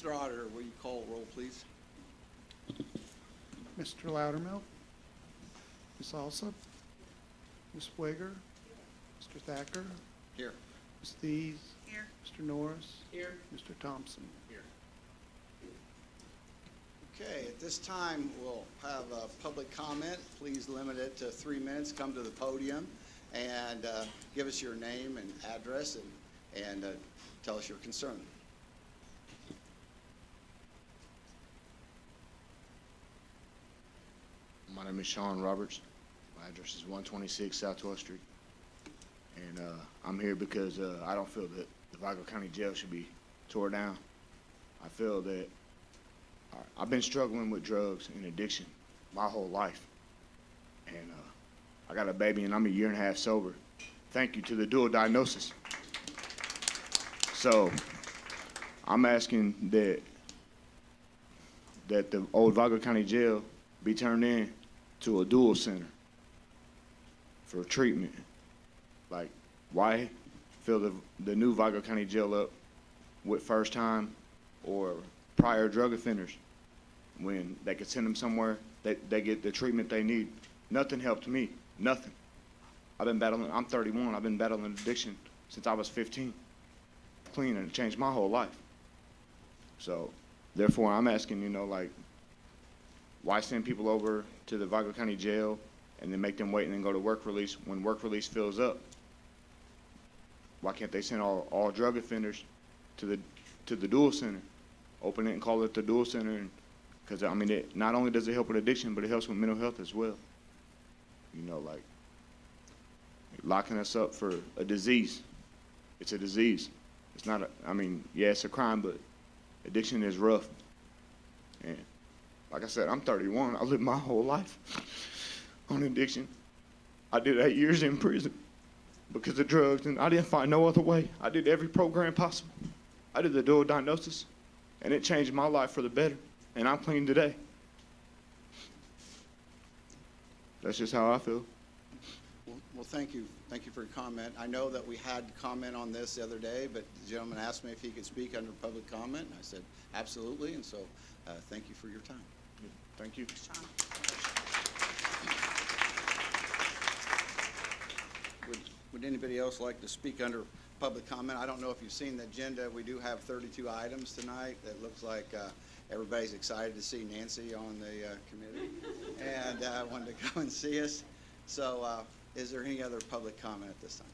Mr. Auditor, will you call roll, please? Mr. Loudermilk, Ms. Alsop, Ms. Wager, Mr. Thacker, Here. Ms. Thies, Here. Mr. Norris, Here. Mr. Thompson. Here. Okay, at this time, we'll have a public comment. Please limit it to 3 minutes. Come to the podium and give us your name and address and tell us your concern. My name is Sean Roberts. My address is 126 South 12th Street. And I'm here because I don't feel that the Vigo County Jail should be tore down. I feel that I've been struggling with drugs and addiction my whole life. And I got a baby and I'm a year and a half sober. Thank you to the dual diagnosis. So I'm asking that the old Vigo County Jail be turned in to a dual center for treatment. Like, why fill the new Vigo County Jail up with first time or prior drug offenders when they could send them somewhere that they get the treatment they need? Nothing helped me, nothing. I'm 31, I've been battling addiction since I was 15. Clean, and it changed my whole life. So, therefore, I'm asking, why send people over to the Vigo County Jail and then make them wait and then go to work release when work release fills up? Why can't they send all drug offenders to the dual center? Open it and call it the dual center, because it not only does it help with addiction, but it helps with mental health as well. Locking us up for a disease. It's a disease. It's not it's a crime, but addiction is rough. And like I said, I'm 31. I lived my whole life on addiction. I did 8 years in prison because of drugs, and I didn't find no other way. I did every program possible. I did the dual diagnosis, and it changed my life for the better, and I'm clean today. That's just how I feel. Well, thank you. Thank you for your comment. I know that we had comment on this the other day, but the gentleman asked me if he could speak under public comment, and I said absolutely, and so thank you for your time. Thank you. Sean. Would anybody else like to speak under public comment? I don't know if you've seen the agenda. We do have 32 items tonight. It looks like everybody's excited to see Nancy on the committee and wanted to come and see us. So is there any other public comment at this time?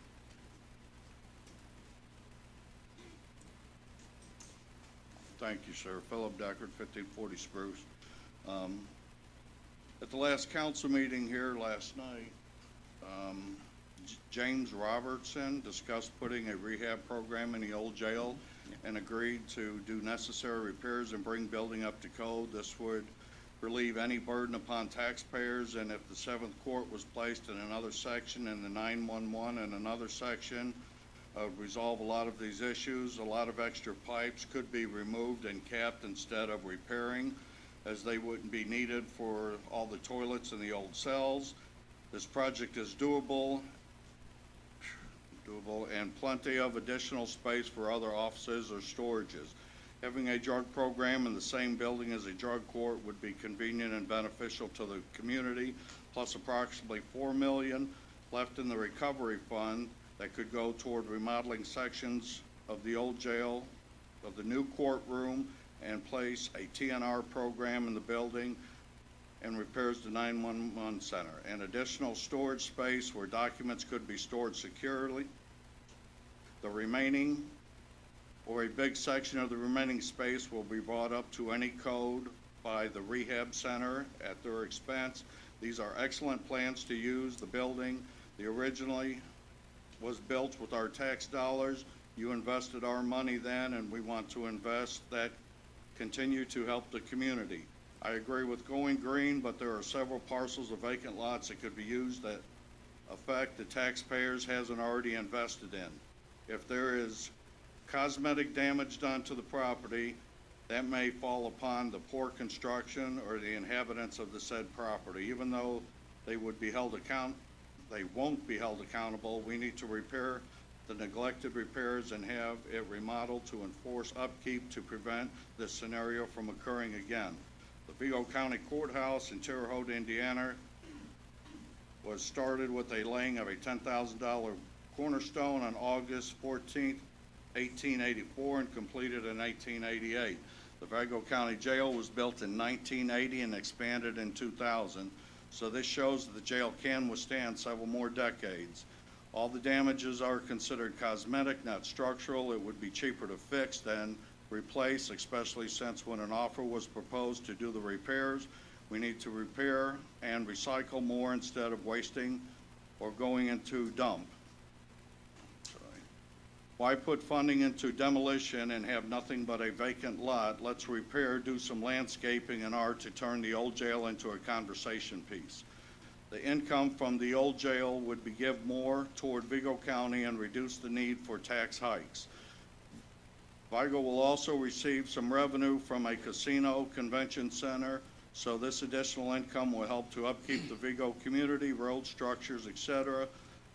Thank you, sir. Philip Deckard, 1540 Spruce. At the last council meeting here last night, James Robertson discussed putting a rehab program in the old jail and agreed to do necessary repairs and bring building up to code. This would relieve any burden upon taxpayers, and if the 7th Court was placed in another section and the 911 in another section, resolve a lot of these issues. A lot of extra pipes could be removed and capped instead of repairing, as they wouldn't be needed for all the toilets in the old cells. This project is doable and plenty of additional space for other offices or storages. Having a drug program in the same building as a drug court would be convenient and beneficial to the community, plus approximately $4 million left in the recovery fund that could go toward remodeling sections of the old jail, of the new courtroom, and place a TNR program in the building and repairs the 911 center, and additional storage space where documents could be stored securely. The remaining, or a big section of the remaining space, will be brought up to any code by the rehab center at their expense. These are excellent plans to use. The building, originally was built with our tax dollars. You invested our money then, and we want to invest that, continue to help the community. I agree with going green, but there are several parcels of vacant lots that could be used that affect the taxpayers hasn't already invested in. If there is cosmetic damage done to the property, that may fall upon the poor construction or the inhabitants of the said property. Even though they won't be held accountable, we need to repair the neglected repairs and have it remodeled to enforce upkeep to prevent this scenario from occurring again. The Vigo County Courthouse in Terre Haute, Indiana was started with a laying of a $10,000 cornerstone on August 14th, 1884, and completed in 1888. The Vigo County Jail was built in 1980 and expanded in 2000, so this shows that the jail can withstand several more decades. All the damages are considered cosmetic, not structural. It would be cheaper to fix than replace, especially since when an offer was proposed to do the repairs, we need to repair and recycle more instead of wasting or going into dump. Why put funding into demolition and have nothing but a vacant lot? Let's repair, do some landscaping and art to turn the old jail into a conversation piece. The income from the old jail would be give more toward Vigo County and reduce the need for tax hikes. Vigo will also receive some revenue from a casino convention center, so this additional income will help to upkeep the Vigo community, road structures, etc.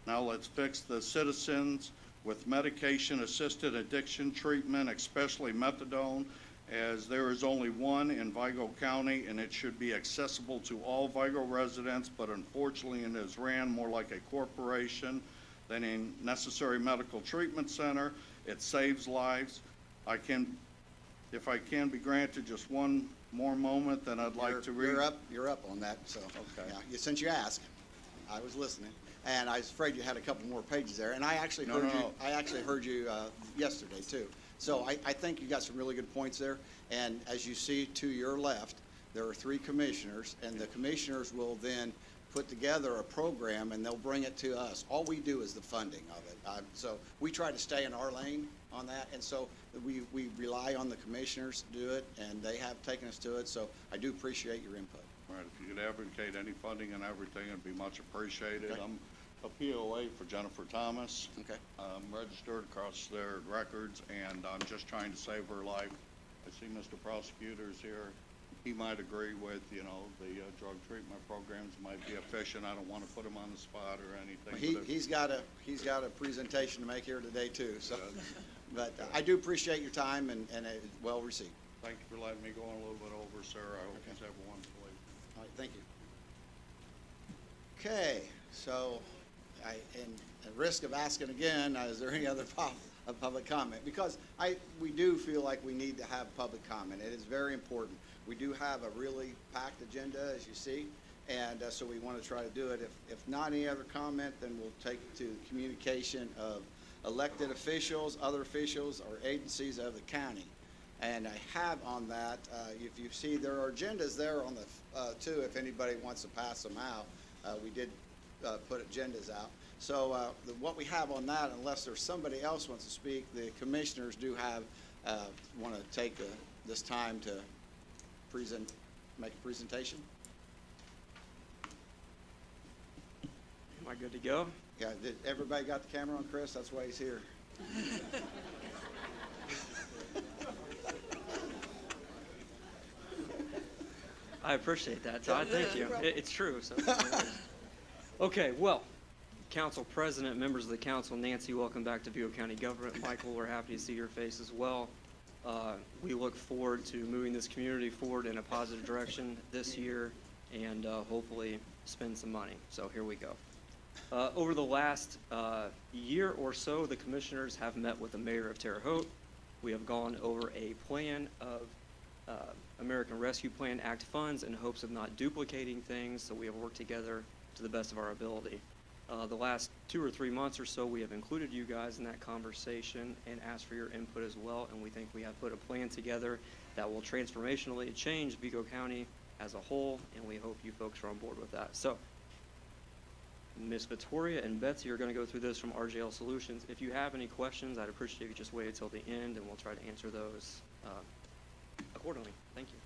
Now let's fix the citizens with medication-assisted addiction treatment, especially methadone, as there is only one in Vigo County, and it should be accessible to all Vigo residents, but unfortunately it is ran more like a corporation than a necessary medical treatment center. It saves lives. If I can be granted just one more moment, then I'd like to read. You're up on that, so. Okay. Yeah, since you asked, I was listening, and I was afraid you had a couple more pages there, and I actually heard you. No. I actually heard you yesterday too. So I think you got some really good points there. And as you see to your left, there are 3 commissioners, and the commissioners will then put together a program, and they'll bring it to us. All we do is the funding of it. So we try to stay in our lane on that, and so we rely on the commissioners to do it, and they have taken us to it. So I do appreciate your input. All right, if you could advocate any funding and everything, it'd be much appreciated. Okay. I'm a POA for Jennifer Thomas. Okay. Registered across their records, and I'm just trying to save her life. I see Mr. Prosecutor's here. He might agree with, the drug treatment programs might be efficient. I don't want to put him on the spot or anything. but if- He's got a presentation to make here today too, so. But I do appreciate your time, and it's well received. Thank you for letting me go on a little bit over, sir. I hope you have a wonderful evening. All right, thank you. Okay, so at risk of asking again, is there any other public comment? Because we do feel like we need to have public comment. It is very important. We do have a really packed agenda, as you see, and so we want to try to do it. If not any other comment, then we'll take it to the communication of elected officials, other officials, or agencies of the county. And I have on that, if you see, there are agendas there on the, too, if anybody wants to pass them out. We did put agendas out. So what we have on that, unless there's somebody else wants to speak, the commissioners do have, want to take this time to make a presentation. Am I good to go? Yeah, did everybody got the camera on Chris? That's why he's here. I appreciate that, Todd. Thank you. It's true. So. Okay, well, Council President, members of the council, Nancy, welcome back to Vigo County Government. Michael, we're happy to see your face as well. We look forward to moving this community forward in a positive direction this year and hopefully spend some money. So here we go. Over the last year or so, the commissioners have met with the mayor of Terre Haute. We have gone over a plan of American Rescue Plan Act funds in hopes of not duplicating things, so we have worked together to the best of our ability. The last 2 or 3 months or so, we have included you guys in that conversation and asked for your input as well, and we think we have put a plan together that will transformationally change Vigo County as a whole, and we hope you folks are on board with that. So, Ms. Vittoria and Betsy are going to go through this from RJL Solutions. If you have any questions, I'd appreciate if you just wait until the end, and we'll try to answer those accordingly. Thank you.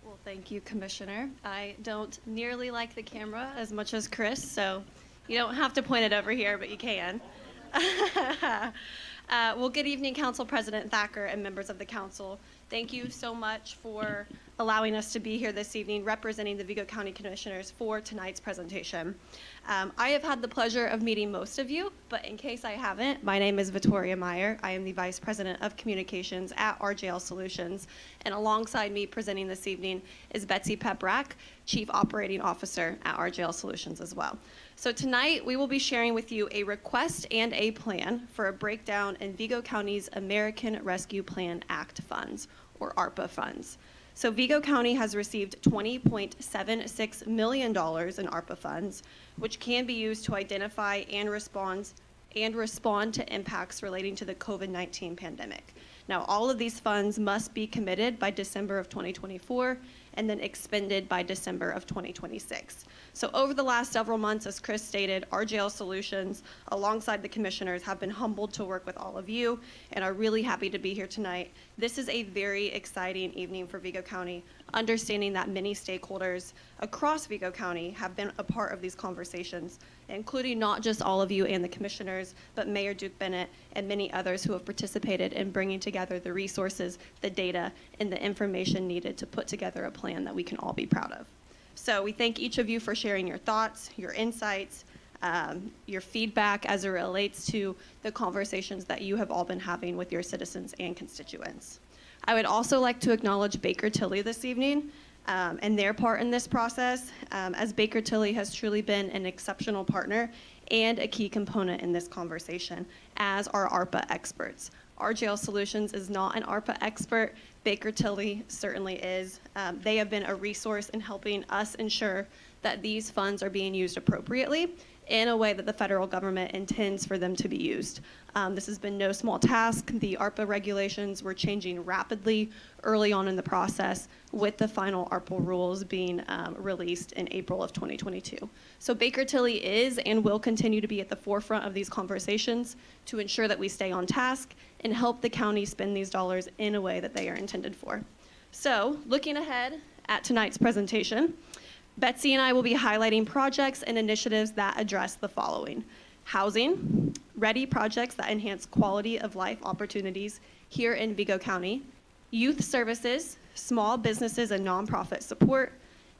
Well, thank you, Commissioner. I don't nearly like the camera as much as Chris, so you don't have to point it over here, but you can. Well, good evening, Council President Thacker and members of the council. Thank you so much for allowing us to be here this evening representing the Vigo County Commissioners for tonight's presentation. I have had the pleasure of meeting most of you, but in case I haven't, my name is Victoria Meyer. I am the Vice President of Communications at RJL Solutions, and alongside me presenting this evening is Betsy Peprack, Chief Operating Officer at RJL Solutions as well. So tonight, we will be sharing with you a request and a plan for a breakdown in Vigo County's American Rescue Plan Act funds, or ARPA funds. So Vigo County has received $20.76 million in ARPA funds, which can be used to identify and respond to impacts relating to the COVID-19 pandemic. Now, all of these funds must be committed by December of 2024 and then expended by December of 2026. So over the last several months, as Chris stated, RJL Solutions, alongside the commissioners, have been humbled to work with all of you and are really happy to be here tonight. This is a very exciting evening for Vigo County, understanding that many stakeholders across Vigo County have been a part of these conversations, including not just all of you and the commissioners, but Mayor Duke Bennett and many others who have participated in bringing together the resources, the data, and the information needed to put together a plan that we can all be proud of. So we thank each of you for sharing your thoughts, your insights, your feedback as it relates to the conversations that you have all been having with your citizens and constituents. I would also like to acknowledge Baker Tilly this evening and their part in this process, as Baker Tilly has truly been an exceptional partner and a key component in this conversation, as are ARPA experts. RJL Solutions is not an ARPA expert. Baker Tilly certainly is. They have been a resource in helping us ensure that these funds are being used appropriately in a way that the federal government intends for them to be used. This has been no small task. The ARPA regulations were changing rapidly early on in the process, with the final ARPA rules being released in April of 2022. So Baker Tilly is and will continue to be at the forefront of these conversations to ensure that we stay on task and help the county spend these dollars in a way that they are intended for. So looking ahead at tonight's presentation, Betsy and I will be highlighting projects and initiatives that address the following: housing, ready projects that enhance quality of life opportunities here in Vigo County, youth services, small businesses and nonprofit support,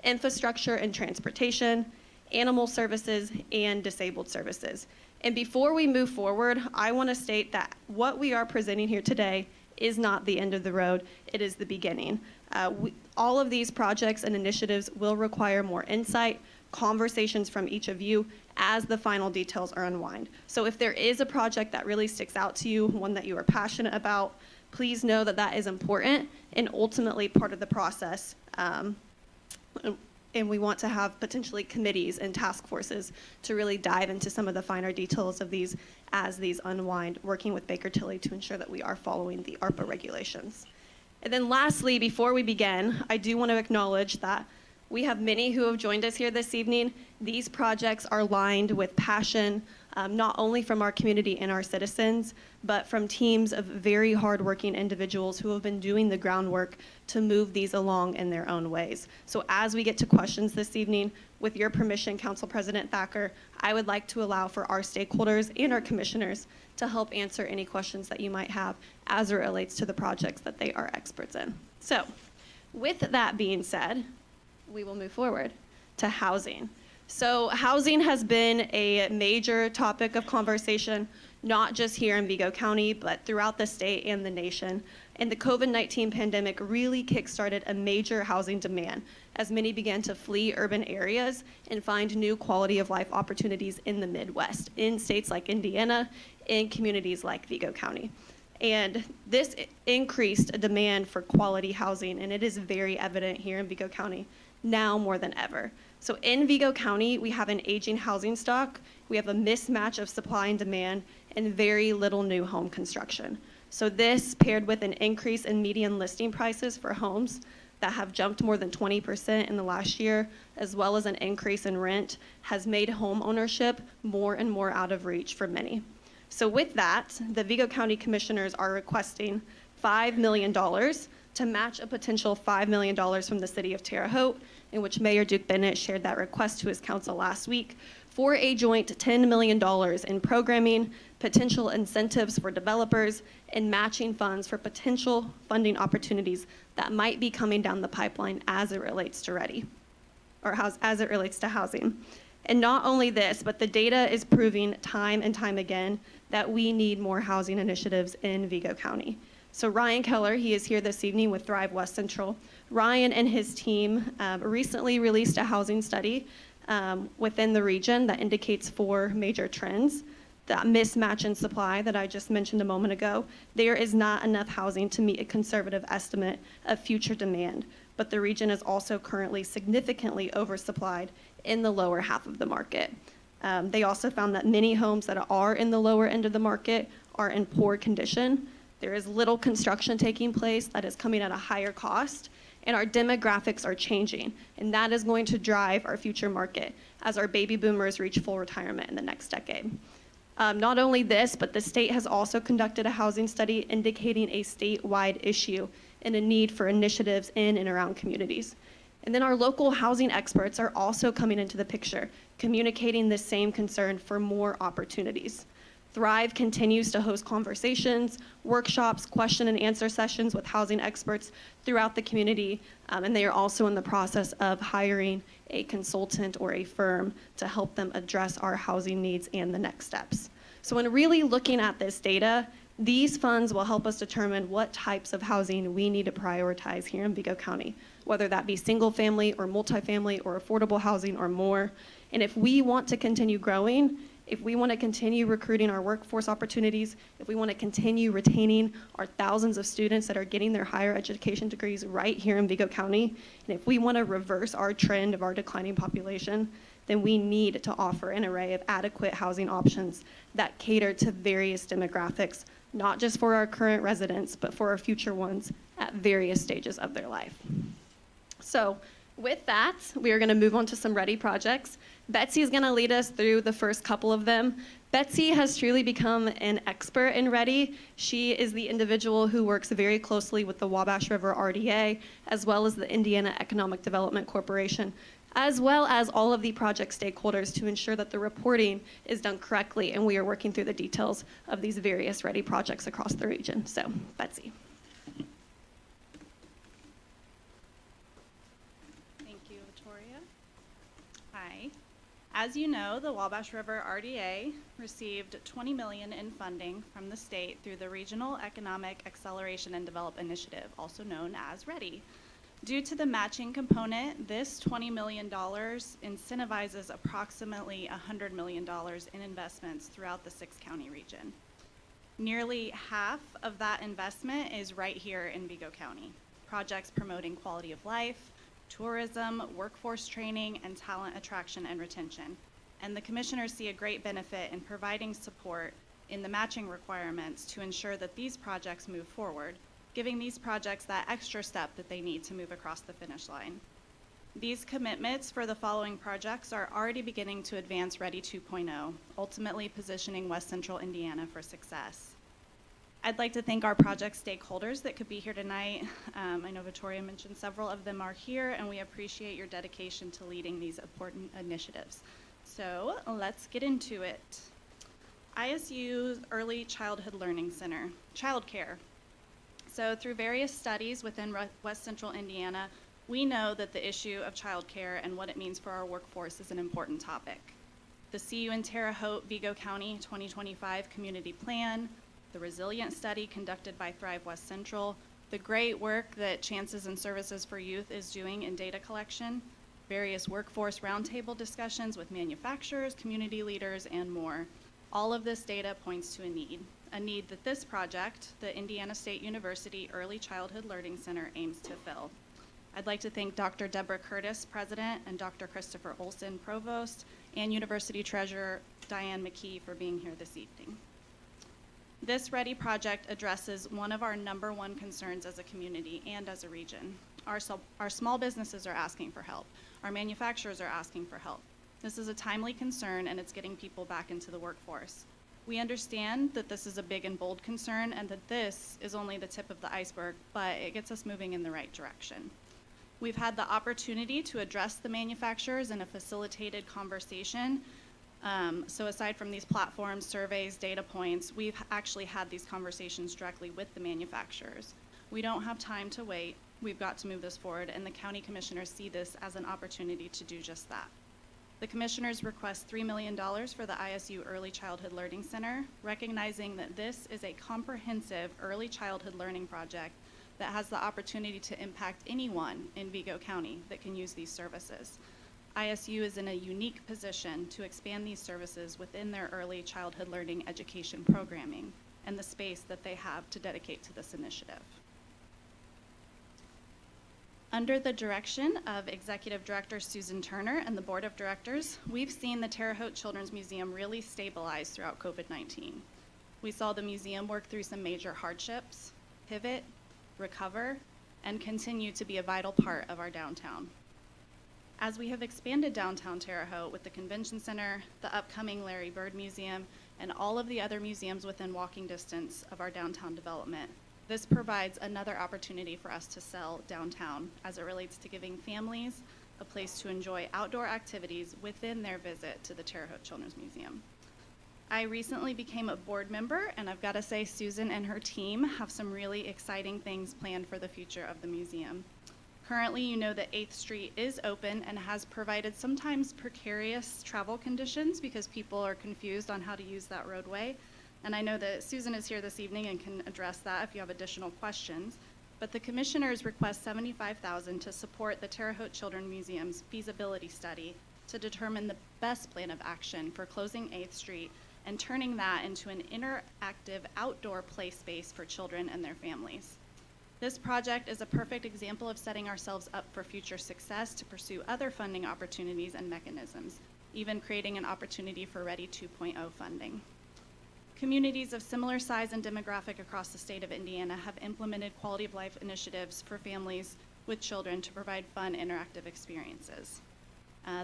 infrastructure and transportation, animal services, and disabled services. And before we move forward, I want to state that what we are presenting here today is not the end of the road. It is the beginning. All of these projects and initiatives will require more insight, conversations from each of you as the final details are unwound. So if there is a project that really sticks out to you, one that you are passionate about, please know that that is important and ultimately part of the process. And we want to have potentially committees and task forces to really dive into some of the finer details of these as these unwind, working with Baker Tilly to ensure that we are following the ARPA regulations. And then lastly, before we begin, I do want to acknowledge that we have many who have joined us here this evening. These projects are lined with passion, not only from our community and our citizens, but from teams of very hardworking individuals who have been doing the groundwork to move these along in their own ways. So as we get to questions this evening, with your permission, Council President Thacker, I would like to allow for our stakeholders and our commissioners to help answer any questions that you might have as it relates to the projects that they are experts in. So with that being said, we will move forward to housing. So housing has been a major topic of conversation, not just here in Vigo County, but throughout the state and the nation. And the COVID-19 pandemic really kickstarted a major housing demand as many began to flee urban areas and find new quality of life opportunities in the Midwest, in states like Indiana, in communities like Vigo County. And this increased a demand for quality housing, and it is very evident here in Vigo County now more than ever. So in Vigo County, we have an aging housing stock, we have a mismatch of supply and demand, and very little new home construction. So this, paired with an increase in median listing prices for homes that have jumped more than 20% in the last year, as well as an increase in rent, has made home ownership more and more out of reach for many. So with that, the Vigo County Commissioners are requesting $5 million to match a potential $5 million from the City of Terre Haute, in which Mayor Duke Bennett shared that request to his council last week for a joint $10 million in programming, potential incentives for developers, and matching funds for potential funding opportunities that might be coming down the pipeline as it relates to Ready, or as it relates to housing. And not only this, but the data is proving time and time again that we need more housing initiatives in Vigo County. So Ryan Keller, he is here this evening with Thrive West Central. Ryan and his team recently released a housing study within the region that indicates 4 major trends. That mismatch in supply that I just mentioned a moment ago. There is not enough housing to meet a conservative estimate of future demand, but the region is also currently significantly oversupplied in the lower half of the market. They also found that many homes that are in the lower end of the market are in poor condition. There is little construction taking place that is coming at a higher cost, and our demographics are changing, and that is going to drive our future market as our baby boomers reach full retirement in the next decade. Not only this, but the state has also conducted a housing study indicating a statewide issue and a need for initiatives in and around communities. And then our local housing experts are also coming into the picture, communicating the same concern for more opportunities. Thrive continues to host conversations, workshops, question and answer sessions with housing experts throughout the community, and they are also in the process of hiring a consultant or a firm to help them address our housing needs and the next steps. So when really looking at this data, these funds will help us determine what types of housing we need to prioritize here in Vigo County, whether that be single family or multifamily or affordable housing or more. And if we want to continue growing, if we want to continue recruiting our workforce opportunities, if we want to continue retaining our thousands of students that are getting their higher education degrees right here in Vigo County, and if we want to reverse our trend of our declining population, then we need to offer an array of adequate housing options that cater to various demographics, not just for our current residents, but for our future ones at various stages of their life. So with that, we are going to move on to some Ready projects. Betsy is going to lead us through the first couple of them. Betsy has truly become an expert in Ready. She is the individual who works very closely with the Wabash River RDA, as well as the Indiana Economic Development Corporation, as well as all of the project stakeholders to ensure that the reporting is done correctly, and we are working through the details of these various Ready projects across the region. So, Betsy. Thank you, Victoria. Hi. As you know, the Wabash River RDA received $20 million in funding from the state through the Regional Economic Acceleration and Development Initiative, also known as READY. Due to the matching component, this $20 million incentivizes approximately $100 million in investments throughout the 6-county region. Nearly half of that investment is right here in Vigo County. Projects promoting quality of life, tourism, workforce training, and talent attraction and retention. And the commissioners see a great benefit in providing support in the matching requirements to ensure that these projects move forward, giving these projects that extra step that they need to move across the finish line. These commitments for the following projects are already beginning to advance Ready 2.0, ultimately positioning West Central Indiana for success. I'd like to thank our project stakeholders that could be here tonight. I know Victoria mentioned several of them are here, and we appreciate your dedication to leading these important initiatives. So let's get into it. ISU's Early Childhood Learning Center, childcare. So through various studies within West Central Indiana, we know that the issue of childcare and what it means for our workforce is an important topic. The CU and Terre Haute Vigo County 2025 Community Plan, the Resilient Study conducted by Thrive West Central, the great work that Chances and Services for Youth is doing in data collection, various workforce roundtable discussions with manufacturers, community leaders, and more. All of this data points to a need that this project, the Indiana State University Early Childhood Learning Center, aims to fill. I'd like to thank Dr. Deborah Curtis, President, and Dr. Christopher Olson, Provost, and University Treasurer Diane McKee for being here this evening. This Ready project addresses one of our #1 concerns as a community and as a region. Our small businesses are asking for help. Our manufacturers are asking for help. This is a timely concern, and it's getting people back into the workforce. We understand that this is a big and bold concern and that this is only the tip of the iceberg, but it gets us moving in the right direction. We've had the opportunity to address the manufacturers in a facilitated conversation So aside from these platforms, surveys, data points, we've actually had these conversations directly with the manufacturers. We don't have time to wait. We've got to move this forward, and the county commissioners see this as an opportunity to do just that. The commissioners request $3 million for the ISU Early Childhood Learning Center, recognizing that this is a comprehensive early childhood learning project that has the opportunity to impact anyone in Vigo County that can use these services. ISU is in a unique position to expand these services within their early childhood learning education programming and the space that they have to dedicate to this initiative. Under the direction of Executive Director Susan Turner and the Board of Directors, we've seen the Terre Haute Children's Museum really stabilize throughout COVID-19. We saw the museum work through some major hardships, pivot, recover, and continue to be a vital part of our downtown. As we have expanded downtown Terre Haute with the Convention Center, the upcoming Larry Bird Museum, and all of the other museums within walking distance of our downtown development, this provides another opportunity for us to sell downtown as it relates to giving families a place to enjoy outdoor activities within their visit to the Terre Haute Children's Museum. I recently became a board member, and I've got to say Susan and her team have some really exciting things planned for the future of the museum. Currently, you know that 8th Street is open and has provided sometimes precarious travel conditions because people are confused on how to use that roadway. And I know that Susan is here this evening and can address that if you have additional questions. But the commissioners request $75,000 to support the Terre Haute Children's Museum's feasibility study to determine the best plan of action for closing 8th Street and turning that into an interactive outdoor play space for children and their families. This project is a perfect example of setting ourselves up for future success to pursue other funding opportunities and mechanisms, even creating an opportunity for Ready 2.0 funding. Communities of similar size and demographic across the state of Indiana have implemented quality of life initiatives for families with children to provide fun, interactive experiences.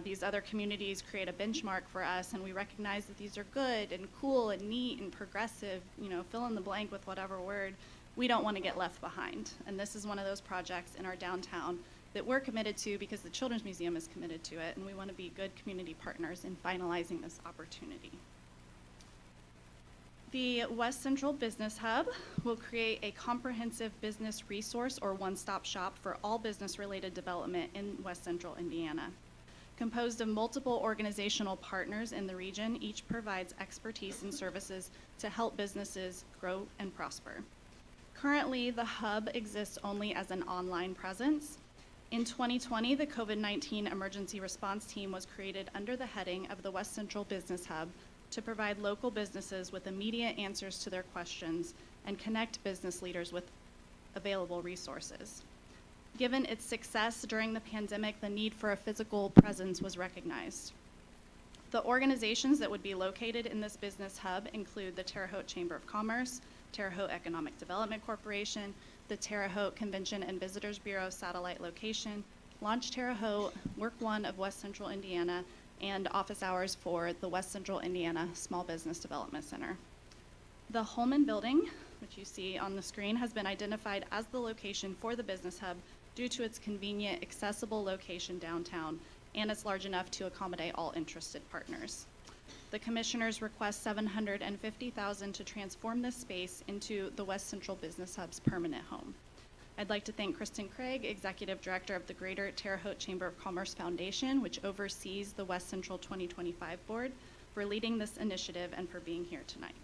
These other communities create a benchmark for us, and we recognize that these are good and cool and neat and progressive, fill in the blank with whatever word. We don't want to get left behind. And this is one of those projects in our downtown that we're committed to because the Children's Museum is committed to it, and we want to be good community partners in finalizing this opportunity. The West Central Business Hub will create a comprehensive business resource or one-stop shop for all business-related development in West Central Indiana. Composed of multiple organizational partners in the region, each provides expertise and services to help businesses grow and prosper. Currently, the hub exists only as an online presence. In 2020, the COVID-19 Emergency Response Team was created under the heading of the West Central Business Hub to provide local businesses with immediate answers to their questions and connect business leaders with available resources. Given its success during the pandemic, the need for a physical presence was recognized. The organizations that would be located in this business hub include the Terre Haute Chamber of Commerce, Terre Haute Economic Development Corporation, the Terre Haute Convention and Visitors Bureau satellite location, Launch Terre Haute, Work One of West Central Indiana, and office hours for the West Central Indiana Small Business Development Center. The Holman Building, which you see on the screen, has been identified as the location for the business hub due to its convenient, accessible location downtown, and it's large enough to accommodate all interested partners. The commissioners request $750,000 to transform this space into the West Central Business Hub's permanent home. I'd like to thank Kristen Craig, Executive Director of the Greater Terre Haute Chamber of Commerce Foundation, which oversees the West Central 2025 Board, for leading this initiative and for being here tonight.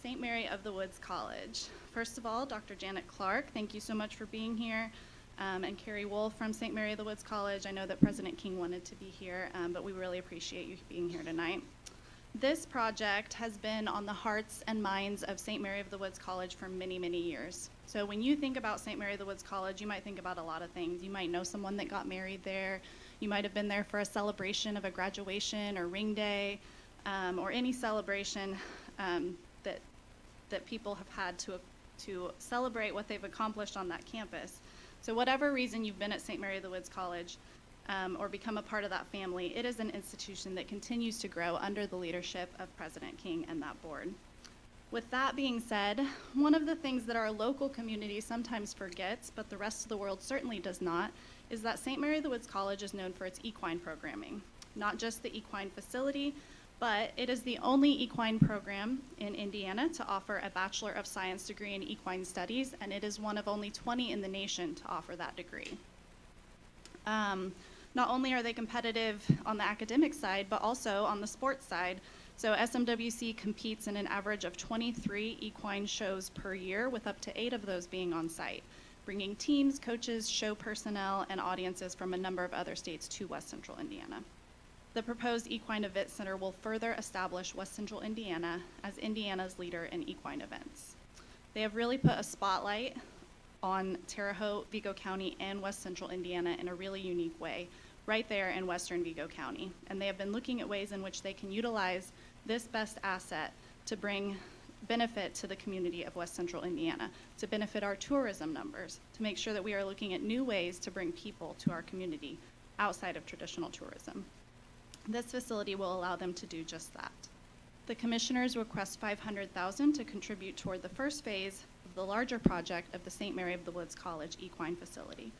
St. Mary of the Woods College. First of all, Dr. Janet Clark, thank you so much for being here. And Carrie Wolf from St. Mary of the Woods College. I know that President King wanted to be here, but we really appreciate you being here tonight. This project has been on the hearts and minds of St. Mary of the Woods College for many, many years. So when you think about St. Mary of the Woods College, you might think about a lot of things. You might know someone that got married there. You might have been there for a celebration of a graduation or ring day, or any celebration that people have had to celebrate what they've accomplished on that campus. So whatever reason you've been at St. Mary of the Woods College or become a part of that family, it is an institution that continues to grow under the leadership of President King and that board. With that being said, one of the things that our local community sometimes forgets, but the rest of the world certainly does not, is that St. Mary of the Woods College is known for its equine programming. Not just the equine facility, but it is the only equine program in Indiana to offer a Bachelor of Science degree in equine studies, and it is one of only 20 in the nation to offer that degree. Not only are they competitive on the academic side, but also on the sports side. So SMWC competes in an average of 23 equine shows per year, with up to 8 of those being on site, bringing teams, coaches, show personnel, and audiences from a number of other states to West Central Indiana. The proposed Equine Event Center will further establish West Central Indiana as Indiana's leader in equine events. They have really put a spotlight on Terre Haute, Vigo County, and West Central Indiana in a really unique way, right there in western Vigo County. And they have been looking at ways in which they can utilize this best asset to bring benefit to the community of West Central Indiana, to benefit our tourism numbers, to make sure that we are looking at new ways to bring people to our community outside of traditional tourism. This facility will allow them to do just that. The commissioners request $500,000 to contribute toward the first phase of the larger project of the St. Mary of the Woods College equine facility.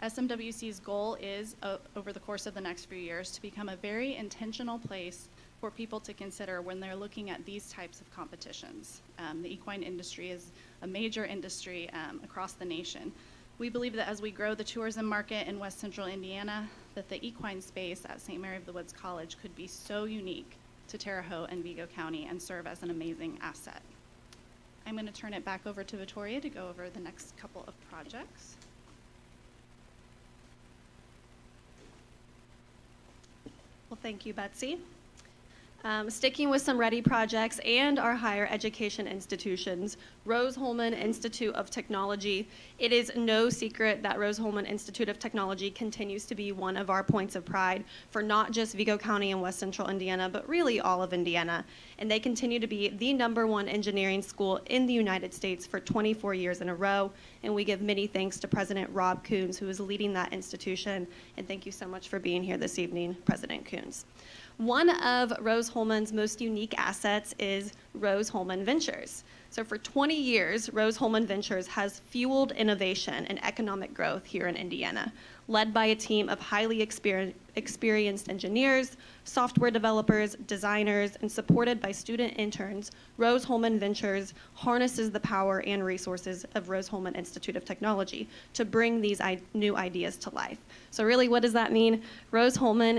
SMWC's goal is, over the course of the next few years, to become a very intentional place for people to consider when they're looking at these types of competitions. The equine industry is a major industry across the nation. We believe that as we grow the tourism market in West Central Indiana, that the equine space at St. Mary of the Woods College could be so unique to Terre Haute and Vigo County and serve as an amazing asset. I'm going to turn it back over to Victoria to go over the next couple of projects. Well, thank you, Betsy. Sticking with some ready projects and our higher education institutions, Rose-Hulman Institute of Technology. It is no secret that Rose-Hulman Institute of Technology continues to be one of our points of pride for not just Vigo County and West Central Indiana, but really all of Indiana. And they continue to be the #1 engineering school in the United States for 24 years in a row. And we give many thanks to President Rob Coons, who is leading that institution. And thank you so much for being here this evening, President Coons. One of Rose-Hulman's most unique assets is Rose-Hulman Ventures. So for 20 years, Rose-Hulman Ventures has fueled innovation and economic growth here in Indiana, led by a team of highly experienced engineers, software developers, designers, and supported by student interns. Rose-Hulman Ventures harnesses the power and resources of Rose-Hulman Institute of Technology to bring these new ideas to life. So really, what does that mean? Rose-Hulman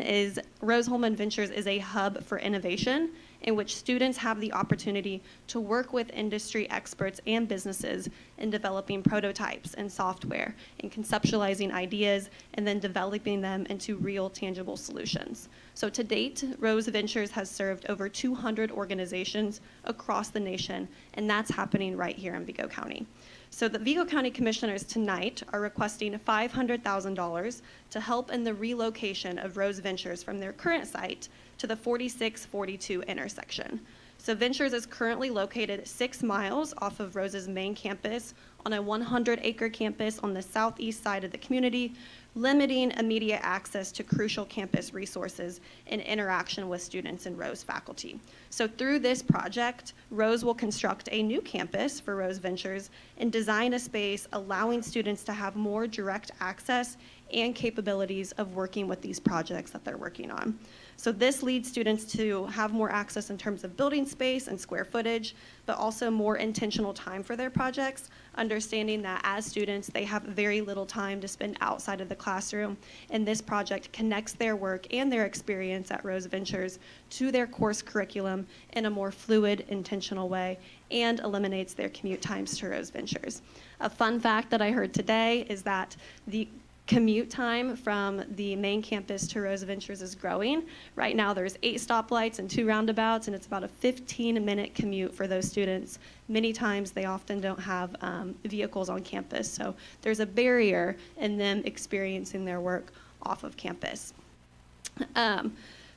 Ventures is a hub for innovation in which students have the opportunity to work with industry experts and businesses in developing prototypes and software and conceptualizing ideas and then developing them into real tangible solutions. So to date, Rose Ventures has served over 200 organizations across the nation, and that's happening right here in Vigo County. So the Vigo County Commissioners tonight are requesting $500,000 to help in the relocation of Rose Ventures from their current site to the 4642 intersection. So Ventures is currently located 6 miles off of Rose's main campus on a 100-acre campus on the southeast side of the community, limiting immediate access to crucial campus resources and interaction with students and Rose faculty. So through this project, Rose will construct a new campus for Rose Ventures and design a space allowing students to have more direct access and capabilities of working with these projects that they're working on. So this leads students to have more access in terms of building space and square footage, but also more intentional time for their projects, understanding that as students, they have very little time to spend outside of the classroom, and this project connects their work and their experience at Rose Ventures to their course curriculum in a more fluid, intentional way, and eliminates their commute times to Rose Ventures. A fun fact that I heard today is that the commute time from the main campus to Rose Ventures is growing. Right now there's 8 stoplights and 2 roundabouts, and it's about a 15-minute commute for those students. Many times they often don't have vehicles on campus, so there's a barrier in them experiencing their work off of campus.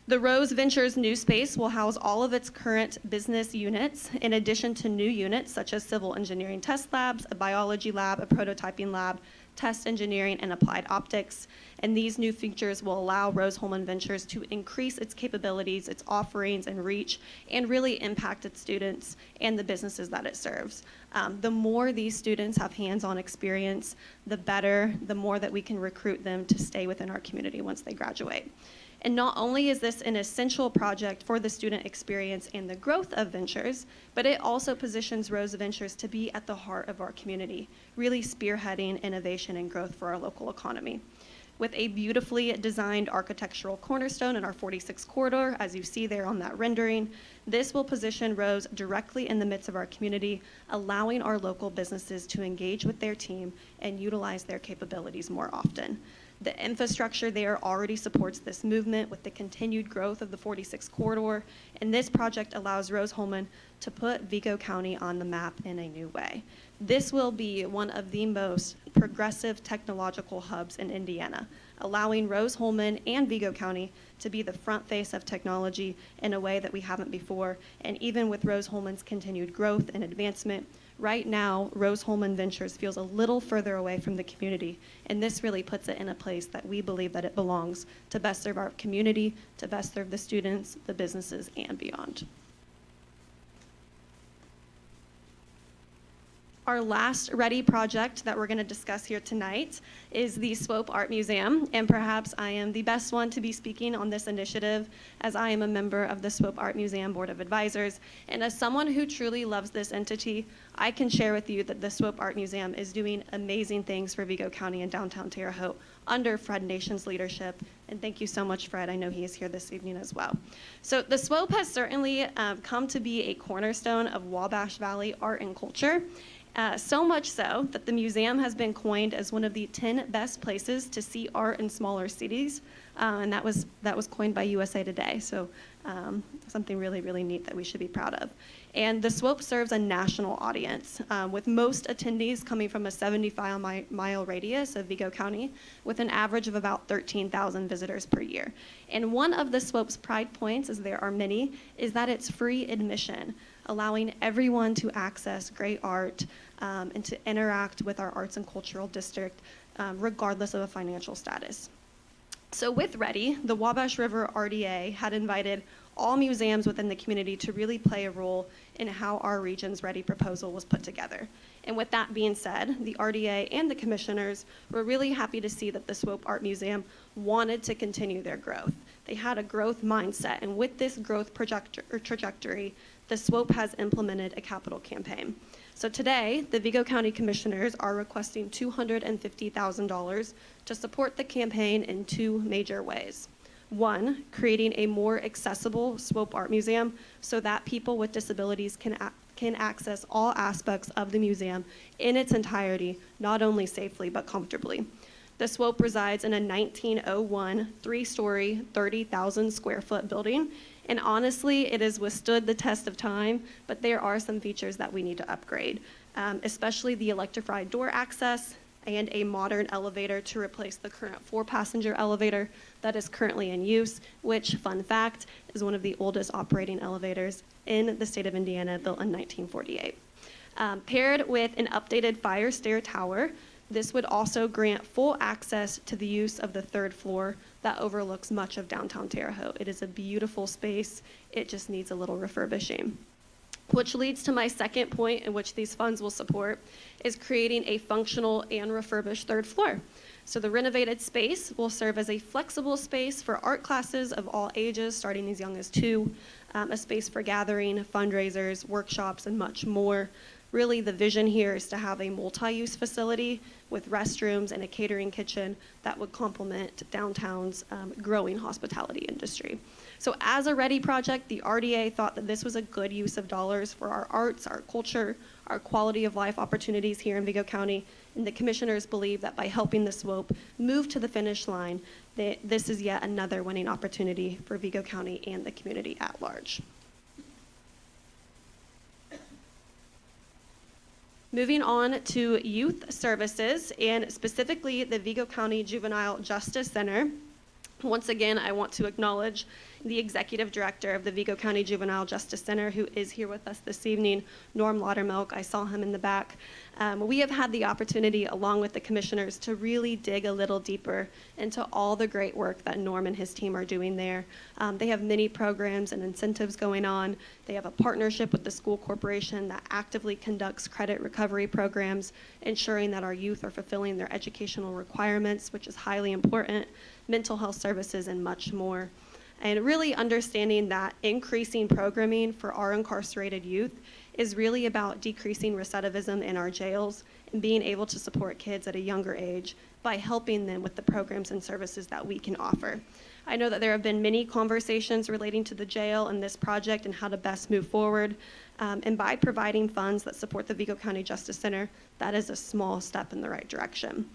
The Rose Ventures new space will house all of its current business units, in addition to new units such as civil engineering test labs, a biology lab, a prototyping lab, test engineering, and applied optics. And these new features will allow Rose-Hulman Ventures to increase its capabilities, its offerings and reach, and really impact its students and the businesses that it serves. The more these students have hands-on experience, the better, the more that we can recruit them to stay within our community once they graduate. And not only is this an essential project for the student experience and the growth of Ventures, but it also positions Rose Ventures to be at the heart of our community, really spearheading innovation and growth for our local economy. With a beautifully designed architectural cornerstone in our 46 corridor, as you see there on that rendering, this will position Rose directly in the midst of our community, allowing our local businesses to engage with their team and utilize their capabilities more often. The infrastructure there already supports this movement with the continued growth of the 46 corridor, and this project allows Rose-Hulman to put Vigo County on the map in a new way. This will be one of the most progressive technological hubs in Indiana, allowing Rose-Hulman and Vigo County to be the front face of technology in a way that we haven't before. And even with Rose-Hulman's continued growth and advancement, right now, Rose-Hulman Ventures feels a little further away from the community, and this really puts it in a place that we believe that it belongs to best serve our community, to best serve the students, the businesses, and beyond. Our last ready project that we're going to discuss here tonight is the Swope Art Museum, and perhaps I am the best one to be speaking on this initiative, as I am a member of the Swope Art Museum Board of Advisors, and as someone who truly loves this entity, I can share with you that the Swope Art Museum is doing amazing things for Vigo County and downtown Terre Haute under Fred Nation's leadership, and thank you so much, Fred. I know he is here this evening as well. So the Swope has certainly come to be a cornerstone of Wabash Valley art and culture. So much so that the museum has been coined as one of the 10 best places to see art in smaller cities, and that was coined by USA Today. So something really, really neat that we should be proud of. And the Swope serves a national audience, with most attendees coming from a 75-mile radius of Vigo County, with an average of about 13,000 visitors per year. And one of the Swope's pride points, as there are many, is that it's free admission, allowing everyone to access great art and to interact with our arts and cultural district, regardless of a financial status. So with READY, the Wabash River RDA had invited all museums within the community to really play a role in how our region's READY proposal was put together. And with that being said, the RDA and the commissioners were really happy to see that the Swope Art Museum wanted to continue their growth. They had a growth mindset, and with this growth trajectory, the Swope has implemented a capital campaign. So today, the Vigo County Commissioners are requesting $250,000 to support the campaign in two major ways. One, creating a more accessible Swope Art Museum so that people with disabilities can access all aspects of the museum in its entirety, not only safely but comfortably. The Swope resides in a 1901 three-story, 30,000 square foot building, and honestly, it has withstood the test of time, but there are some features that we need to upgrade, especially the electrified door access and a modern elevator to replace the current 4-passenger elevator that is currently in use, which, fun fact, is one of the oldest operating elevators in the state of Indiana, built in 1948. Paired with an updated fire stair tower, this would also grant full access to the use of the 3rd floor that overlooks much of downtown Terre Haute. It is a beautiful space. It just needs a little refurbishing. Which leads to my second point in which these funds will support, is creating a functional and refurbished 3rd floor. So the renovated space will serve as a flexible space for art classes of all ages, starting as young as 2, a space for gathering, fundraisers, workshops, and much more. Really, the vision here is to have a multi-use facility with restrooms and a catering kitchen that would complement downtown's growing hospitality industry. So as a READY project, the RDA thought that this was a good use of dollars for our arts, our culture, our quality of life opportunities here in Vigo County, and the commissioners believe that by helping the Swope move to the finish line, that this is yet another winning opportunity for Vigo County and the community at large. Moving on to youth services, and specifically the Vigo County Juvenile Justice Center. Once again, I want to acknowledge the executive director of the Vigo County Juvenile Justice Center, who is here with us this evening, Norm Laudermilk. I saw him in the back. We have had the opportunity, along with the commissioners, to really dig a little deeper into all the great work that Norm and his team are doing there. They have many programs and incentives going on. They have a partnership with the school corporation that actively conducts credit recovery programs, ensuring that our youth are fulfilling their educational requirements, which is highly important, mental health services, and much more. And really understanding that increasing programming for our incarcerated youth is really about decreasing recidivism in our jails and being able to support kids at a younger age by helping them with the programs and services that we can offer. I know that there have been many conversations relating to the jail and this project and how to best move forward. And by providing funds that support the Vigo County Justice Center, that is a small step in the right direction.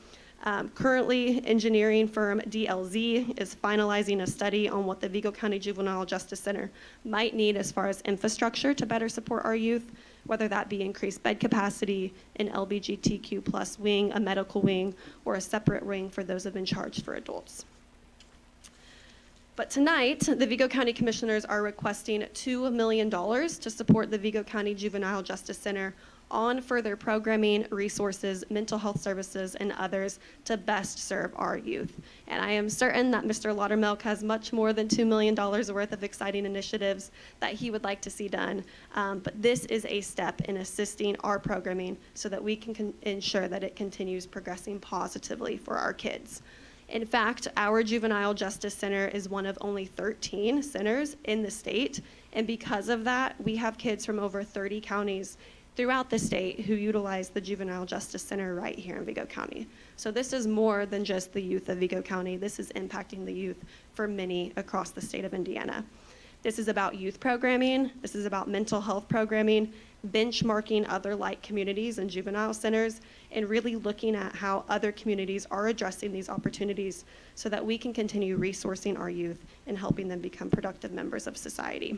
Currently, engineering firm DLZ is finalizing a study on what the Vigo County Juvenile Justice Center might need as far as infrastructure to better support our youth, whether that be increased bed capacity, an LGBTQ plus wing, a medical wing, or a separate wing for those of in charge for adults. But tonight, the Vigo County Commissioners are requesting $2 million to support the Vigo County Juvenile Justice Center on further programming, resources, mental health services, and others to best serve our youth. And I am certain that Mr. Laudermilk has much more than $2 million worth of exciting initiatives that he would like to see done. But this is a step in assisting our programming so that we can ensure that it continues progressing positively for our kids. In fact, our Juvenile Justice Center is one of only 13 centers in the state, and because of that, we have kids from over 30 counties throughout the state who utilize the Juvenile Justice Center right here in Vigo County. So this is more than just the youth of Vigo County. This is impacting the youth for many across the state of Indiana. This is about youth programming. This is about mental health programming, benchmarking other like communities and juvenile centers, and really looking at how other communities are addressing these opportunities so that we can continue resourcing our youth and helping them become productive members of society.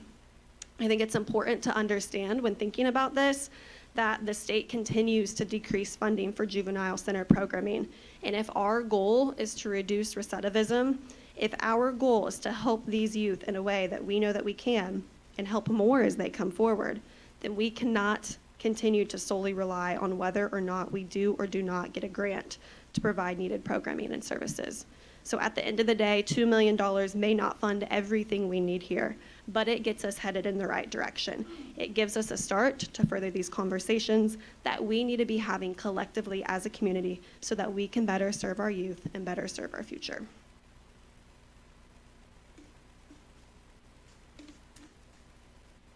I think it's important to understand when thinking about this that the state continues to decrease funding for juvenile center programming. And if our goal is to reduce recidivism, if our goal is to help these youth in a way that we know that we can and help more as they come forward, then we cannot continue to solely rely on whether or not we do or do not get a grant to provide needed programming and services. So at the end of the day, $2 million may not fund everything we need here, but it gets us headed in the right direction. It gives us a start to further these conversations that we need to be having collectively as a community so that we can better serve our youth and better serve our future.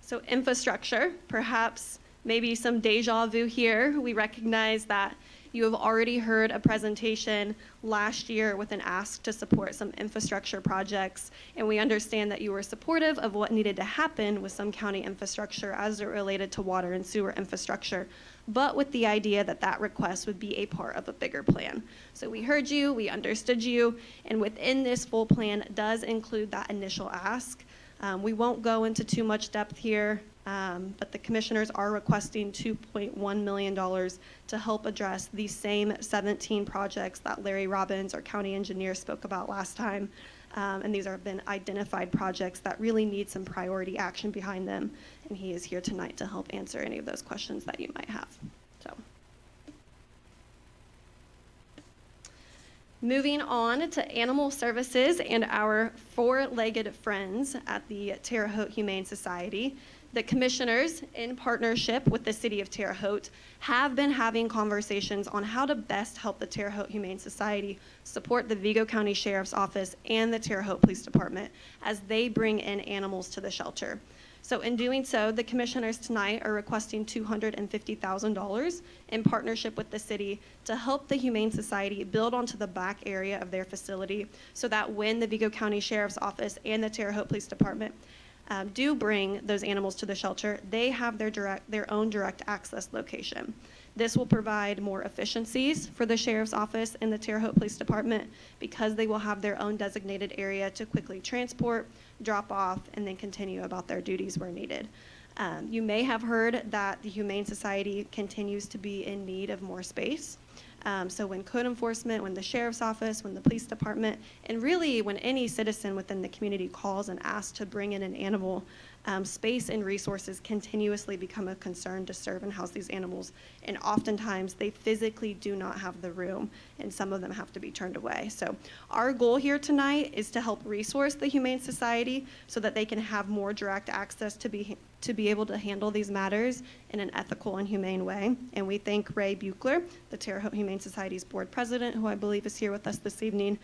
So infrastructure, perhaps maybe some deja vu here. We recognize that you have already heard a presentation last year with an ask to support some infrastructure projects, and we understand that you were supportive of what needed to happen with some county infrastructure as it related to water and sewer infrastructure, but with the idea that that request would be a part of a bigger plan. So we heard you, we understood you, and within this full plan does include that initial ask. We won't go into too much depth here, but the commissioners are requesting $2.1 million to help address these same 17 projects that Larry Robbins, our county engineer, spoke about last time. And these have been identified projects that really need some priority action behind them. And he is here tonight to help answer any of those questions that you might have. So, moving on to animal services and our four-legged friends at the Terre Haute Humane Society. The commissioners, in partnership with the city of Terre Haute, have been having conversations on how to best help the Terre Haute Humane Society support the Vigo County Sheriff's Office and the Terre Haute Police Department as they bring in animals to the shelter. So in doing so, the commissioners tonight are requesting $250,000 in partnership with the city to help the Humane Society build onto the back area of their facility so that when the Vigo County Sheriff's Office and the Terre Haute Police Department do bring those animals to the shelter, they have their own direct access location. This will provide more efficiencies for the Sheriff's Office and the Terre Haute Police Department because they will have their own designated area to quickly transport, drop off, and then continue about their duties where needed. You may have heard that the Humane Society continues to be in need of more space. So when code enforcement, when the sheriff's office, when the police department, and really when any citizen within the community calls and asks to bring in an animal, space and resources continuously become a concern to serve and house these animals. And oftentimes they physically do not have the room, and some of them have to be turned away. So our goal here tonight is to help resource the Humane Society so that they can have more direct access to be able to handle these matters in an ethical and humane way. And we thank Ray Buechler, the Terre Haute Humane Society's board president, who I believe is here with us this evening.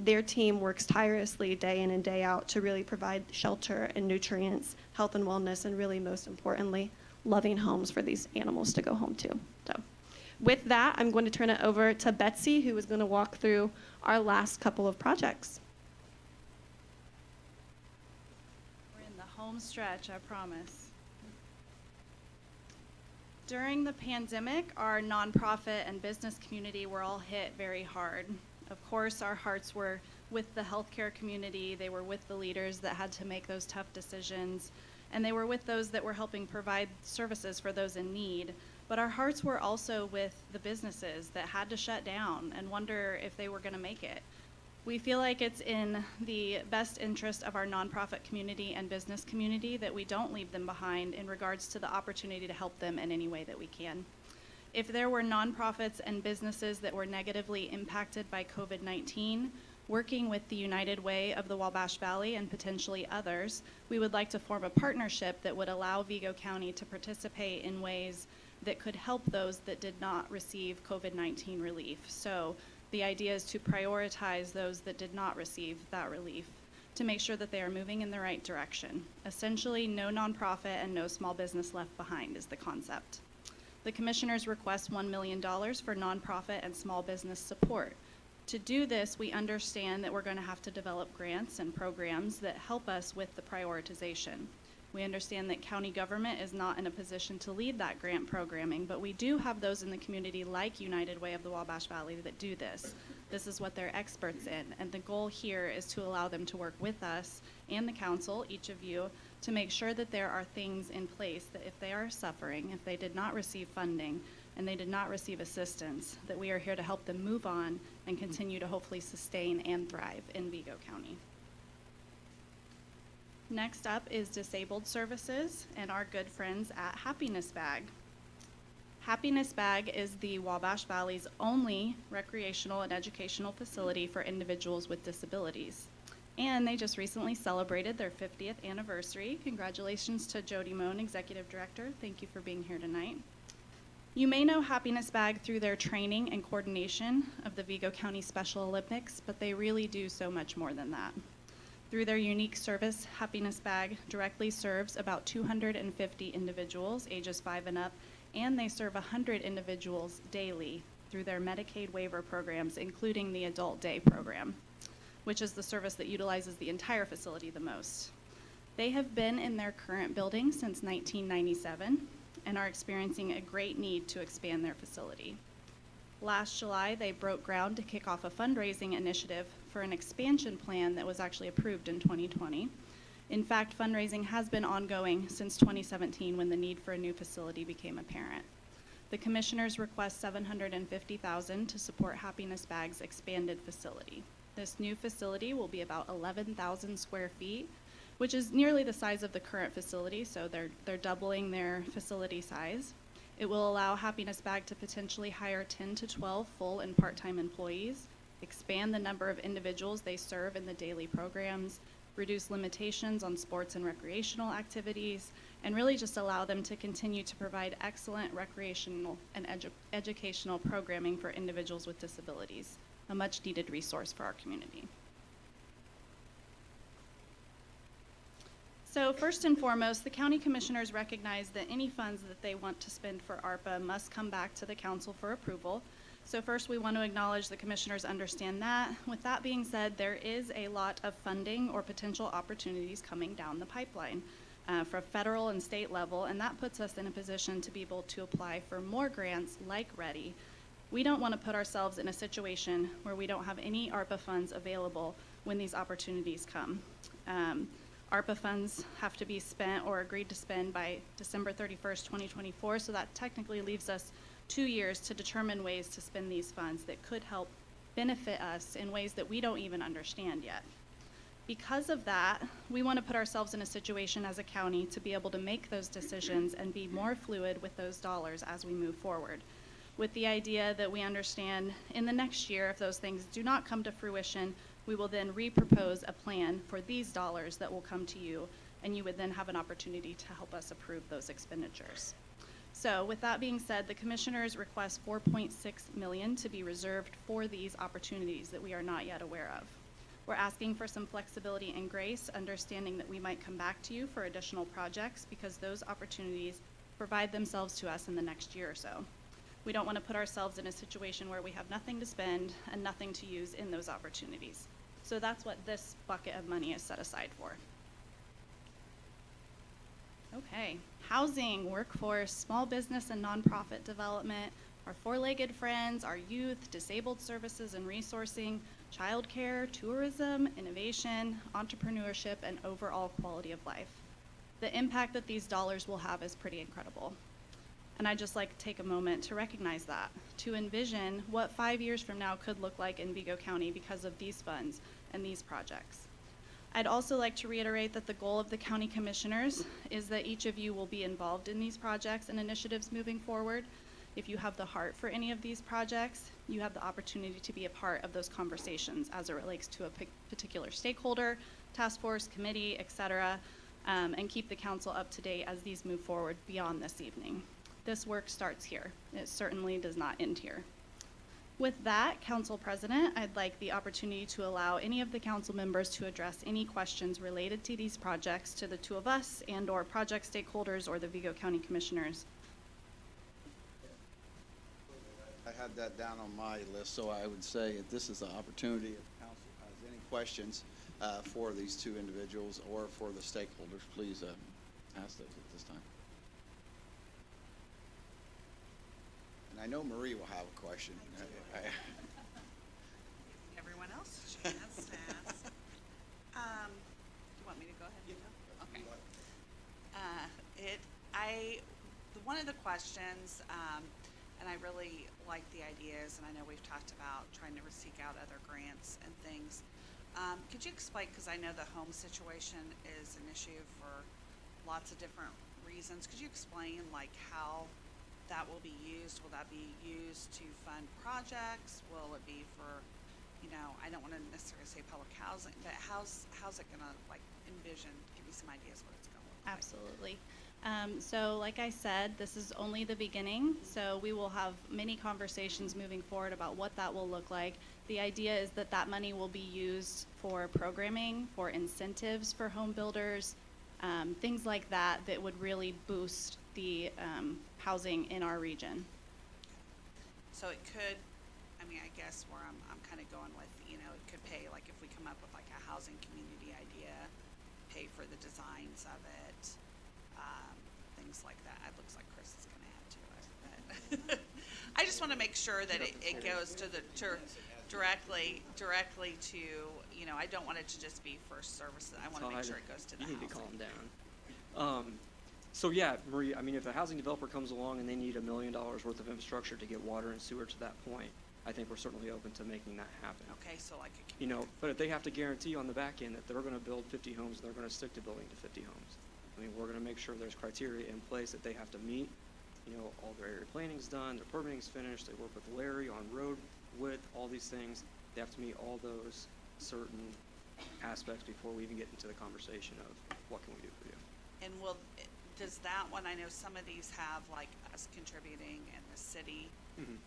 Their team works tirelessly day in and day out to really provide shelter and nutrients, health and wellness, and really most importantly, loving homes for these animals to go home to. So with that, I'm going to turn it over to Betsy, who is going to walk through our last couple of projects. We're in the home stretch, I promise. During the pandemic, our nonprofit and business community were all hit very hard. Of course, our hearts were with the healthcare community. They were with the leaders that had to make those tough decisions, and they were with those that were helping provide services for those in need. But our hearts were also with the businesses that had to shut down and wonder if they were going to make it. We feel like it's in the best interest of our nonprofit community and business community that we don't leave them behind in regards to the opportunity to help them in any way that we can. If there were nonprofits and businesses that were negatively impacted by COVID-19, working with the United Way of the Wabash Valley and potentially others, we would like to form a partnership that would allow Vigo County to participate in ways that could help those that did not receive COVID-19 relief. So the idea is to prioritize those that did not receive that relief to make sure that they are moving in the right direction. Essentially, no nonprofit and no small business left behind is the concept. The commissioners request $1 million for nonprofit and small business support. To do this, we understand that we're going to have to develop grants and programs that help us with the prioritization. We understand that county government is not in a position to lead that grant programming, but we do have those in the community like United Way of the Wabash Valley that do this. This is what they're experts in, and the goal here is to allow them to work with us and the council, each of you, to make sure that there are things in place that if they are suffering, if they did not receive funding, and they did not receive assistance, that we are here to help them move on and continue to hopefully sustain and thrive in Vigo County. Next up is disabled services and our good friends at Happiness Bag. Happiness Bag is the Wabash Valley's only recreational and educational facility for individuals with disabilities. And they just recently celebrated their 50th anniversary. Congratulations to Jody Moan, Executive Director. Thank you for being here tonight. You may know Happiness Bag through their training and coordination of the Vigo County Special Olympics, but they really do so much more than that. Through their unique service, Happiness Bag directly serves about 250 individuals ages 5 and up, and they serve 100 individuals daily through their Medicaid waiver programs, including the Adult Day program, which is the service that utilizes the entire facility the most. They have been in their current building since 1997 and are experiencing a great need to expand their facility. Last July, they broke ground to kick off a fundraising initiative for an expansion plan that was actually approved in 2020. In fact, fundraising has been ongoing since 2017 when the need for a new facility became apparent. The commissioners request $750,000 to support Happiness Bag's expanded facility. This new facility will be about 11,000 square feet, which is nearly the size of the current facility, so they're doubling their facility size. It will allow Happiness Bag to potentially hire 10 to 12 full and part-time employees, expand the number of individuals they serve in the daily programs, reduce limitations on sports and recreational activities, and really just allow them to continue to provide excellent recreational and educational programming for individuals with disabilities, a much-needed resource for our community. So first and foremost, the county commissioners recognize that any funds that they want to spend for ARPA must come back to the council for approval. So first, we want to acknowledge the commissioners understand that. With that being said, there is a lot of funding or potential opportunities coming down the pipeline for federal and state level, and that puts us in a position to be able to apply for more grants like READY. We don't want to put ourselves in a situation where we don't have any ARPA funds available when these opportunities come. ARPA funds have to be spent or agreed to spend by December 31st, 2024, so that technically leaves us 2 years to determine ways to spend these funds that could help benefit us in ways that we don't even understand yet. Because of that, we want to put ourselves in a situation as a county to be able to make those decisions and be more fluid with those dollars as we move forward, with the idea that we understand in the next year, if those things do not come to fruition, we will then repropose a plan for these dollars that will come to you, and you would then have an opportunity to help us approve those expenditures. So with that being said, the commissioners request $4.6 million to be reserved for these opportunities that we are not yet aware of. We're asking for some flexibility and grace, understanding that we might come back to you for additional projects because those opportunities provide themselves to us in the next year or so. We don't want to put ourselves in a situation where we have nothing to spend and nothing to use in those opportunities. So that's what this bucket of money is set aside for. Okay, housing, workforce, small business and nonprofit development, our four-legged friends, our youth, disabled services and resourcing, childcare, tourism, innovation, entrepreneurship, and overall quality of life. The impact that these dollars will have is pretty incredible. And I'd just like to take a moment to recognize that, to envision what 5 years from now could look like in Vigo County because of these funds and these projects. I'd also like to reiterate that the goal of the county commissioners is that each of you will be involved in these projects and initiatives moving forward. If you have the heart for any of these projects, you have the opportunity to be a part of those conversations as it relates to a particular stakeholder, task force, committee, et cetera, and keep the council up to date as these move forward beyond this evening. This work starts here. It certainly does not end here. With that, Council President, I'd like the opportunity to allow any of the council members to address any questions related to these projects to the two of us and/or project stakeholders or the Vigo County Commissioners. I had that down on my list, so I would say if this is the opportunity, if council has any questions for these two individuals or for the stakeholders, please ask those at this time. And I know Marie will have a question. Everyone else a chance to ask. You want me to go ahead and go? Okay. One of the questions, and I really like the ideas, and I know we've talked about trying to seek out other grants and things. Could you explain, because I know the home situation is an issue for lots of different reasons. Could you explain like how that will be used? Will that be used to fund projects? Will it be for, you know, I don't want to necessarily say public housing, but how's it gonna like envision? Give me some ideas what it's gonna look like. Absolutely. So like I said, this is only the beginning, so we will have many conversations moving forward about what that will look like. The idea is that that money will be used for programming, for incentives for home builders, things like that that would really boost the housing in our region. So it could, I mean, I guess where I'm kind of going with, you know, it could pay, like if we come up with like a housing community idea, pay for the designs of it, things like that. It looks like Chris is going to add to it, but I just want to make sure that it goes to the, directly to, you know, I don't want it to just be for services. I want to make sure it goes to the You housing. need to calm down. So yeah, Marie, I mean, if a housing developer comes along and they need $1 million worth of infrastructure to get water and sewer to that point, I think we're certainly open to making that happen. Okay, so like a You know, but if they have to guarantee on the back end that they're gonna build 50 homes, and they're gonna stick to building to 50 homes. I mean, we're gonna make sure there's criteria in place that they have to meet. You know, all their area planning's done, their permitting's finished, they work with Larry on road width, all these things. They have to meet all those certain aspects before we even get into the conversation of what can we do for you. And does that one, I know some of these have like us contributing and the city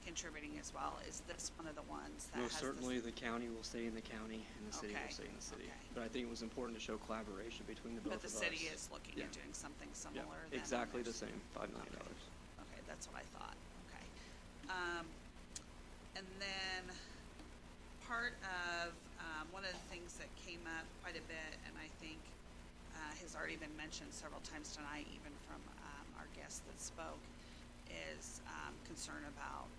contributing as well. Is this one of the ones that Most has certainly, this? the county will stay in the county, and the city will Okay, stay in the city. okay. But I think it was important to show collaboration between the both But of the us. city is looking Yeah. at doing something Yeah, similar then? exactly the there's- same, $5 million. Okay, that's what I thought, okay. And then part of, one of the things that came up quite a bit, and I think has already been mentioned several times tonight, even from our guest that spoke, is concern about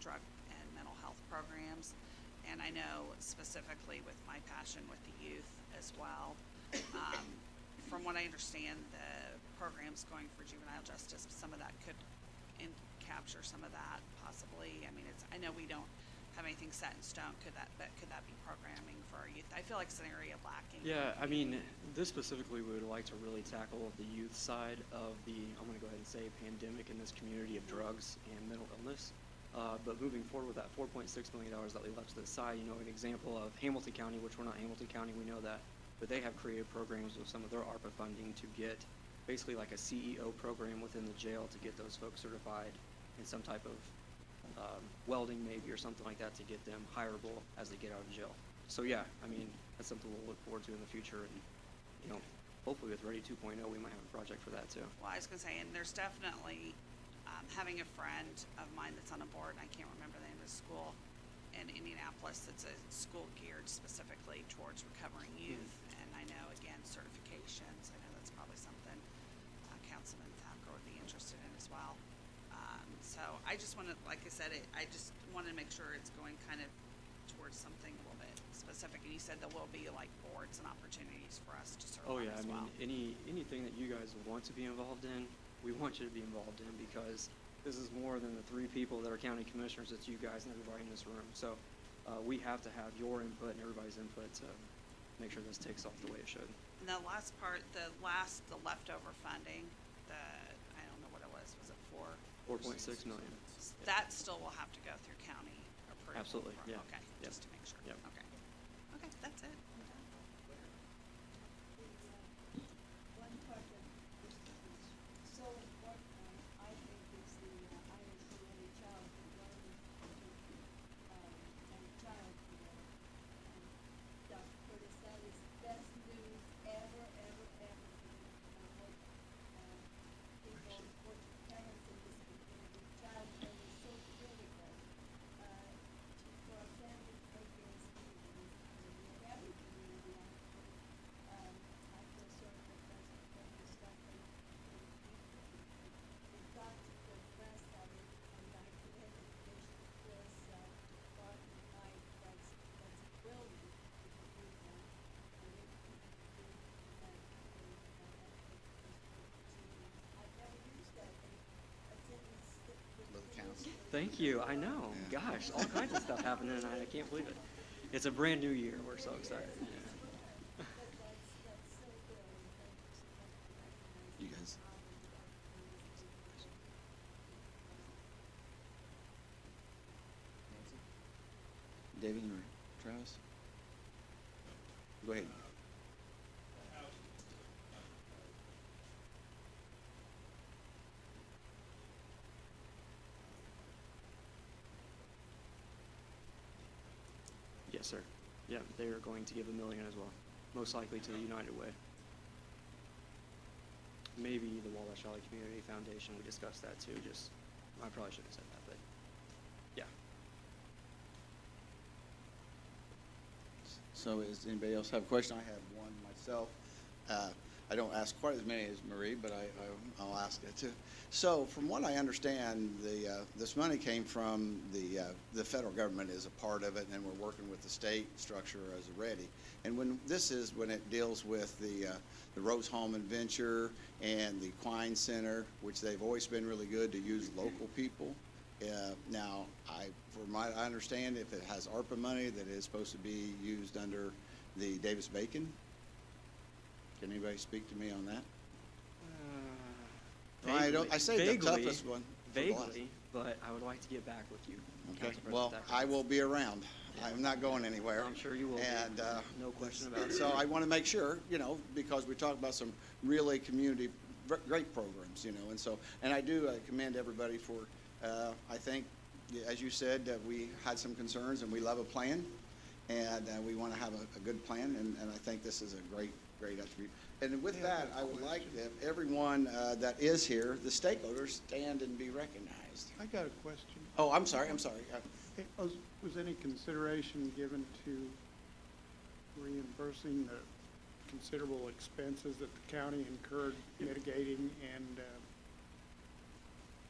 drug and mental health programs. And I know specifically with my passion with the youth as well, from what I understand, the programs going for juvenile justice, some of that could capture some of that possibly? I mean, I know we don't have anything set in stone, could that be programming for our youth? I feel like it's an area lacking. Yeah, I mean, this specifically, we would like to really tackle the youth side of the, I'm gonna go ahead and say, pandemic in this community of drugs and mental illness. But moving forward with that $4.6 million that we left to the side, you know, an example of Hamilton County, which we're not Hamilton County, we know that, but they have created programs with some of their ARPA funding to get basically like a CEO program within the jail to get those folks certified in some type of welding maybe or something like that to get them hireable as they get out of jail. So yeah, I mean, that's something we'll look forward to in the future, and, you know, hopefully with Ready 2.0, we might have a project for that too. Well, I was gonna say, and there's definitely, having a friend of mine that's on a board, and I can't remember the name of the school, in Indianapolis, that's a school geared specifically towards recovering youth, and I know, again, certifications, I know that's probably something, Councilman Thacker would be interested in as well. So I just wanna, like I said, I just wanna make sure it's going kind of towards something a little bit specific, and you said there will be like boards and opportunities for us to serve Oh on yeah, I as well. mean, anything that you guys want to be involved in, we want you to be involved in, because this is more than the 3 people that are county commissioners, it's you guys and everybody in this room. So, we have to have your input and everybody's input to make sure this takes off the way it should. And the last part, the leftover funding, I don't know what it was it 4.6 million. That still will have to go through county approval? Absolutely, yeah. Okay, Yep. just to make sure. Yep. Okay. Okay, that's it. I'm done. One part of this is so important, I think, is the Irish Early Childhood Learning and Child Care. Dr. Curtis, that is best news ever, ever, ever. I hope people, what parents in this community, child care is so critical for our family programs in every community. I feel sorry for President Curtis, stuff and we've got to address that and I commend Commissioner Chris Barton Knight, that's brilliant to do that. And it I've never used that attendance. Little council. Thank you, I know, Yeah. gosh, all kinds of stuff happening tonight, I can't believe it. It's a brand new year, we're so excited. Yeah. But that's so good, and thank you so much for recognizing. You guys. David or Travis? Go ahead. Yes, sir. Yeah, they are going to give $1 million as well, most likely to the United Way. Maybe the Wabash Valley Community Foundation, we discussed that too, I probably shouldn't have said that, but, yeah. So does anybody else have a question? I have one myself. I don't ask quite as many as Marie, but I'll ask it too. So from what I understand, this money came from the federal government is a part of it, and we're working with the state structure as a ready. And when it deals with the Rose Home Adventure and the Quine Center, which they've always been really good to use local people. Now, I understand, if it has ARPA money, that is supposed to be used under the Davis-Bacon. Can anybody speak to me on that? I say the Vaguely, toughest one. for the last. Vaguely, but I would like to get back with you. Okay, Council President well, Thacker. I will be around. I'm not going anywhere. I'm sure you will be. And, No question about it. So I want to make sure, because we talk about some really great programs, and I do commend everybody for, I think, as you said, we had some concerns and we love a plan, and we want to have a good plan, and I think this is a great attribute. And with that, I would like that everyone that is here, the stakeholders, stand and be recognized. I got a question. Oh, I'm sorry. Hey, was any consideration given to reimbursing the considerable expenses that the county incurred mitigating and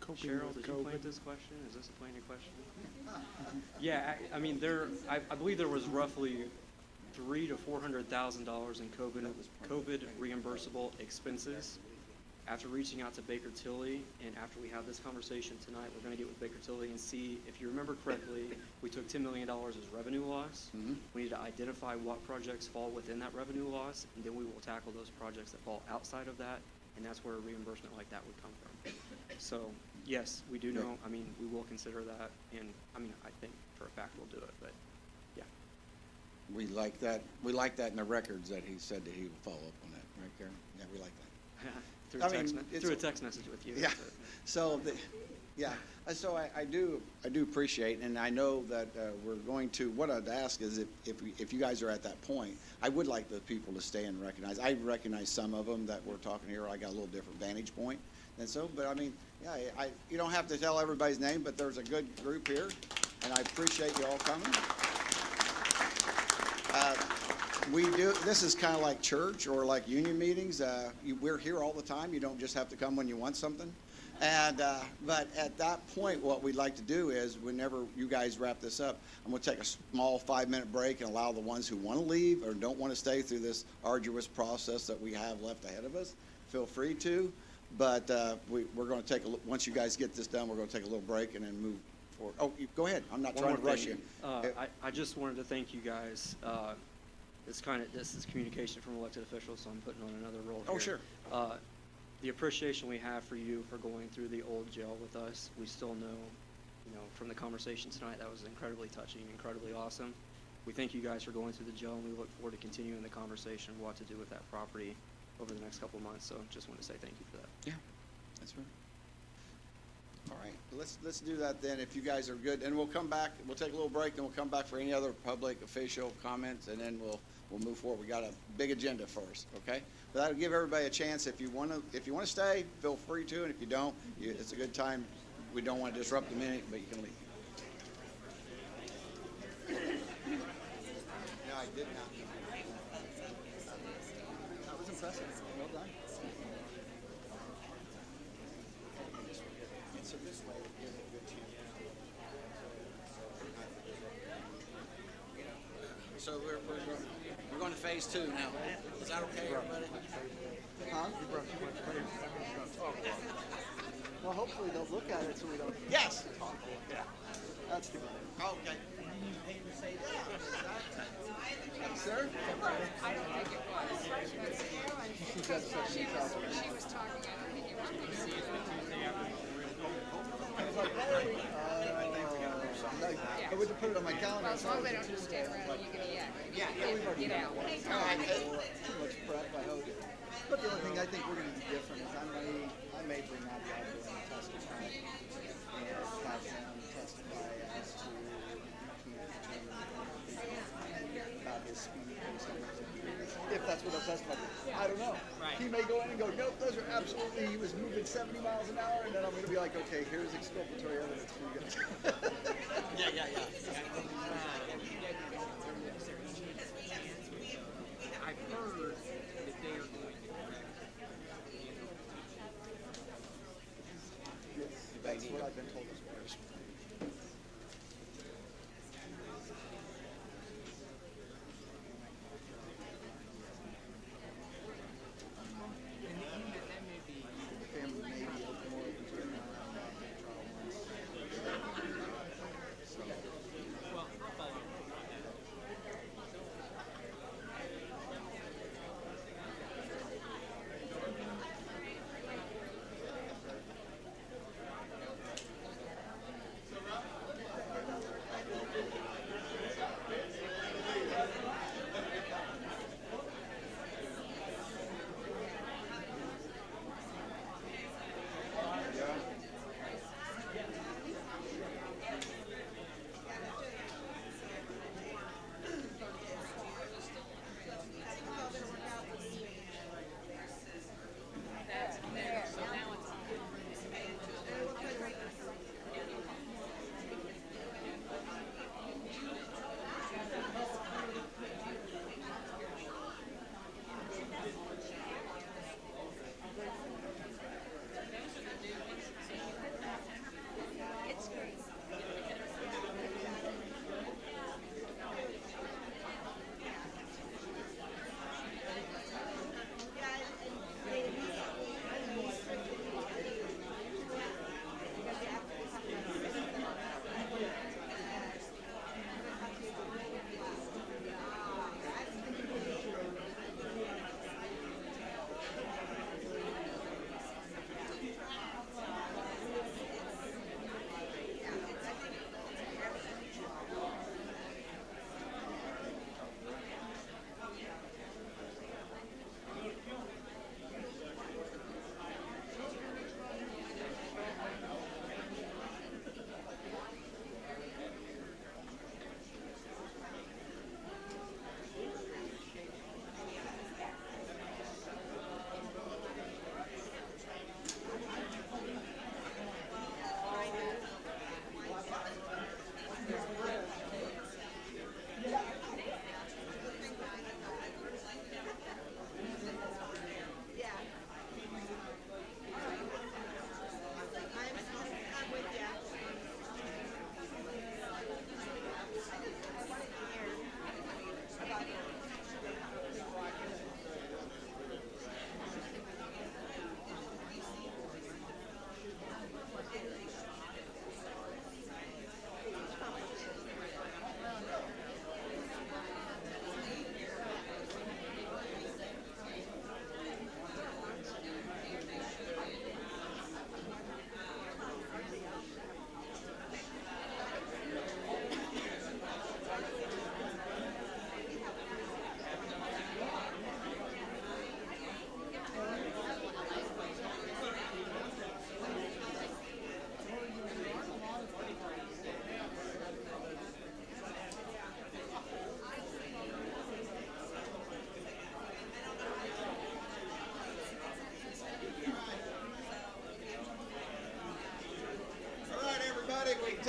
coping Cheryl, with did you plant COVID? this question? Is this a planted question? Yeah, I mean, I believe there was roughly $300,000 to $400,000 in COVID reimbursable expenses After reaching out to Baker Tilly, and after we have this conversation tonight, we're gonna get with Baker Tilly and see, if you remember correctly, we took $10 million as revenue loss. We need to identify what projects fall within that revenue loss, and then we will tackle those projects that fall outside of that, and that's where a reimbursement like that would come from. So, yes, we do know, I mean, we will consider that, and, I mean, I think for a fact we'll do it, but, yeah. We like that in the records that he said that he would follow up on that, right, Karen? Yeah, we like that. Through I a text, mean, through a text message with you. Yeah, but- so, so I do appreciate, and I know that we're going to, what I'd ask is if you guys are at that point, I would like the people to stay and recognize. I recognize some of them that we're talking here, I got a little different vantage point, and so, but I mean, yeah, you don't have to tell everybody's name, but there's a good group here, and I appreciate you all coming. This is kind of like church or like union meetings. We're here all the time. You don't just have to come when you want something. And, but at that point, what we'd like to do is whenever you guys wrap this up, I'm going to take a small 5-minute break and allow the ones who want to leave or don't want to stay through this arduous process that we have left ahead of us, feel free to. But we're going to take once you guys get this done, we're going to take a little break and then move forward. Oh, go ahead. I'm not One trying more to rush thing. you. I just wanted to thank you guys. This is communication from elected officials, so I'm putting on another role here. Oh, sure. The appreciation we have for you for going through the old jail with us, we still know, from the conversation tonight, that was incredibly touching, incredibly awesome. We thank you guys for going through the jail, and we look forward to continuing the conversation of what to do with that property over the next couple of months. So just want to say thank you for that. Yeah, that's right. All right, let's do that then, if you guys are good, and we'll come back, we'll take a little break, then we'll come back for any other public official comments, and then we'll move forward. We got a big agenda for us, okay? But that'll give everybody a chance. If you want to stay, feel free to, and if you don't, it's a good time. We don't want to disrupt the meeting, but you can leave. No, I did not. That was impressive. Well done. So this way would give it a good chance. So we're going to phase 2 now. Is that okay, everybody? Huh? Well, hopefully they'll look at it so we don't. Yes. Yeah. That's the goal. Okay. Sir? I don't think it was. Because she was talking, I don't think it was. I was like, hey. I went to put it on my calendar. Well, as long as they don't just stand around, you can get out. Too much prep, I hope. But the only thing I think we're going to do different is I may bring that back to testify and have them testify as to about his speed based on his injuries. If that's what they'll testify to. I don't know. Right. He may go in and go, nope, those are absolutely, he was moving 70 miles an hour, and then I'm going to be like, okay, here's exculpatory evidence for you guys. Yeah. I've heard that they are going to Yes, that's what I've been told as well. The family may be open more open to it now than trial once. well, I'll follow up on that.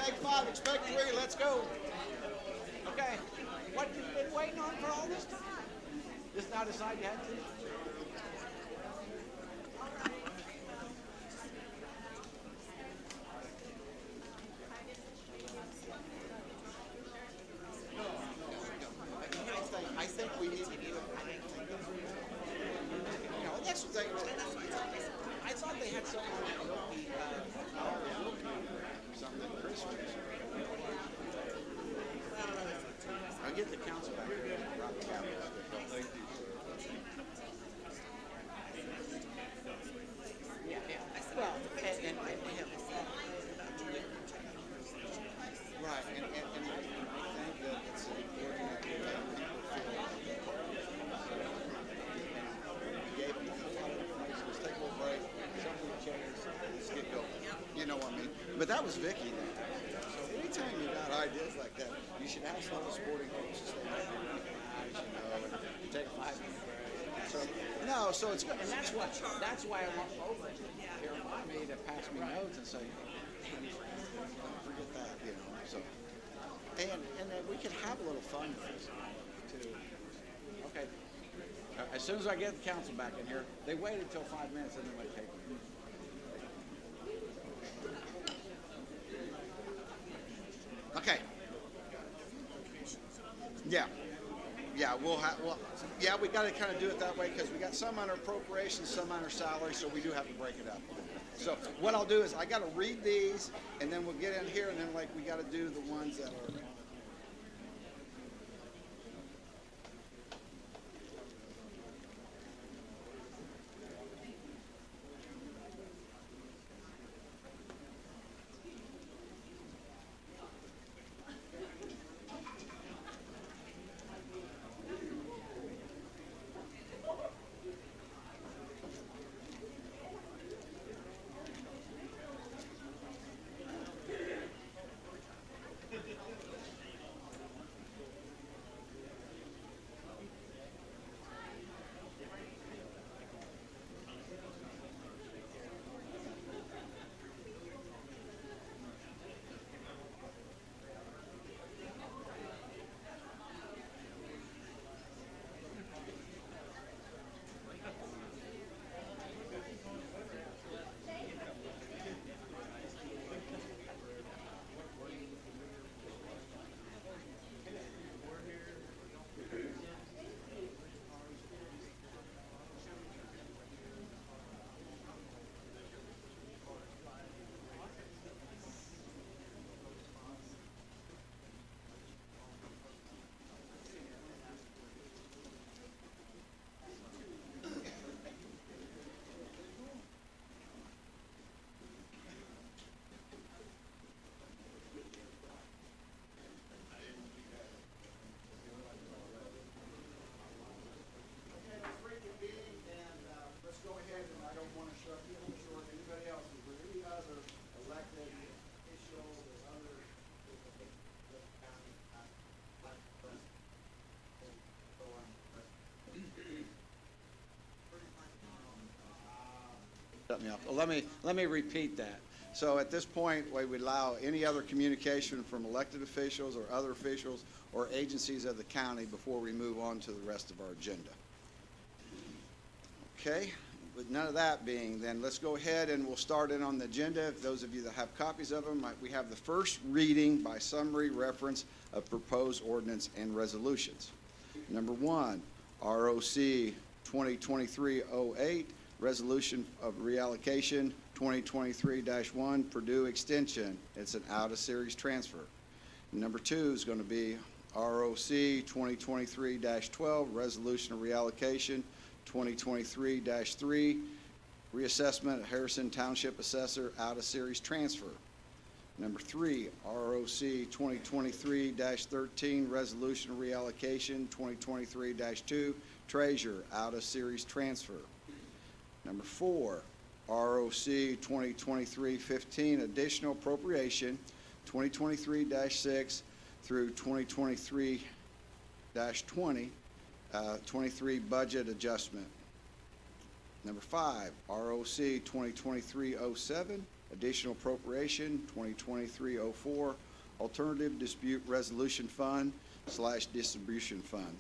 take 5, expect 3, let's go. Okay, what you've been waiting on for all this time? Just now decide you had to? I think we need to do it. You know, that's the thing. I thought they had something on something Christmas. I'll get the council back here. Thank you. Well, and they have right, and I think that it's important that we let people gave me a lot of information. Let's take a little break, jump in the chairs, let's get going. You know what I mean? But that was Vicky then. So anytime you got ideas like that, you should ask all the sporting folks to stay back there, you know, and take 5 minutes. So no, so it's good, and that's why I want over here by me to pass me notes and say, hey, don't forget that, you know. So and then we can have a little fun with this too. Okay. As soon as I get the council back in here, they waited till 5 minutes and then they take me. Okay. Yeah. Yeah, yeah, we got to kind of do it that way because we got some under appropriations, some under salary, so we do have to break it up. So what I'll do is I got to read these, and then we'll get in here, and then like we got to do the ones that are. Shut me off. Well, let me repeat that. So at this point, we would allow any other communication from elected officials or other officials or agencies of the county before we move on to the rest of our agenda. Okay, with none of that being, then let's go ahead and we'll start in on the agenda. If those of you that have copies of them, we have the first reading by summary reference of proposed ordinance and resolutions. Number 1, ROC 2023-08. Resolution of reallocation 2023-1 Purdue Extension. It's an out-of-series transfer. Number 2 is going to be ROC 2023-12 Resolution of reallocation 2023-3 reassessment of Harrison Township Assessor out-of-series transfer. Number 3, ROC 2023-13 Resolution of reallocation 2023-2 Treasurer out-of-series transfer. Number 4, ROC 2023-15 additional appropriation 2023-6 through 2023-20, 23 budget adjustment. Number 5, ROC 2023-07 additional appropriation, 2023-04, alternative dispute resolution fund / distribution fund.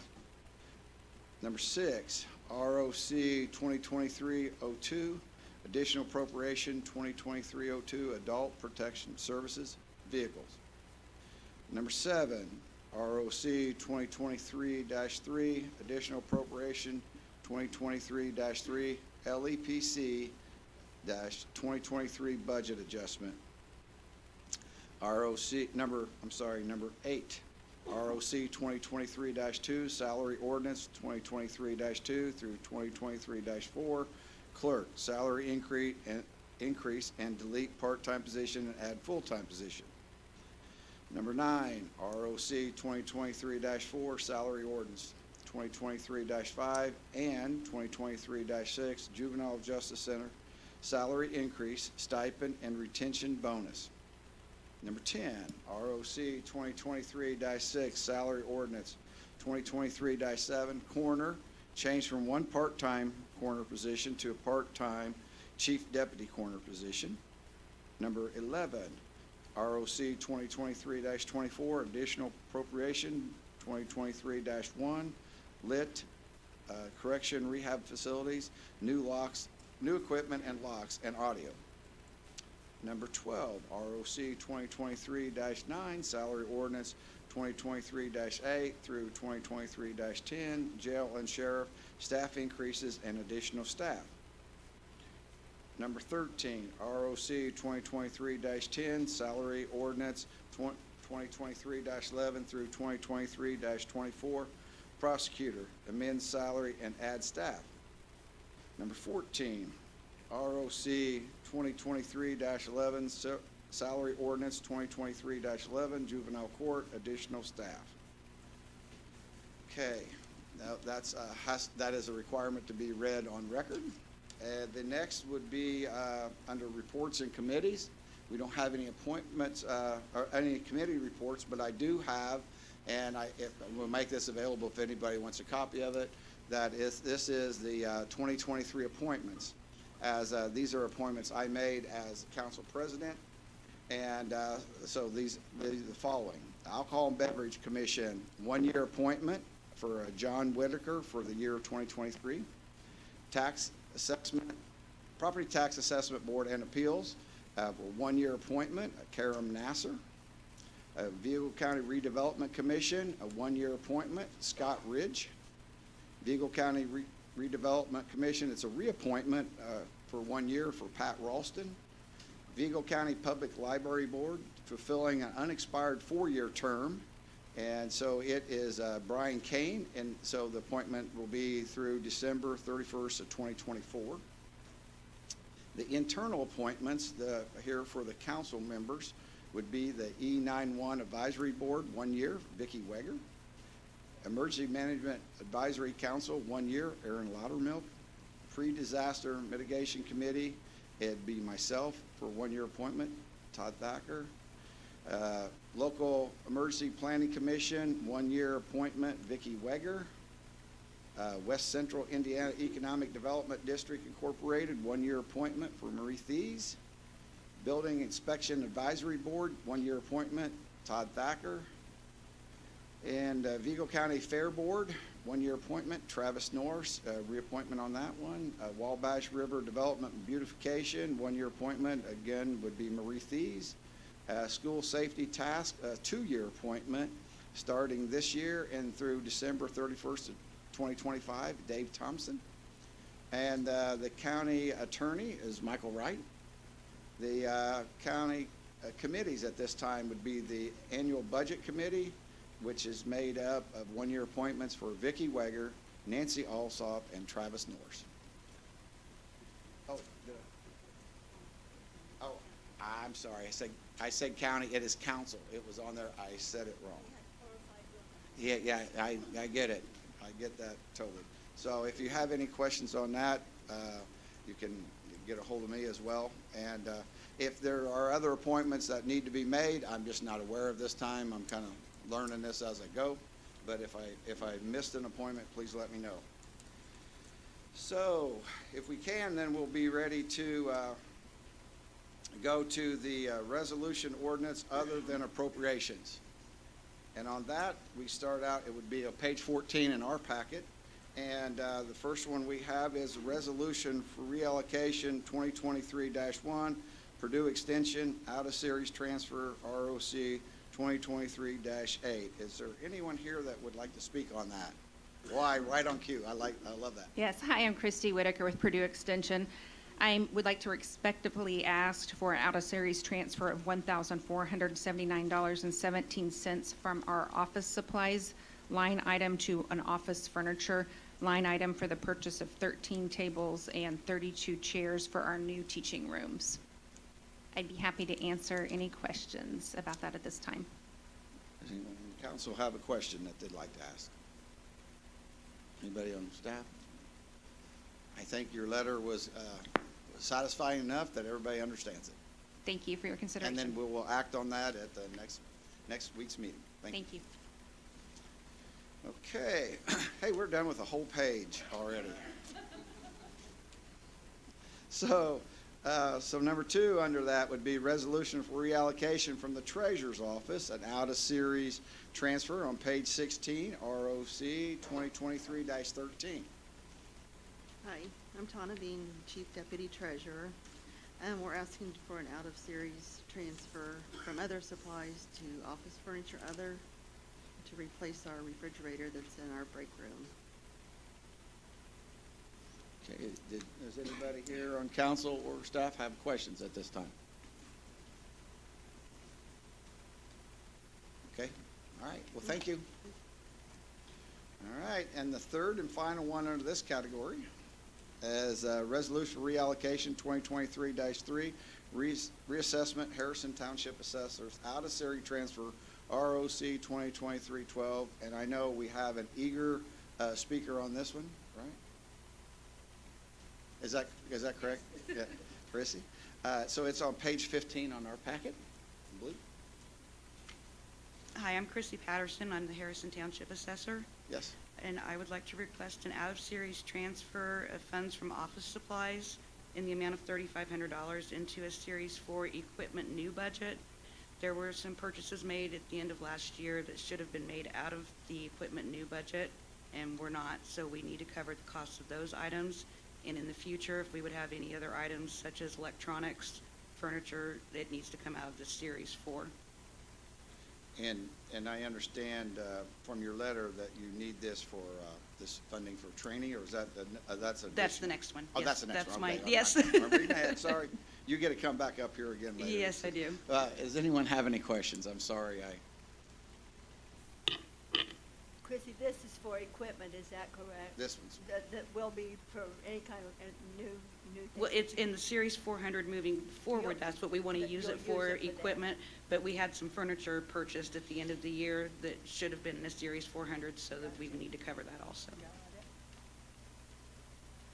Number 6, ROC 2023-02, additional appropriation, 2023-02, adult protection services, vehicles. Number 7, ROC 2023-3, additional appropriation, 2023-3, LEPC 2023 budget adjustment. Number 8, ROC 2023-2, salary ordinance 2023-2 through 2023-4, clerk, salary increase and delete part-time position and add full-time position. Number 9, ROC 2023-4, salary ordinance 2023-5 and 2023-6, juvenile justice center, salary increase, stipend, and retention bonus. Number 10, ROC 2023-6, salary ordinance 2023-7, coroner, change from one part-time coroner position to a part-time chief deputy coroner position. Number 11, ROC 2023-24, additional appropriation 2023-1, lit, correction rehab facilities, new locks, new equipment and locks and audio. Number 12, ROC 2023-9, salary ordinance 2023-8 through 2023-10, jail and sheriff, staff increases and additional staff. Number 13, ROC 2023-10, salary ordinance 2023-11 through 2023-24, prosecutor, amend salary and add staff. Number 14, ROC 2023-11, salary ordinance 2023-11, juvenile court, additional staff. Okay, now that is a requirement to be read on record. The next would be under reports and committees. We don't have any appointments or any committee reports, but I do have, and we'll make this available if anybody wants a copy of it. This is the 2023 appointments. As these are appointments I made as council president, and so these are the following: Alcohol and Beverage Commission, 1-year appointment for John Whitaker for the year 2023. Tax Assessment, Property Tax Assessment Board and Appeals, a 1-year appointment, Karam Nasser. Vigo County Redevelopment Commission, a 1-year appointment, Scott Ridge. Vigo County Redevelopment Commission, it's a reappointment for 1 year for Pat Ralston. Vigo County Public Library Board, fulfilling an unexpired 4-year term, and so it is Brian Kane, and so the appointment will be through December 31st of 2024. The internal appointments here for the council members would be the E91 Advisory Board, 1 year, Vicki Weger. Emergency Management Advisory Council, 1 year, Aaron Loudermilk. Pre-Disaster Mitigation Committee, it'd be myself for 1-year appointment, Todd Thacker. Local Emergency Planning Commission, 1-year appointment, Vicki Weger. West Central Indiana Economic Development District Incorporated, 1-year appointment for Marie Thies. Building Inspection Advisory Board, 1-year appointment, Todd Thacker. And Vigo County Fair Board, 1-year appointment, Travis Norris, reappointment on that one. Wabash River Development and Beautification, 1-year appointment, again, would be Marie Thies. School Safety Task, 2-year appointment, starting this year and through December 31st of 2025, Dave Thompson. And the county attorney is Michael Wright. The county committees at this time would be the Annual Budget Committee, which is made up of 1-year appointments for Vicki Weger, Nancy Alsop, and Travis Norris. I'm sorry. I said county. It is council. It was on there. I said it wrong. Yeah, I get it. I get that totally. So if you have any questions on that, you can get a hold of me as well. And if there are other appointments that need to be made, I'm just not aware of this time. I'm kind of learning this as I go. But if I missed an appointment, please let me know. So if we can, then we'll be ready to go to the resolution ordinance other than appropriations. And on that, we start out, it would be on page 14 in our packet. And the first one we have is a resolution for reallocation 2023-1, Purdue Extension, out-of-series transfer, ROC 2023-8. Is there anyone here that would like to speak on that? Why, right on cue. I love that. Yes, hi, I'm Christy Whitaker with Purdue Extension. I would like to respectfully ask for an out-of-series transfer of $1,479.17 from our office supplies line item to an office furniture line item for the purchase of 13 tables and 32 chairs for our new teaching rooms. I'd be happy to answer any questions about that at this time. Does anyone in the council have a question that they'd like to ask? Anybody on staff? I think your letter was satisfying enough that everybody understands it. Thank you for your consideration. And then we will act on that at the next week's meeting. Thank you. Okay. Hey, we're done with a whole page already. So number 2 under that would be resolution for reallocation from the treasurer's office, an out-of-series transfer on page 16, ROC 2023-13. Hi, I'm Tana Bean, Chief Deputy Treasurer, and we're asking for an out-of-series transfer from other supplies to office furniture other to replace our refrigerator that's in our break room. Okay, does anybody here on council or staff have questions at this time? Okay, all right, well, thank you. All right, and the third and final one under this category is resolution reallocation 2023-3, reassessment Harrison Township Assessors, out-of-series transfer, ROC 2023-12, and I know we have an eager speaker on this one, right? Is that correct? Yeah, Chrissy? So it's on page 15 on our packet, in blue? Hi, I'm Chrissy Patterson. I'm the Harrison Township Assessor. Yes. And I would like to request an out-of-series transfer of funds from office supplies in the amount of $3,500 into a Series 4 equipment new budget. There were some purchases made at the end of last year that should have been made out of the equipment new budget, and were not, so we need to cover the cost of those items. And in the future, if we would have any other items such as electronics, furniture, it needs to come out of the Series 4. And I understand from your letter that you need this for this funding for training, or is that that's a That's the next one. Oh, Yes, that's the next that's one. my- Okay, yes. I'm reading ahead. Sorry, you get to come back up here again later. Yes, I do. Does anyone have any questions? I'm sorry, Chrissy, this is for equipment, is that correct? This one's. That will be for any kind of new thing? Well, it's in the Series 400 moving forward. That's what we want to You'll use it use for, it for that. equipment. But we had some furniture purchased at the end of the year that should have been in the Series 400, so that we would need to cover that also.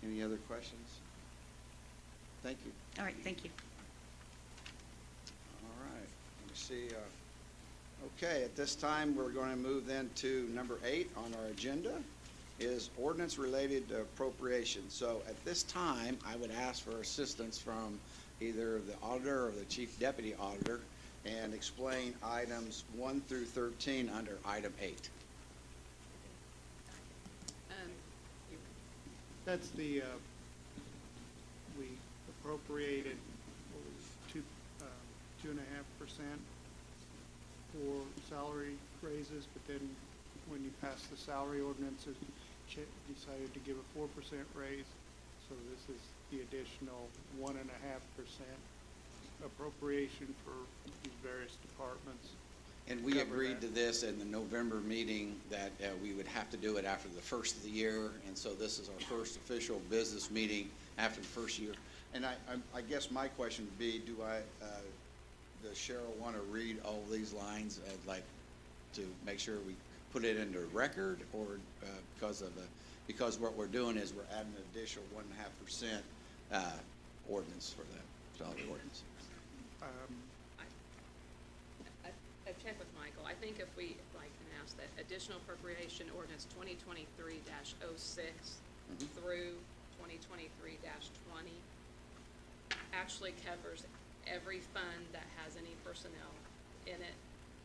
Any other questions? Thank you. All right, thank you. All right, let me see. Okay, at this time, we're going to move then to number 8 on our agenda, is ordinance related to appropriation. So at this time, I would ask for assistance from either the auditor or the chief deputy auditor and explain items 1 through 13 under item 8. That's the, we appropriated, what was it, 2.5% for salary raises, but then when you pass the salary ordinance, it decided to give a 4% raise. So this is the additional 1.5% appropriation for these various departments. And we Cover agreed that. to this in the November meeting that we would have to do it after the first of the year, and so this is our first official business meeting after the first year. And I guess my question would be, does Cheryl want to read all these lines, to make sure we put it into record, or because what we're doing is we're adding an additional 1.5% ordinance for that salary ordinance? I've checked with Michael. I think if we announce that additional appropriation ordinance 2023-06 through 2023-20 actually covers every fund that has any personnel in it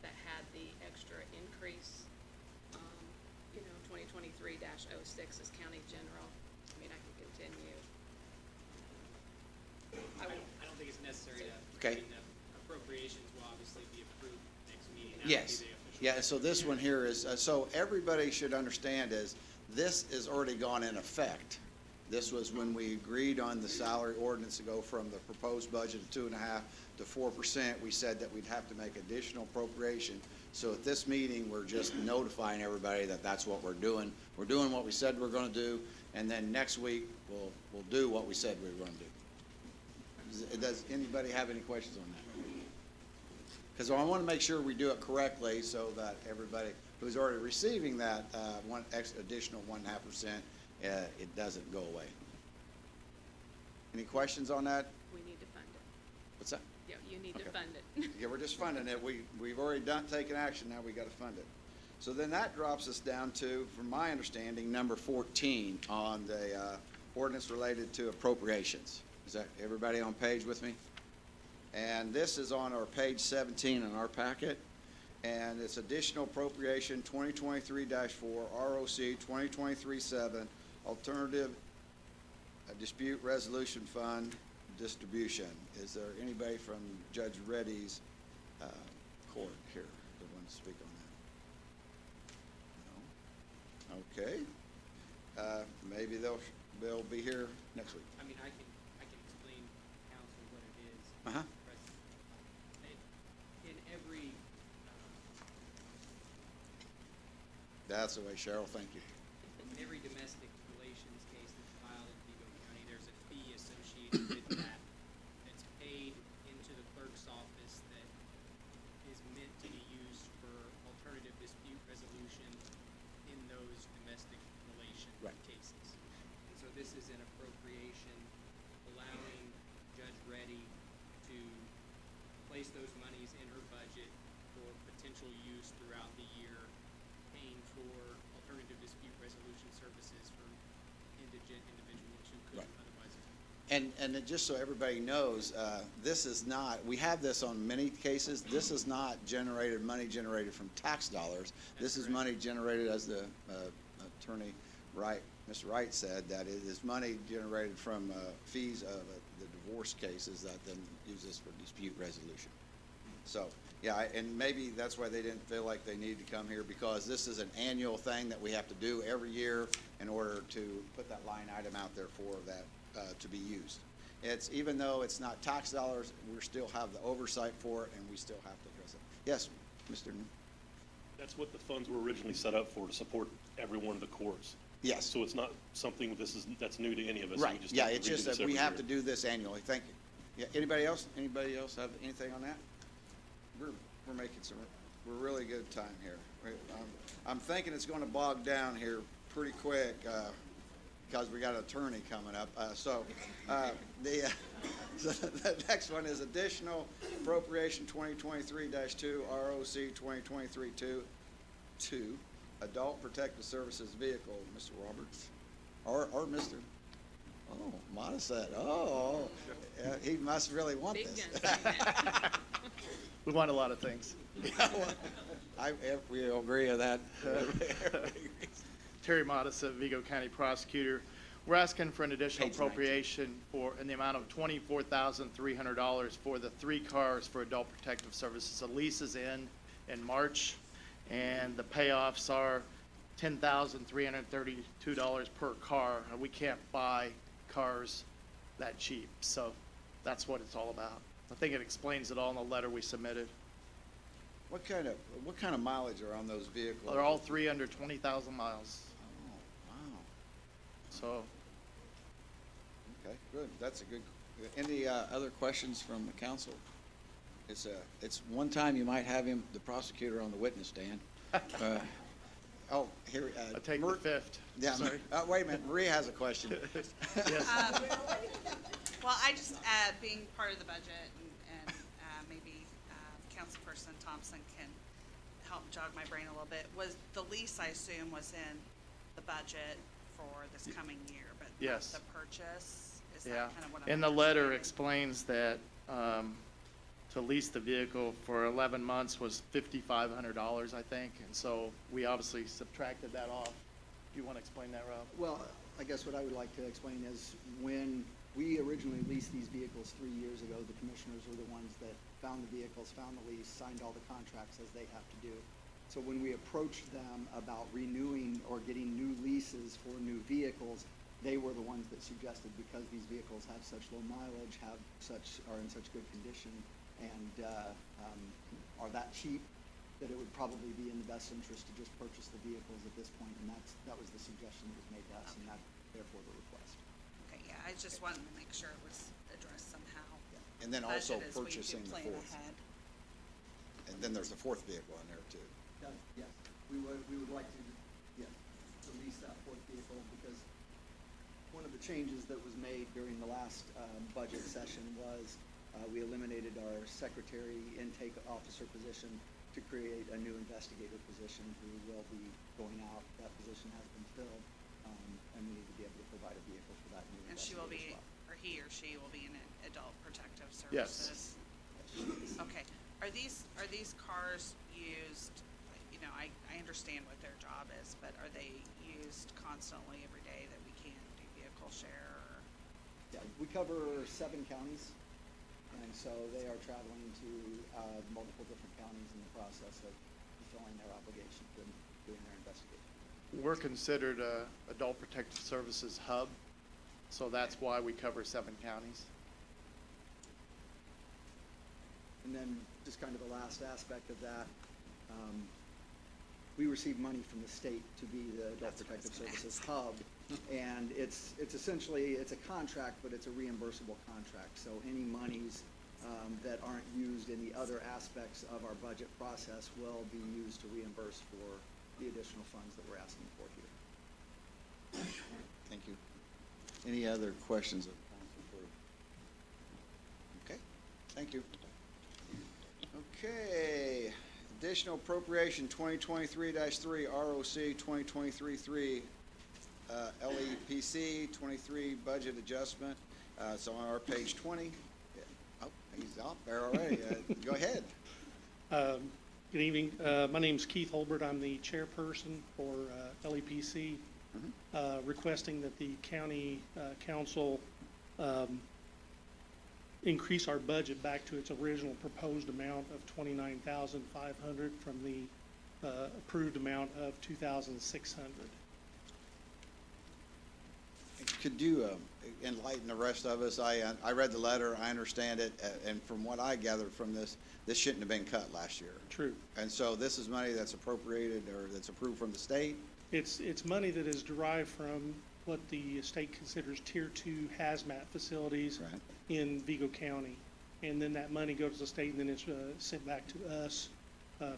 that had the extra increase, 2023-06 is county general. I mean, I can continue. I don't think it's necessary to. Okay. I mean, the appropriations will obviously be approved next meeting. That will Yes. be the official Yeah, so this one here is, so everybody should understand is, this is already gone in effect. This was when we agreed on the salary ordinance to go from the proposed budget of 2.5% to 4%. We said that we'd have to make additional appropriation. So at this meeting, we're just notifying everybody that that's what we're doing. We're doing what we said we're gonna do, and then next week, we'll do what we said we were gonna do. Does anybody have any questions on that? Because I want to make sure we do it correctly so that everybody who's already receiving that additional 1.5%, it doesn't go away. Any questions on that? We need to fund it. What's that? Yeah, you need to Okay. fund it. Yeah, we're just funding it. We've already taken action, now we got to fund it. So then that drops us down to, from my understanding, number 14 on the ordinance related to appropriations. Is that everybody on page with me? And this is on our page 17 in our packet. And it's additional appropriation 2023-4, ROC 2023-7, alternative dispute resolution fund distribution. Is there anybody from Judge Reddy's court here that wants to speak on that? No? Okay. Maybe they'll be here next week. I mean, I can explain to council what it is. Uh-huh. In every, That's the way, Cheryl, thank you. in every domestic relations case that's filed in Vigo County, there's a fee associated with that that's paid into the clerk's office that is meant to be used for alternative dispute resolution in those domestic relation Right. cases. And so this is an appropriation allowing Judge Reddy to place those monies in her budget for potential use throughout the year, paying for alternative dispute resolution services for indigent individuals who couldn't Right. otherwise. And just so everybody knows, this is not, we have this on many cases, this is not money generated from tax dollars. This is money generated, as the attorney Wright, Mr. Wright said, that it is money generated from fees of the divorce cases that then use this for dispute resolution. So, yeah, and maybe that's why they didn't feel like they needed to come here, because this is an annual thing that we have to do every year in order to put that line item out there for that to be used. It's, even though it's not tax dollars, we still have the oversight for it, and we still have to address it. Yes, Mr. That's what the funds were originally set up for, to support every one of the courts. Yes. So it's not something that's new to any of us. Right, We just yeah, have to it's redo just this that we every have year. to do this annually. Thank you. Yeah, anybody else? Anybody else have anything on that? We're making we're really good time here. I'm thinking it's gonna bog down here pretty quick, because we got an attorney coming up. So the next one is additional appropriation 2023-2, ROC 2023-2, Adult Protective Services Vehicle, Mr. Roberts, or Mr. Oh, Modisette, he must really want Big this. guns. We want a lot of things. We agree on that. Terry Modis, Vigo County Prosecutor. We're asking for an additional Page 19. appropriation in the amount of $24,300 for the 3 cars for Adult Protective Services. The lease is in March, and the payoffs are $10,332 per car. We can't buy cars that cheap, so that's what it's all about. I think it explains it all in the letter we submitted. What kind of mileage are on those vehicles? They're all 3 under 20,000 miles, Oh, wow. so. Okay, good. That's a good. Any other questions from the council? It's one time you might have him, the prosecutor, on the witness stand. Oh, here. I take the fifth. Yeah. Sorry. Wait a minute. Maria has a question. Yes. Well, I just, being part of the budget and maybe Councilperson Thompson can help jog my brain a little bit, was the lease, I assume, was in the budget for this coming year, but not Yes. the purchase? Is Yeah, that kind of what I'm and the letter understanding? explains that to lease the vehicle for 11 months was $5,500, I think. And so we obviously subtracted that off. Do you want to explain that, Rob? Well, I guess what I would like to explain is when we originally leased these vehicles 3 years ago, the commissioners were the ones that found the vehicles, found the lease, signed all the contracts as they have to do. So when we approached them about renewing or getting new leases for new vehicles, they were the ones that suggested, because these vehicles have such low mileage, are in such good condition, and are that cheap, that it would probably be in the best interest to just purchase the vehicles at this point, and that was the suggestion that was made to us, and that, therefore, the request. Okay, yeah, I just wanted to make sure it was addressed somehow. And then also Budget as we do purchasing the plan fourth. ahead. And then there's the fourth vehicle in there too. Yes, we would like to, yes, to lease that fourth vehicle, because one of the changes that was made during the last budget session was we eliminated our secretary intake officer position to create a new investigator position who will be going out. That position has been filled, and we need to be able to provide a vehicle for that new And she investigator will be, slot. or he or she will be in adult protective Yes. services? Okay, are these cars used, you know, I understand what their job is, but are they used constantly every day that we can do vehicle share or? Yeah, we cover 7 counties, and so they are traveling to multiple different counties in the process of fulfilling their obligation to doing their investigation. We're considered a Adult Protective Services hub, so that's why we cover 7 counties. And then just kind of the last aspect of that, we receive money from the state to be the Adult Protective Services hub. And it's essentially, it's a contract, but it's a reimbursable contract. So any monies that aren't used in the other aspects of our budget process will be used to reimburse for the additional funds that we're asking for here. Thank you. Any other questions of council for? Okay, thank you. Okay, additional appropriation 2023-3 ROC 2023-3 LEPC 23 budget adjustment. It's on our page 20. Oh, he's out there already. Go ahead. Good evening. My name's Keith Holbert. I'm the chairperson for LEPC, requesting that the county council increase our budget back to its original proposed amount of $29,500 from the approved amount of $2,600. Could you enlighten the rest of us? I read the letter, I understand it, and from what I gathered from this shouldn't have been cut last year. True. And so this is money that's appropriated or that's approved from the state? It's money that is derived from what the state considers Tier 2 hazmat facilities in Vigo County. And then that money goes to the state and then it's sent back to us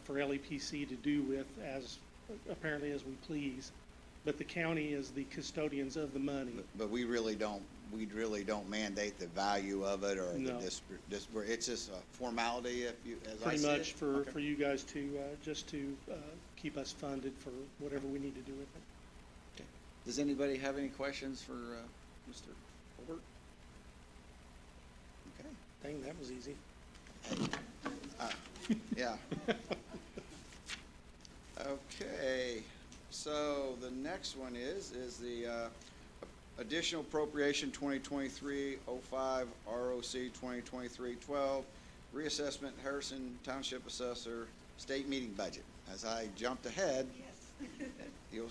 for LEPC to do with apparently as we please. But the county is the custodians of the money. But we really don't mandate the value of it or No. it's just a formality if you, as I Pretty see much it? for you guys to, just to keep us funded for whatever we need to do with it. Does anybody have any questions for Mr. Holbert? Okay. Dang, that was easy. Yeah. Okay, so the next one is the additional appropriation 2023-05 ROC 2023-12 reassessment Harrison Township Assessor State Meeting Budget. As I jumped ahead, you'll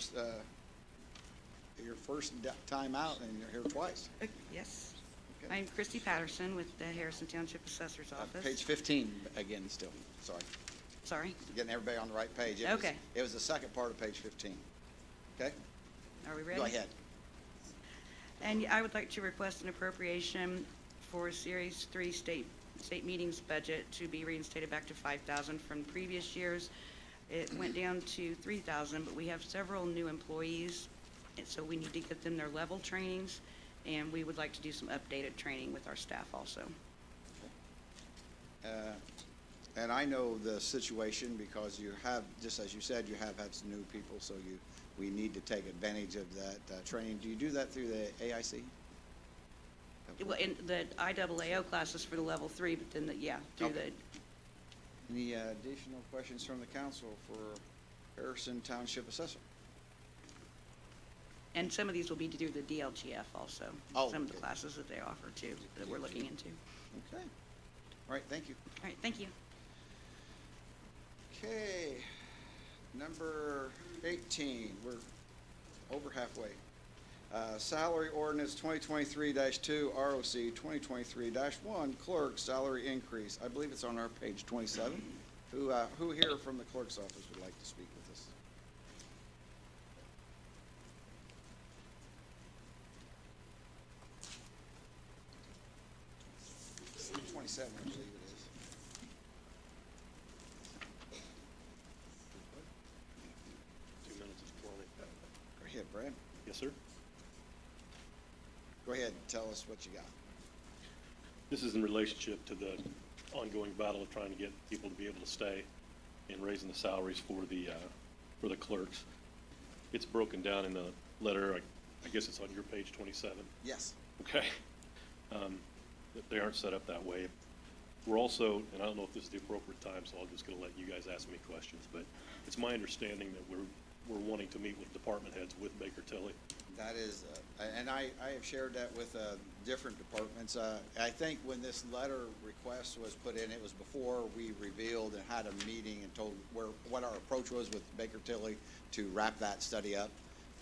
your first time out and you're here twice. Yes. I'm Christy Patterson with the Harrison Township Assessor's Office. Page 15 again still, sorry. Sorry? Getting everybody on the right page. Okay. It was the second part of page 15. Okay? Are we ready? Go ahead. And I would like to request an appropriation for Series 3 state meetings budget to be reinstated back to $5,000 from previous years. It went down to $3,000, but we have several new employees, and so we need to get them their level trainings, and we would like to do some updated training with our staff also. And I know the situation because you have, just as you said, you have had some new people, so we need to take advantage of that training. Do you do that through the AIC? Well, in the IAAO classes for the level 3, but then, through Okay. Any additional questions from the council for Harrison Township Assessor? and some of these will be to do the DLGF also. Oh, Some of the okay. classes that they offer too, that we're looking into. Okay. All right, thank you. All right, thank you. Okay, number 18, we're over halfway. Salary ordinance 2023-2, ROC 2023-1, clerk salary increase. I believe it's on our page 27. Who here from the clerk's office would like to speak with us? 27, I believe it is. Go ahead, Brad. Yes, sir. Go ahead and tell us what you got. This is in relationship to the ongoing battle of trying to get people to be able to stay and raising the salaries for the clerks. It's broken down in the letter, I guess it's on your page 27. Yes. Okay. They aren't set up that way. We're also, and I don't know if this is the appropriate time, so I'm just gonna let you guys ask me questions, but it's my understanding that we're wanting to meet with department heads with Baker Tilly. That is, and I have shared that with different departments. I think when this letter request was put in, it was before we revealed and had a meeting and told what our approach was with Baker Tilly to wrap that study up.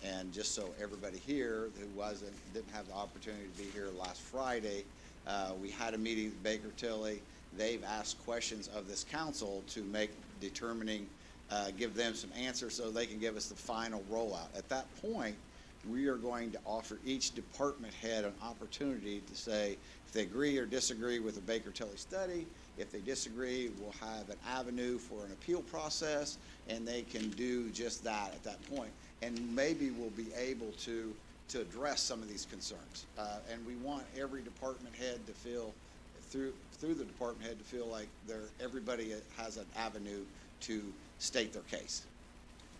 And just so everybody here who didn't have the opportunity to be here last Friday, we had a meeting with Baker Tilly. They've asked questions of this council to give them some answers so they can give us the final rollout. At that point, we are going to offer each department head an opportunity to say if they agree or disagree with the Baker Tilly study. If they disagree, we'll have an avenue for an appeal process, and they can do just that at that point. And maybe we'll be able to address some of these concerns. And we want every department head to feel, through the department head, to feel like everybody has an avenue to state their case.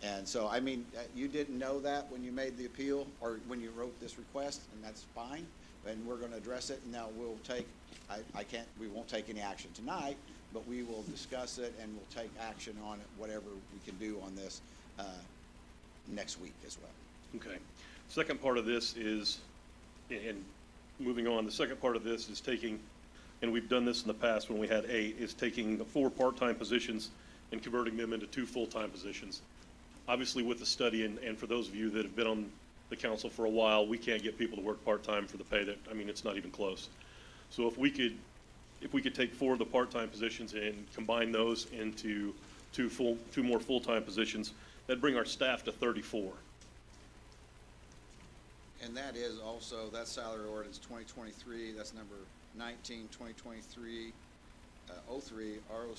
And so, I mean, you didn't know that when you made the appeal or when you wrote this request, and that's fine. And we're going to address it. And now we'll take, we won't take any action tonight, but we will discuss it and we'll take action on it, whatever we can do on this next week as well. Okay. Second part of this is, and moving on, the second part of this is taking, and we've done this in the past when we had 8, is taking the 4 part-time positions and converting them into 2 full-time positions. Obviously, with the study, and for those of you that have been on the council for a while, we can't get people to work part-time for the pay that, I mean, it's not even close. So if we could take 4 of the part-time positions and combine those into 2 more full-time positions, that'd bring our staff to 34. And that is also, that's salary ordinance 2023, that's number 19, 2023, 03, ROC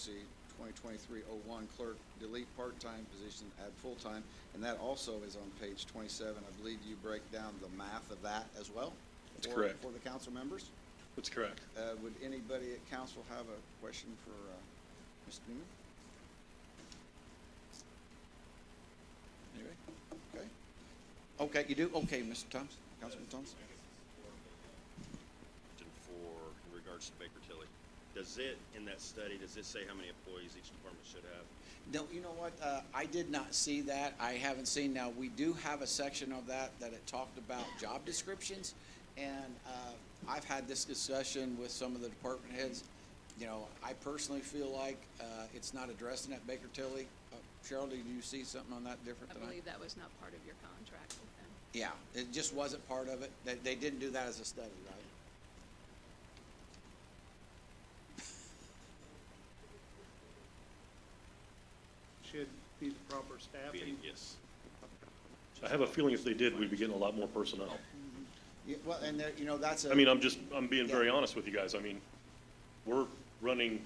2023-01, clerk, delete part-time position, add full-time, and that also is on page 27. I believe you break down the math of that as well? That's correct. For the council members? That's correct. Would anybody at council have a question for Mr. Newman? Anyway, okay. Okay, you do? Okay, Mr. Thompson, Councilman Thompson. In regards to Baker Tilly, does it, in that study, does it say how many employees each department should have? No, you know what, I did not see that. I haven't seen, now, we do have a section of that it talked about job descriptions, and I've had this discussion with some of the department heads. You know, I personally feel like it's not addressed in that Baker Tilly. Cheryl, did you see something on that different than I believe that was not part of your contract with them. Yeah, it just wasn't part of it. They didn't do that as a study, right? Should be the proper staffing. Yes. I have a feeling if they did, we'd be getting a lot more personnel. Yeah, well, and you know, that's a. I mean, I'm being very honest with you guys. I mean, we're running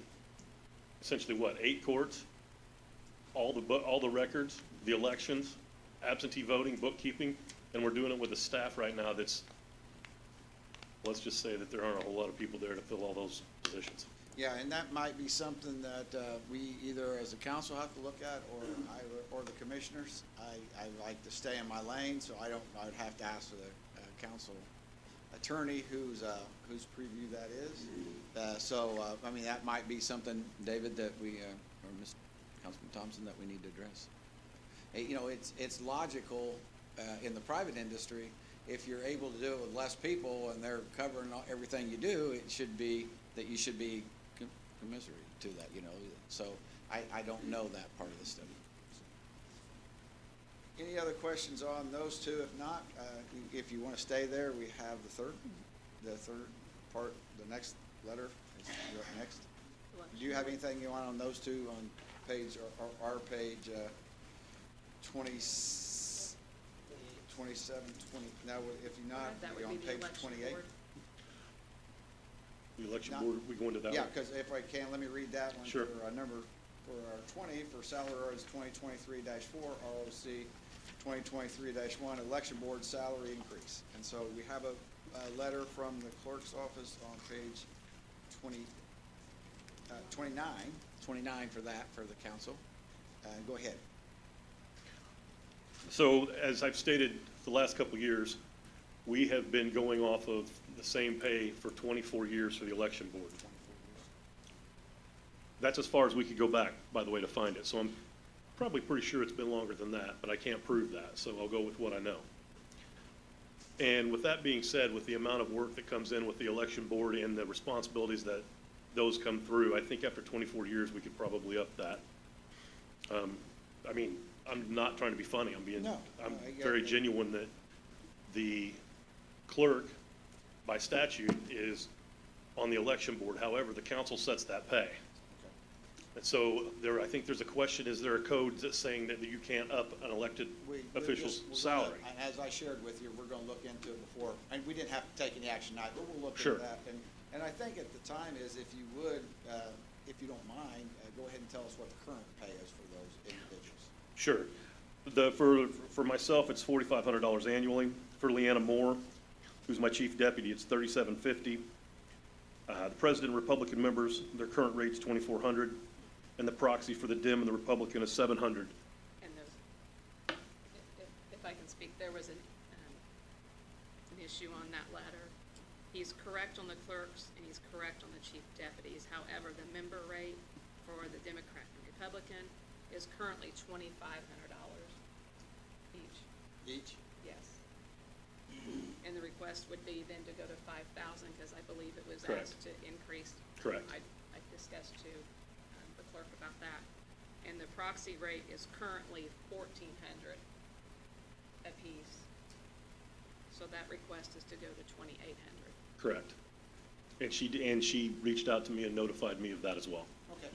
essentially what, 8 courts? All the records, the elections, absentee voting, bookkeeping, and we're doing it with a staff right now that's, let's just say that there aren't a whole lot of people there to fill all those positions. Yeah, and that might be something that we either as a council have to look at, or the commissioners. I like to stay in my lane, so I would have to ask for the council attorney whose preview that is. I mean, that might be something, David, that we, or Ms. Councilman Thompson, that we need to address. You know, it's logical in the private industry, if you're able to do it with less people and they're covering everything you do, it should be that you should be commiserate to that, you know. So I don't know that part of the study. Any other questions on those two? If not, if you want to stay there, we have the third part, the next letter. You're up next. Do you have anything you want on those two on page, or our page 27, 20? Now, if you're not, That you're would on be the page election 28. board. The election Not- board, we go into that Yeah, one? because if I can, let me read that one. Sure. For number, for our 20, for salary ordinance 2023-4, ROC 2023-1, election board salary increase. And so we have a letter from the clerk's office on page 29 for that, for the council. Go ahead. So, as I've stated the last couple of years, we have been going off of the same pay for 24 years for the election board. That's as far as we could go back, by the way, to find it. So I'm probably pretty sure it's been longer than that, but I can't prove that, so I'll go with what I know. And with that being said, with the amount of work that comes in with the election board and the responsibilities that those come through, I think after 24 years, we could probably up that. I mean, I'm not trying to be funny. I'm I get very it. genuine that the clerk, by statute, is on the election board. However, the council sets that pay. And so I think there's a question, is there a code that's saying that you can't up an elected official's salary? And as I shared with you, we're gonna look into it before, and we didn't have to take any action tonight, but we'll look Sure. into that. And I think at the time is, if you would, if you don't mind, go ahead and tell us what the current pay is for those individuals. Sure. For myself, it's $4,500 annually. For Leanna Moore, who's my chief deputy, it's $3,750. The president and Republican members, their current rate's $2,400, and the proxy for the Dem and the Republican is $700. And those, if I can speak, there was an issue on that letter. He's correct on the clerks and he's correct on the chief deputies. However, the member rate for the Democrat and Republican is currently $2,500 each. Each? Yes. And the request would be then to go to 5,000, because I believe it was Correct. asked to increase. Correct. I discussed to the clerk about that. And the proxy rate is currently $1,400 apiece. So that request is to go to $2,800. Correct. And she reached out to me and notified me of that as well. Okay.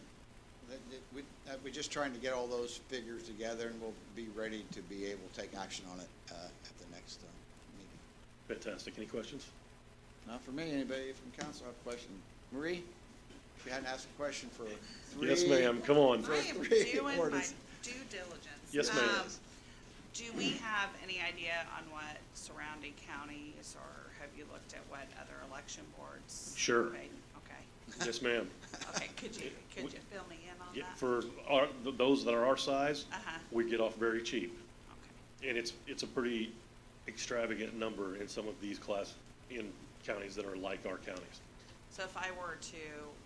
We're just trying to get all those figures together, and we'll be ready to be able to take action on it at the next meeting. Fantastic. Any questions? Not for me. Anybody from council have a question? Marie, you hadn't asked a question for 3. Yes, ma'am. Come on. I am Three doing my ordinance. due diligence. Yes, ma'am. Do we have any idea on what surrounding counties, or have you looked at what other election boards? Sure. rate? Okay. Yes, ma'am. Okay, could you fill me in on Yeah, that? for those that are our size, Uh-huh. we get off very cheap. Okay. And it's a pretty extravagant number in some of these in counties that are like our counties. So if I were to,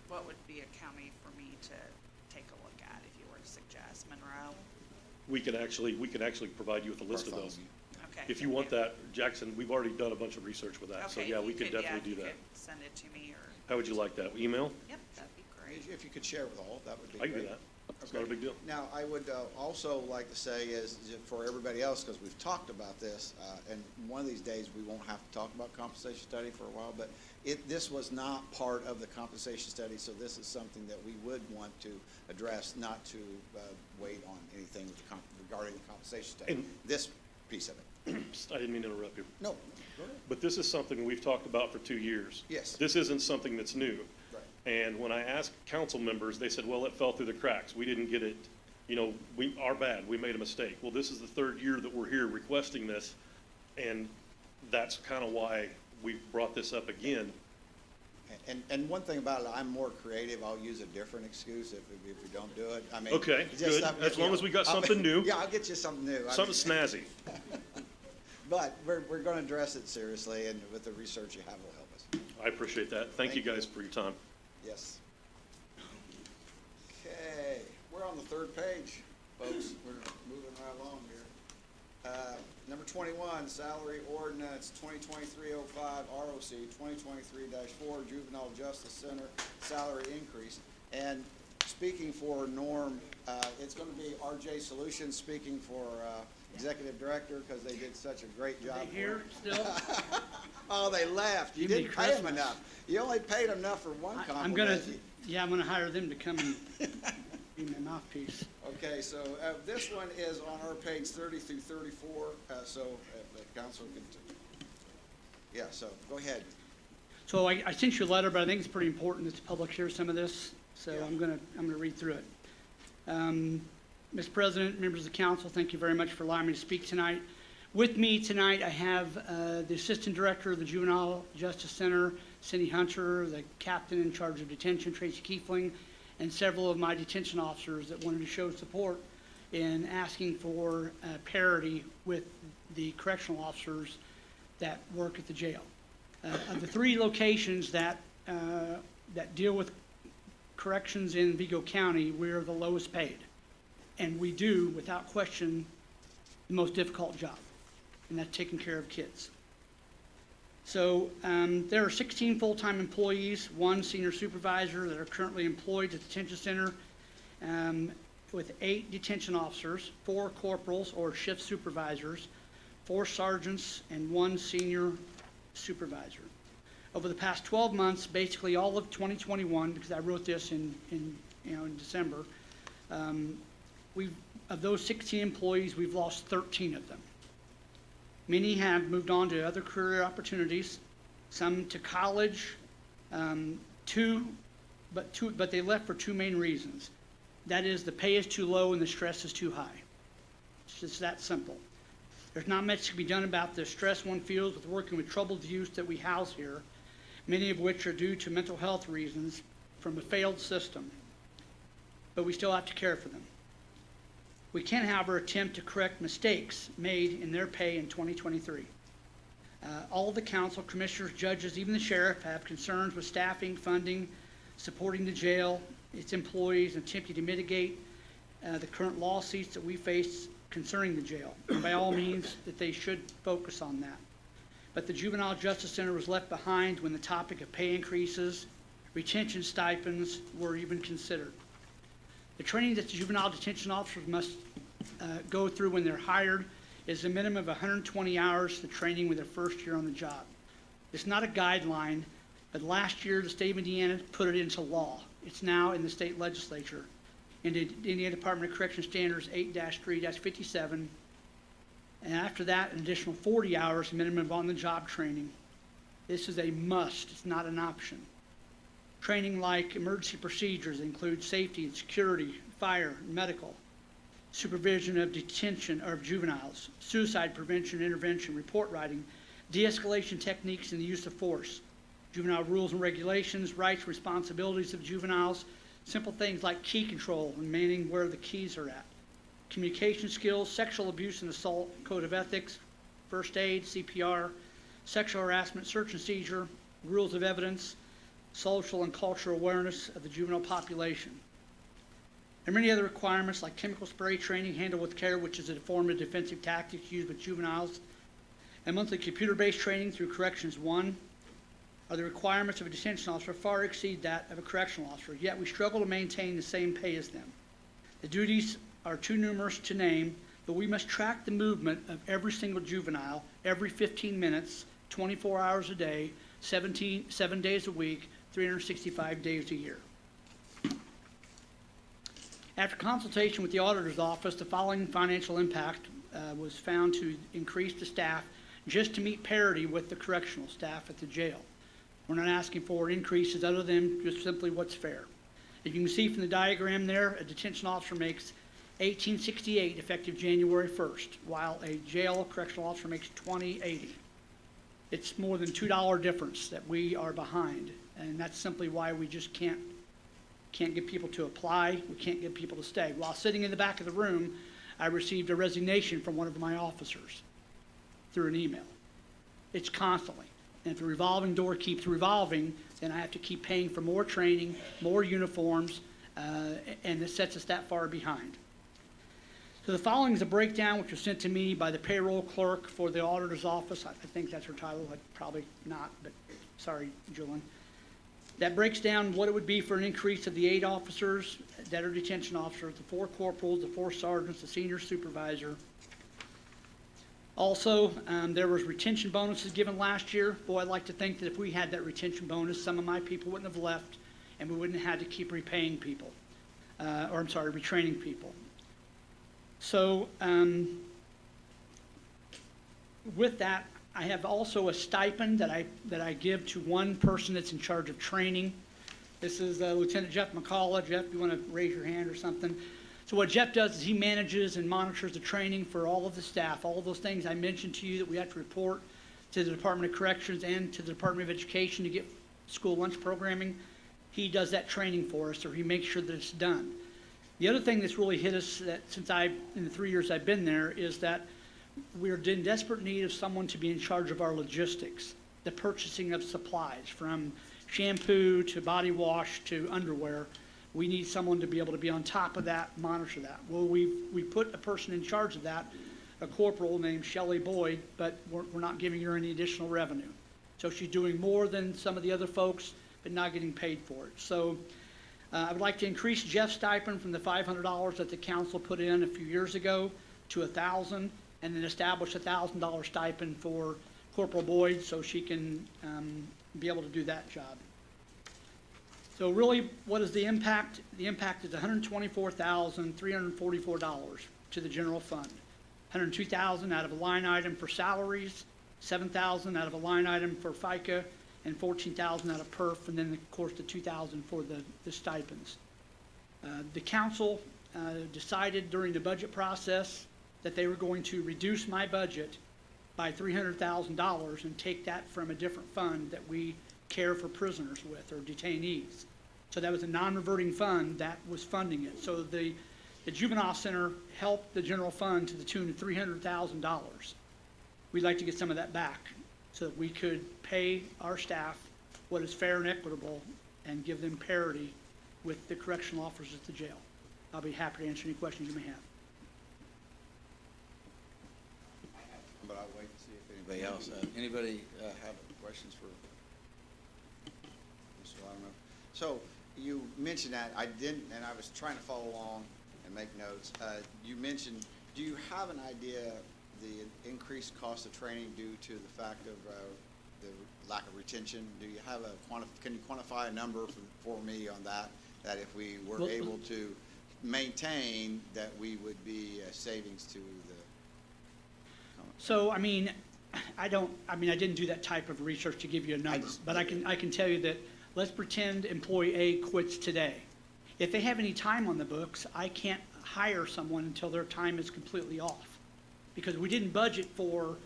what would be a county for me to take a look at if you were to suggest? Monroe? We can actually provide you with a list of those. Okay. If you want that, Jackson, we've already done a bunch of research with that, so Okay, yeah, if we you could definitely you do that. could Send it to me, or, How would you like that? Email? yep, that'd be great. If you could share with all, that would be I great. can do that. It's not a big deal. Now, I would also like to say is, for everybody else, because we've talked about this, and one of these days, we won't have to talk about compensation study for a while, but this was not part of the compensation study, so this is something that we would want to address, not to wait on anything with regarding the compensation study. And- This piece of it. I didn't mean to interrupt you. No, go ahead. But this is something we've talked about for 2 years. Yes. This isn't something that's new. Right. And when I asked council members, they said, well, it fell through the cracks. We didn't get it, our bad, we made a mistake. Well, this is the 3rd year that we're here requesting this, and that's kind of why we brought this up again. And one thing about it, I'm more creative. I'll use a different excuse if we don't do it. I mean, Okay, it's just good. something, As long as we got something new. Yeah, I'll get you something new. Something snazzy. But we're going to address it seriously, and with the research you have will help us. I appreciate that. Thank you guys for your time. Yes. Okay, we're on the third page, folks. We're moving right along here. Number 21, salary ordinance 2023-05 ROC 2023-4 Juvenile Justice Center salary increase. And speaking for Norm, it's going to be RJ Solutions speaking for Executive Director, because they did such a great job. Are they here still? Oh, they left. You Give me didn't pay them Christmas. enough. You only paid them enough for one compliment. I'm gonna, yeah, I'm gonna hire them to come and be my mouthpiece. Okay, so this one is on our page 30 through 34, so the council can, yeah, so go ahead. So I sent you a letter, but I think it's pretty important that the public hear some of this, so Yeah. I'm gonna read through it. Mr. President, members of the council, thank you very much for allowing me to speak tonight. With me tonight, I have the Assistant Director of the Juvenile Justice Center, Cindy Hunter, the Captain in charge of detention, Tracy Kiefling, and several of my detention officers that wanted to show support in asking for parity with the correctional officers that work at the jail. Of the 3 locations that deal with corrections in Vigo County, we're the lowest paid. And we do, without question, the most difficult job, and that's taking care of kids. So there are 16 full-time employees, 1 senior supervisor that are currently employed at the detention center, with 8 detention officers, 4 corporals or shift supervisors, 4 sergeants, and 1 senior supervisor. Over the past 12 months, basically all of 2021, because I wrote this in December, of those 16 employees, we've lost 13 of them. Many have moved on to other career opportunities, some to college, but they left for 2 main reasons. That is, the pay is too low and the stress is too high. It's just that simple. There's not much to be done about the stress one feels with working with troubled youth that we house here, many of which are due to mental health reasons from a failed system. But we still have to care for them. We can, however, attempt to correct mistakes made in their pay in 2023. All of the council, commissioners, judges, even the sheriff have concerns with staffing, funding, supporting the jail, its employees, and attempting to mitigate the current lawsuits that we face concerning the jail. And by all means, that they should focus on that. But the Juvenile Justice Center was left behind when the topic of pay increases, retention stipends were even considered. The training that the juvenile detention officers must go through when they're hired is a minimum of 120 hours of training with their first year on the job. It's not a guideline, but last year the state of Indiana put it into law. It's now in the state legislature. In the Indiana Department of Correction Standards 8-3-57, and after that, an additional 40 hours minimum of on-the-job training. This is a must, it's not an option. Training like emergency procedures include safety and security, fire, medical, supervision of detention of juveniles, suicide prevention, intervention, report writing, de-escalation techniques and the use of force, juvenile rules and regulations, rights, responsibilities of juveniles, simple things like key control and manning where the keys are at, communication skills, sexual abuse and assault, code of ethics, first aid, CPR, sexual harassment, search and seizure, rules of evidence, social and cultural awareness of the juvenile population. And many other requirements like chemical spray training, handle with care, which is a form of defensive tactics used with juveniles, and monthly computer-based training through Corrections 1 are the requirements of a detention officer far exceed that of a correctional officer, yet we struggle to maintain the same pay as them. The duties are too numerous to name, but we must track the movement of every single juvenile every 15 minutes, 24 hours a day, 7 days a week, 365 days a year. After consultation with the auditor's office, the following financial impact was found to increase the staff just to meet parity with the correctional staff at the jail. We're not asking for increases other than just simply what's fair. As you can see from the diagram there, a detention officer makes $18.68 effective January 1st, while a jail correctional officer makes $20.80. It's more than $2 difference that we are behind, and that's simply why we just can't get people to apply, we can't get people to stay. While sitting in the back of the room, I resigned a resignation from one of my officers. through an email. It's constantly. And if the revolving door keeps revolving, then I have to keep paying for more training, more uniforms, and it sets us that far behind. So the following is a breakdown which was sent to me by the payroll clerk for the auditor's office. I think that's her title, probably not, but sorry, Julian. That breaks down what it would be for an increase of the 8 officers, debtor detention officers, the 4 corporals, the 4 sergeants, the senior supervisor. Also, there was retention bonuses given last year. Boy, I'd like to think that if we had that retention bonus, some of my people wouldn't have left, and we wouldn't have had to keep repaying people, retraining people. So, with that, I have also a stipend that I give to one person that's in charge of training. This is Lieutenant Jeff McCullough. Jeff, you want to raise your hand or something? So what Jeff does is he manages and monitors the training for all of the staff, all of those things I mentioned to you that we have to report to the Department of Corrections and to the Department of Education to get school lunch programming. He does that training for us, or he makes sure that it's done. The other thing that's really hit us that in the 3 years I've been there is that we're in desperate need of someone to be in charge of our logistics, the purchasing of supplies, from shampoo to body wash to underwear. We need someone to be able to be on top of that, monitor that. Well, we put a person in charge of that, a corporal named Shelley Boyd, but we're not giving her any additional revenue. So she's doing more than some of the other folks, but not getting paid for it. So I would like to increase Jeff's stipend from the $500 that the council put in a few years ago to $1,000, and then establish a $1,000 stipend for Corporal Boyd so she can be able to do that job. So really, what is the impact? The impact is $124,344 to the general fund. $102,000 out of a line item for salaries, $7,000 out of a line item for FICA, and $14,000 out of PERF, and then of course the $2,000 for the stipends. The council decided during the budget process that they were going to reduce my budget by $300,000 and take that from a different fund that we care for prisoners with, or detainees. So that was a non-reverting fund that was funding it. So the juvenile center helped the general fund to the tune of $300,000. We'd like to get some of that back so that we could pay our staff what is fair and equitable and give them parity with the correctional officers at the jail. I'll be happy to answer any questions you may have. But I'll wait and see if anybody else, anybody have questions for Mr. Latimer? So you mentioned that, I didn't, and I was trying to follow along and make notes. You mentioned, do you have an idea the increased cost of training due to the fact of the lack of retention? Do you have can you quantify a number for me on that if we were able to maintain, that we would be savings to the? So, I didn't do that type of research to give you a number, but I can tell you that, let's pretend employee A quits today. If they have any time on the books, I can't hire someone until their time is completely off, because we didn't budget for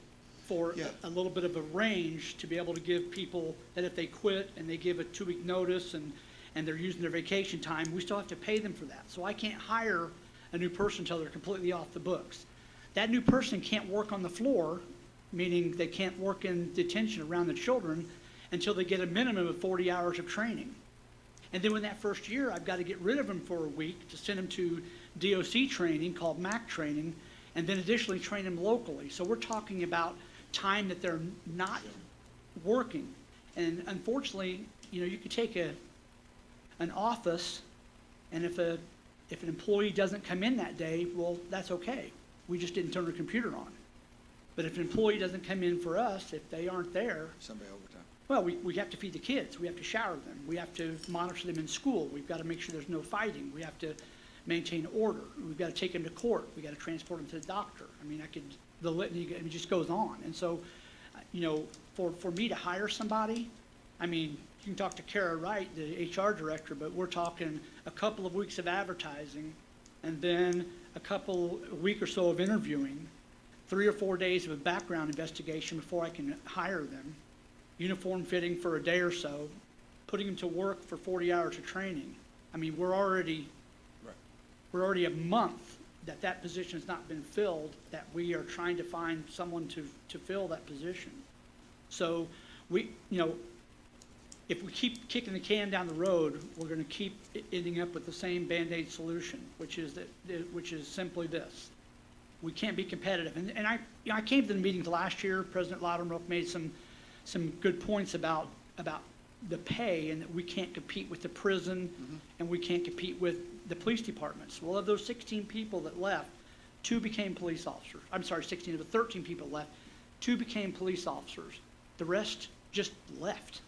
a little bit of a range to be able to give people that if they quit and they give a 2-week notice and they're using their vacation time, we still have to pay them for that. So I can't hire a new person until they're completely off the books. That new person can't work on the floor, meaning they can't work in detention around the children until they get a minimum of 40 hours of training. And then in that first year, I've got to get rid of them for a week to send them to DOC training called MAC training, and then additionally train them locally. So we're talking about time that they're not working. And unfortunately, you could take an office, and if an employee doesn't come in that day, well, that's okay. We just didn't turn the computer on. But if an employee doesn't come in for us, if they aren't there, Somebody overtime. well, we have to feed the kids. We have to shower them. We have to monitor them in school. We've got to make sure there's no fighting. We have to maintain order. We've got to take them to court. We've got to transport them to the doctor. The litany just goes on. And so, for me to hire somebody, you can talk to Kara Wright, the HR director, but we're talking a couple of weeks of advertising, and then a week or so of interviewing, 3 or 4 days of a background investigation before I can hire them, uniform fitting for a day or so, putting them to work for 40 hours of training. We're already a month that position has not been filled, that we are trying to find someone to fill that position. So we, if we keep kicking the can down the road, we're gonna keep ending up with the same Band-Aid solution, which is simply this. We can't be competitive. And I came to the meetings last year. President Loudermilk made some good points about the pay, and that we can't compete with the prison, and we can't compete with the police departments. Well, of those 16 people that left, 2 became police officers. I'm sorry, 16 of the 13 people left, 2 became police officers. The rest just left.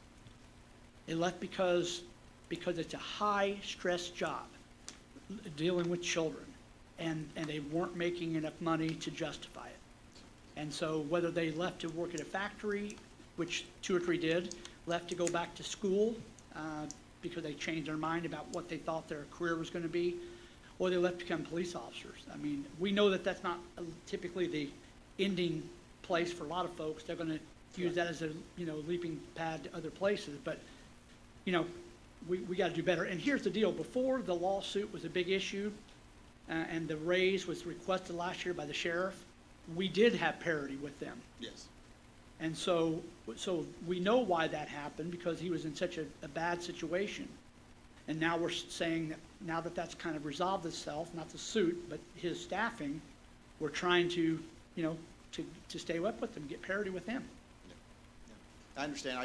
They left because it's a high-stress job, dealing with children, and they weren't making enough money to justify it. And so whether they left to work at a factory, which 2 or 3 did, left to go back to school because they changed their mind about what they thought their career was going to be, or they left to become police officers. I mean, we know that that's not typically the ending place for a lot of folks. They're going to use that as a leaping pad to other places. But we got to do better. And here's the deal: before the lawsuit was a big issue, and the raise was requested last year by the sheriff, we did have parity with them. Yes. And so we know why that happened, because he was in such a bad situation. And now we're saying that now that that's kind of resolved itself, not the suit, but his staffing, we're trying to stay up with them, get parity with them. I understand.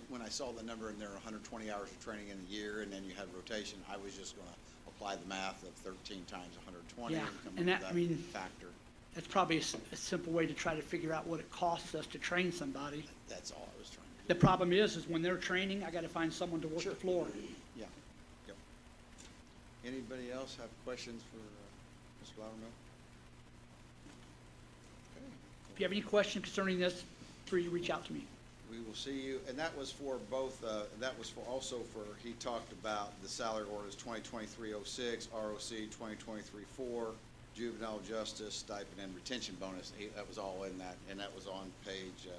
When I saw the number and there are 120 hours of training in a year, and then you had rotation, I was just going to apply the math of 13 times 120 Yeah, and come and up that, with that factor. That's probably a simple way to try to figure out what it costs us to train somebody. That's all I was trying to do. The problem is when they're training, I got to find someone to work the floor. Yeah. Yep. Anybody else have questions for Mr. Loudermilk? Okay. If you have any questions concerning this, free to reach out to me. We will see you, and that was for both, he talked about the salary orders 2023-06, ROC 2023-4, juvenile justice stipend and retention bonus. That was all in that, and that was on page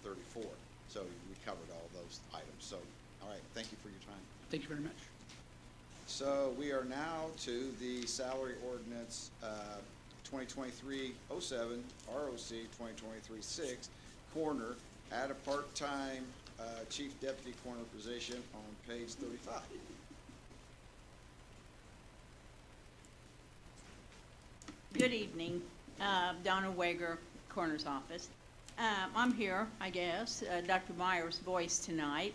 34. So we covered all those items. So, all right, thank you for your time. Thank you very much. So we are now to the salary ordinance 2023-07, ROC 2023-6, coroner, at a part-time chief deputy coroner position on page 35. Good evening, Donna Wager, coroner's office. I'm here, I guess, Dr. Meyer's voice tonight,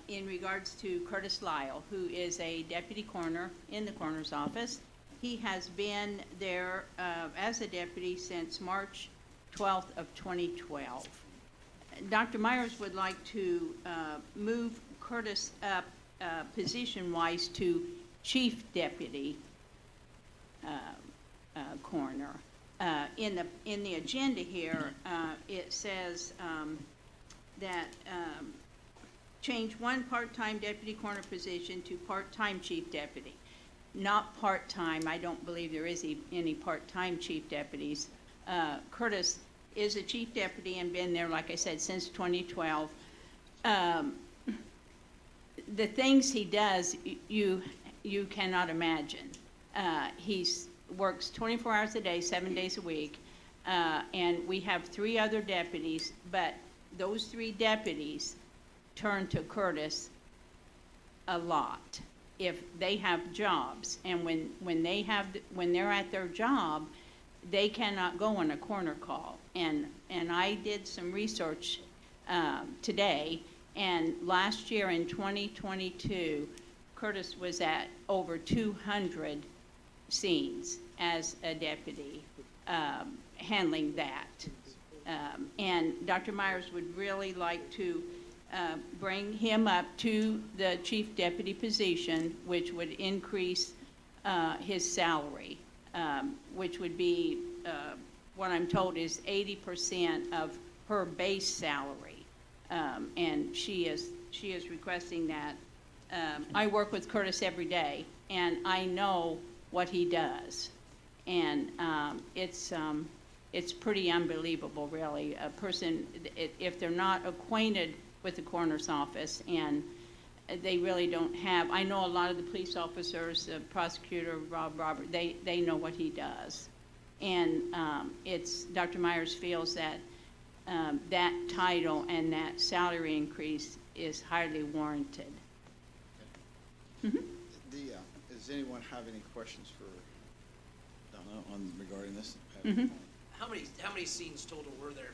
in regards to Curtis Lyle, who is a deputy coroner in the coroner's office. He has been there as a deputy since March 12th of 2012. Dr. Myers would like to move Curtis up position-wise to chief deputy coroner. In the agenda here, it says that change one part-time deputy coroner position to part-time chief deputy. Not part-time. I don't believe there is any part-time chief deputies. Curtis is a chief deputy and been there, like I said, since 2012. The things he does, you cannot imagine. He's works 24 hours a day, 7 days a week, and we have 3 other deputies, but those 3 deputies turn to Curtis a lot if they have jobs, and when they're at their job, they cannot go on a coroner call. And I did some research today, and last year in 2022, Curtis was at over 200 scenes as a deputy handling that. And Dr. Myers would really like to bring him up to the chief deputy position, which would increase his salary, which would be, what I'm told is 80% of her base salary. And she is requesting that. I work with Curtis every day, and I know what he does. And it's pretty unbelievable, really. A person, if they're not acquainted with the coroner's office and they really don't have, I know a lot of the police officers, the prosecutor, Rob Robert, they know what he does. And Dr. Myers feels that that title and that salary increase is highly warranted. Does anyone have any questions for Donna regarding this? Mhm. How many scenes total were there?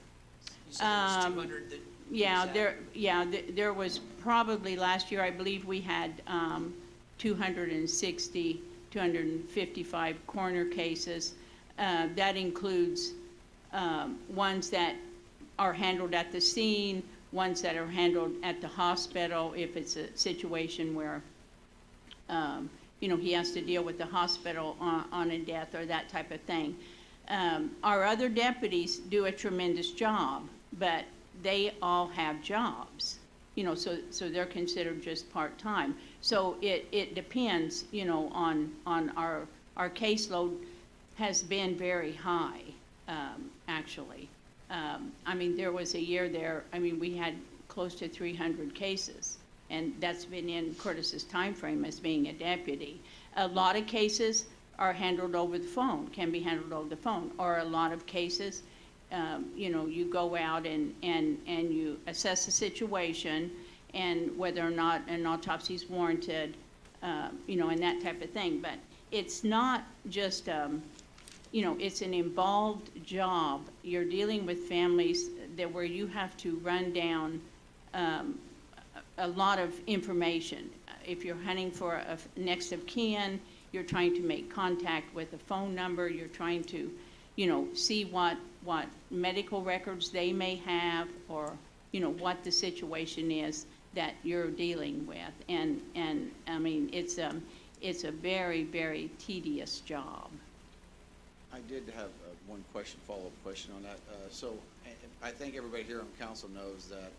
You said there was 200 that. There was probably last year, I believe we had 260, 255 coroner cases. That includes ones that are handled at the scene, ones that are handled at the hospital if it's a situation where, he has to deal with the hospital on a death or that type of thing. Our other deputies do a tremendous job, but they all have jobs, so they're considered just part-time. So it depends, on our caseload has been very high, actually. There was a year there, we had close to 300 cases, and that's been in Curtis's time frame as being a deputy. A lot of cases are handled over the phone, can be handled over the phone, or a lot of cases, you go out and you assess the situation and whether or not an autopsy is warranted, and that type of thing. But it's not just, it's an involved job. You're dealing with families where you have to run down a lot of information. If you're hunting for a next of kin, you're trying to make contact with a phone number, you're trying to, see what medical records they may have, or, what the situation is that you're dealing with. And it's a very, very tedious job. I did have one follow-up question on that. So I think everybody here on council knows that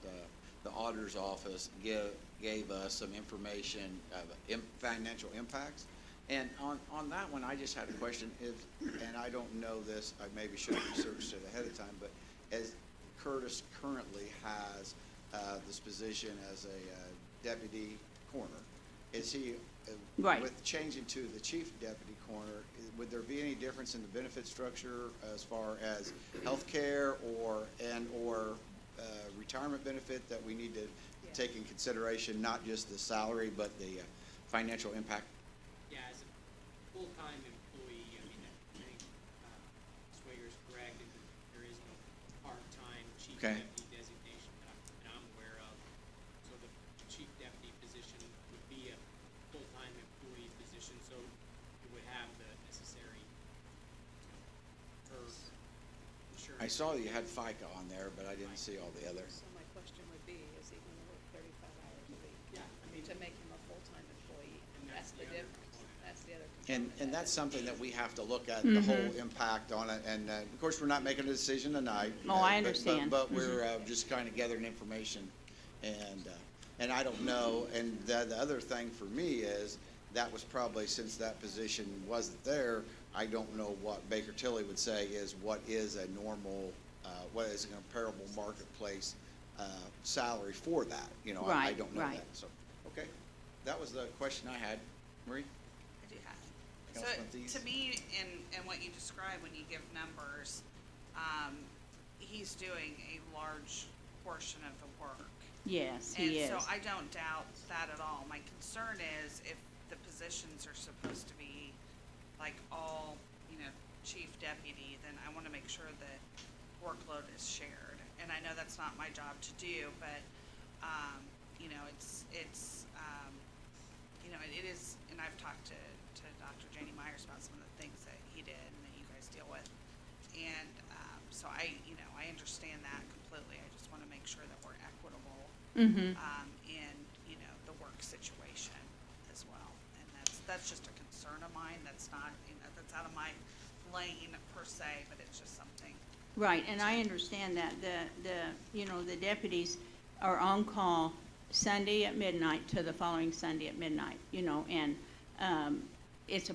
the auditor's office gave us some information of financial impacts. And on that one, I just had a question, and I don't know this, I maybe should have researched it ahead of time, but as Curtis currently has this position as a deputy coroner, is he, right, with changing to the chief deputy coroner, would there be any difference in the benefit structure as far as health care or retirement benefit that we need to take in consideration, not just the salary, but the financial impact? Yeah, as a full-time employee, I think Swager's correct, there is no part-time chief deputy designation that I'm aware of. So the chief deputy position would be a full-time employee position, so it would have the necessary insurance. I saw that you had FICA on there, but I didn't see all the others. So my question would be, is he gonna work 35 hours a week? Yeah, To make him a full-time employee, And that's the other difference, that's the other And component. that's something that we have to look at, the whole impact on it, and of course, we're not making a decision tonight. Oh, I understand. But we're just kind of gathering information, and I don't know, and the other thing for me is, that was probably, since that position wasn't there, I don't know what Baker Tilly would say is what is a normal, what is a comparable marketplace salary for that, I Right, don't know right. that, so, okay. That was the question I had. Marie? I do have. Councilman Thies? So, to me, in what you describe when you give numbers, he's doing a large portion of the work. Yes, he is. And so I don't doubt that at all. My concern is if the positions are supposed to be like all, chief deputy, then I want to make sure that workload is shared. And I know that's not my job to do, but, it is, and I've talked to Dr. Janie Myers about some of the things that he did and that you guys deal with. And, so I understand that completely. I just want to make sure that we're equitable, in, the work situation as well. And that's just a concern of mine. That's not, that's out of my lane per se, but it's just something. Right, and I understand that the deputies are on call Sunday at midnight to the following Sunday at midnight, and it's a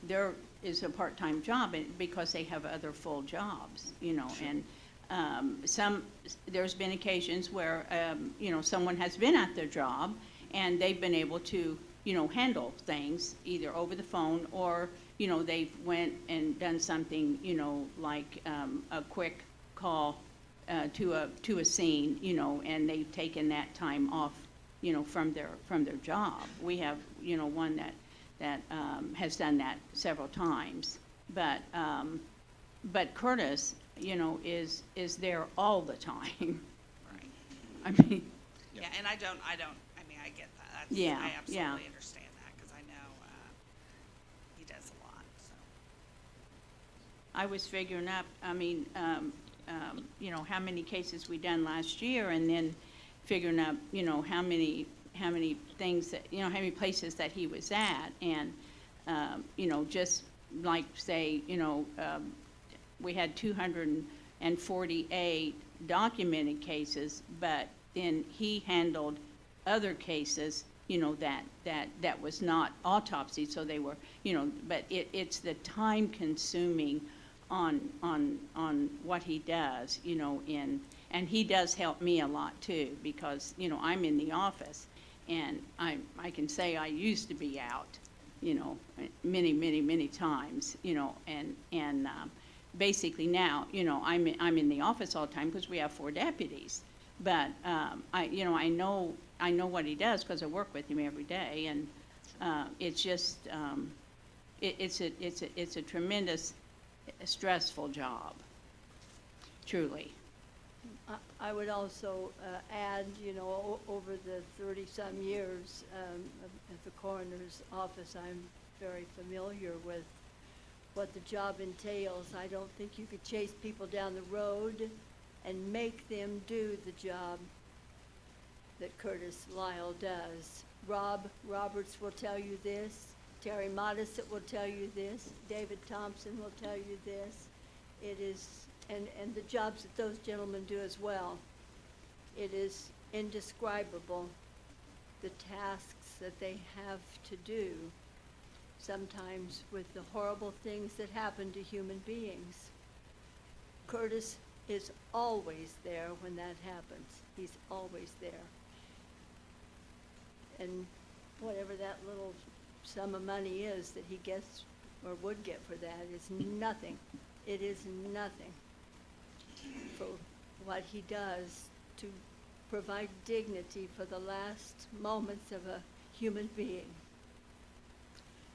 there is a part-time job because they have other full jobs, and there's been occasions where, someone has been at their job and they've been able to, handle things either over the phone or, they've went and done something, like a quick call to a scene, and they've taken that time off, from their job. We have, one that has done that several times. But Curtis, is there all the time. Right. I mean, Yeah, and I mean, I get that. That's, Yeah, I yeah. absolutely understand that, because I know, he does a lot, so. I was figuring up, I mean, how many cases we done last year, and then figuring up, how many things that, how many places that he was at, and, just like, say, we had 248 documented cases, but then he handled other cases, that was not autopsy, so they were, but it's the time consuming on what he does, and he does help me a lot too, because, I'm in the office, and I can say I used to be out, many times, and basically now, I'm in the office all the time because we have 4 deputies. But I know what he does because I work with him every day, and it's just it's a tremendous stressful job, truly. I would also add, over the 30-some years at the coroner's office, I'm very familiar with what the job entails. I don't think you could chase people down the road and make them do the job that Curtis Lyle does. Rob Roberts will tell you this. Terry Modisett will tell you this. David Thompson will tell you this. It is, and the jobs that those gentlemen do as well. It is indescribable, the tasks that they have to do, sometimes with the horrible things that happen to human beings. Curtis is always there when that happens. He's always there. And whatever that little sum of money is that he gets or would get for that is nothing. It is nothing for what he does to provide dignity for the last moments of a human being,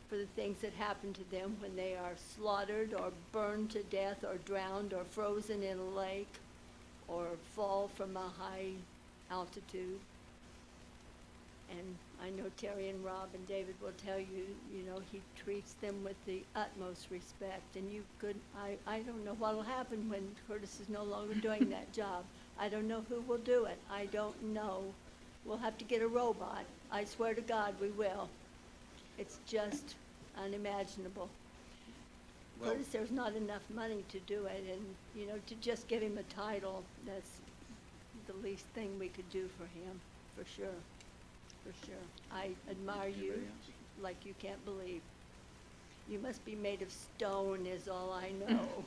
for the things that happen to them when they are slaughtered or burned to death or drowned or frozen in a lake or fall from a high altitude. And I know Terry and Rob and David will tell you, he treats them with the utmost respect. And I don't know what'll happen when Curtis is no longer doing that job. I don't know who will do it. I don't know. We'll have to get a robot. I swear to God we will. It's just unimaginable. Well- Curtis, there's not enough money to do it, and, to just give him a title, that's the least thing we could do for him, for sure. For sure. I admire you Anybody else? like you can't believe. You must be made of stone is all I know.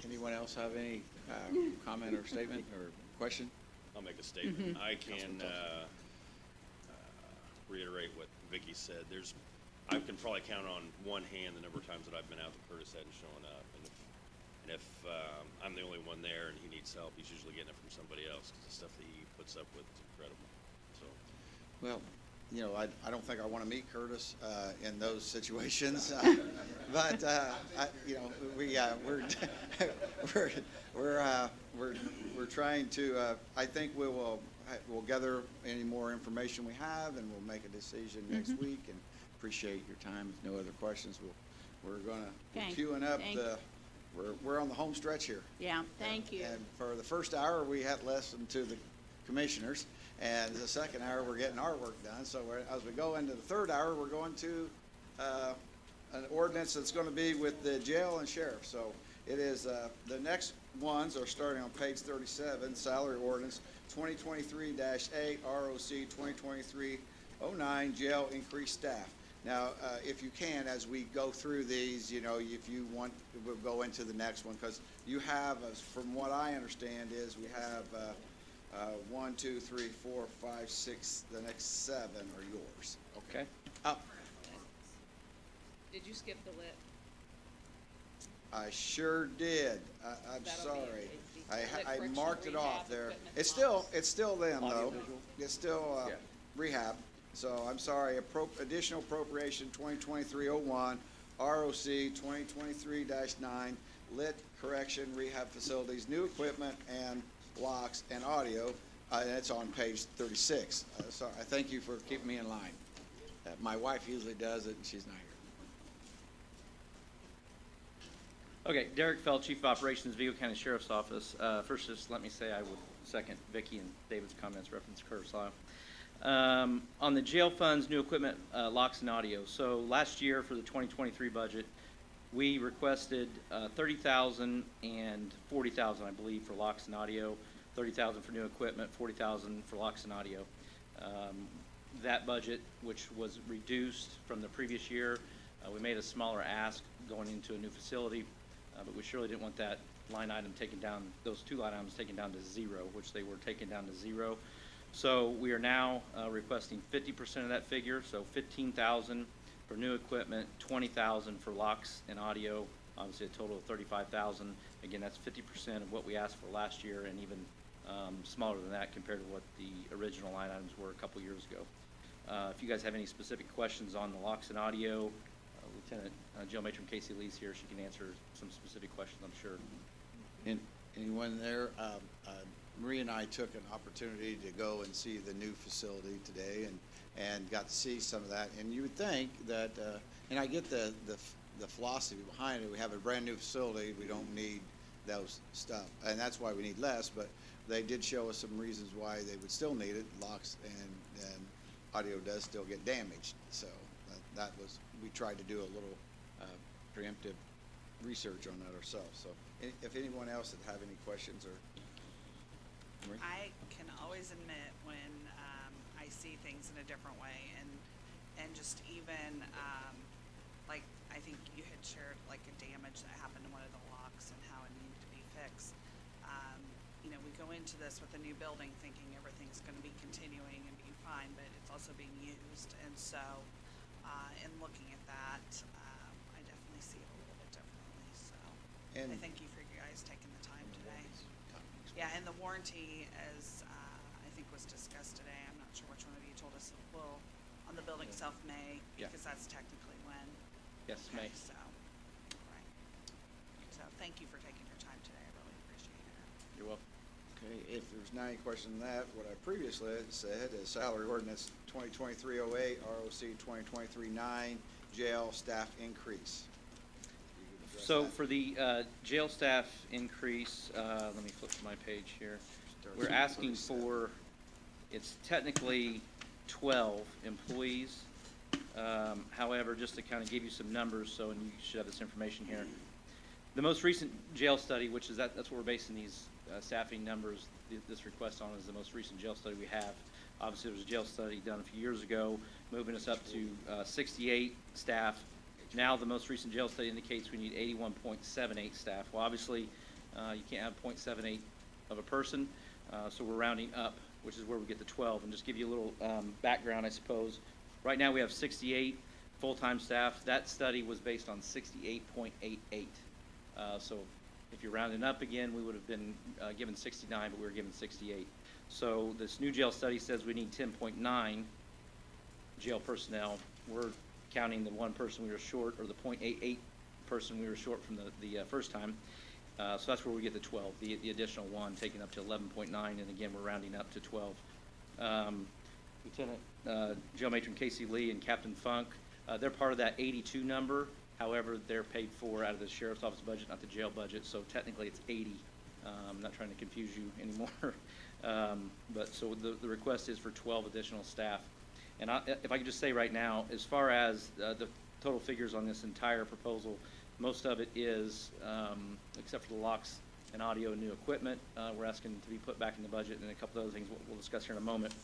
Anyone else have any comment or statement or question? I'll make a statement. I can reiterate what Vicki said. I can probably count on one hand the number of times that I've been out to Curtis hadn't shown up. And if I'm the only one there and he needs help, he's usually getting it from somebody else, because the stuff that he puts up with is incredible. So, Well, I don't think I want to meet Curtis in those situations, but we're trying to. I think we'll gather any more information we have, and we'll make a decision next week. And appreciate your time. If no other questions, we're Okay, queuing up thank the. We're on the home stretch here. Yeah, thank you. And for the first hour, we had listened to the commissioners, and the second hour, we're getting our work done. So as we go into the third hour, we're going to an ordinance that's going to be with the jail and sheriff. So it is, the next ones are starting on page 37, salary ordinance 2023-8, ROC 2023-09, jail increased staff. Now, if you can, as we go through these, if you want, we'll go into the next one, because you have, from what I understand, is we have 1, 2, 3, 4, 5, 6, the next 7 are yours. Okay. Did you skip the lit? I sure did. I'm That'll sorry. be I correction, marked it off rehab, there. equipment, It's still them though. Audiovisual? It's still Yeah. rehab. So I'm sorry, additional appropriation 2023-01, ROC 2023-9, lit correction rehab facilities, new equipment and locks and audio. And it's on page 36. So I thank you for keeping me in line. My wife usually does it and she's not here. Okay, Derek Fell, Chief of Operations, Vigo County Sheriff's Office. First, just let me say I would second Vicki and David's comments reference Curtis Lyle. On the jail funds, new equipment, locks and audio. So last year for the 2023 budget, we requested $30,000 and $40,000, I believe, for locks and audio, $30,000 for new equipment, $40,000 for locks and audio. That budget, which was reduced from the previous year, we made a smaller ask going into a new facility, but we surely didn't want that line item taken down, those two line items taken down to zero, which they were taken down to zero. So we are now requesting 50% of that figure, so $15,000 for new equipment, $20,000 for locks and audio, obviously a total of $35,000. Again, that's 50% of what we asked for last year, and even smaller than that compared to what the original line items were a couple years ago. If you guys have any specific questions on the locks and audio, Lieutenant Jail Matron Casey Lee's here. She can answer some specific questions, I'm sure. Anyone there? Marie and I took an opportunity to go and see the new facility today and got to see some of that. And you would think that, and I get the philosophy behind it. We have a brand new facility. We don't need those stuff. And that's why we need less, but they did show us some reasons why they would still need it. Locks and audio does still get damaged. So that was, we tried to do a little preemptive research on that ourselves. So if anyone else would have any questions or. Marie? I can always admit when I see things in a different way, and just even like I think you had shared like a damage that happened to one of the locks and how it needed to be fixed. You know, we go into this with a new building thinking everything's going to be continuing and being fine, but it's also being used, and so in looking at that, I definitely see it a little bit differently. So I thank you for you guys taking the time today. Yeah, and the warranty, as I think was discussed today, I'm not sure which one of you told us, will, on the building itself, May, Yeah. because that's technically when. Yes, Okay, May. So, right. So thank you for taking your time today, I really appreciate it. You're welcome. Okay, if there's not any question on that, what I previously said is salary ordinance 2023-08, ROC 2023-9, jail staff increase. You could address So that. for the jail staff increase, let me flip to my page here. We're asking for, it's technically 12 employees. However, just to kind of give you some numbers, so, and you should have this information here. The most recent jail study, which is that's what we're basing these staffing numbers, this request on, is the most recent jail study we have. Obviously, there was a jail study done a few years ago, moving us up to 68 staff. Now, the most recent jail study indicates we need 81.78 staff. Well, obviously, you can't have 0.78 of a person, so we're rounding up, which is where we get the 12. And just give you a little background, I suppose. Right now, we have 68 full-time staff. That study was based on 68.88. So if you're rounding up again, we would have been given 69, but we were given 68. So this new jail study says we need 10.9 jail personnel. We're counting the one person we were short, or the 0.88 person we were short from the first time. So that's where we get the 12, the additional one, taking up to 11.9, and again, we're rounding up to 12. Lieutenant Jail Matron Casey Lee and Captain Funk, they're part of that 82 number. However, they're paid for out of the sheriff's office budget, not the jail budget, so technically it's 80. I'm not trying to confuse you anymore. But so the request is for 12 additional staff. And if I could just say right now, as far as the total figures on this entire proposal, most of it is, except for the locks and audio and new equipment, we're asking to be put back in the budget, and a couple of other things we'll discuss here in a moment.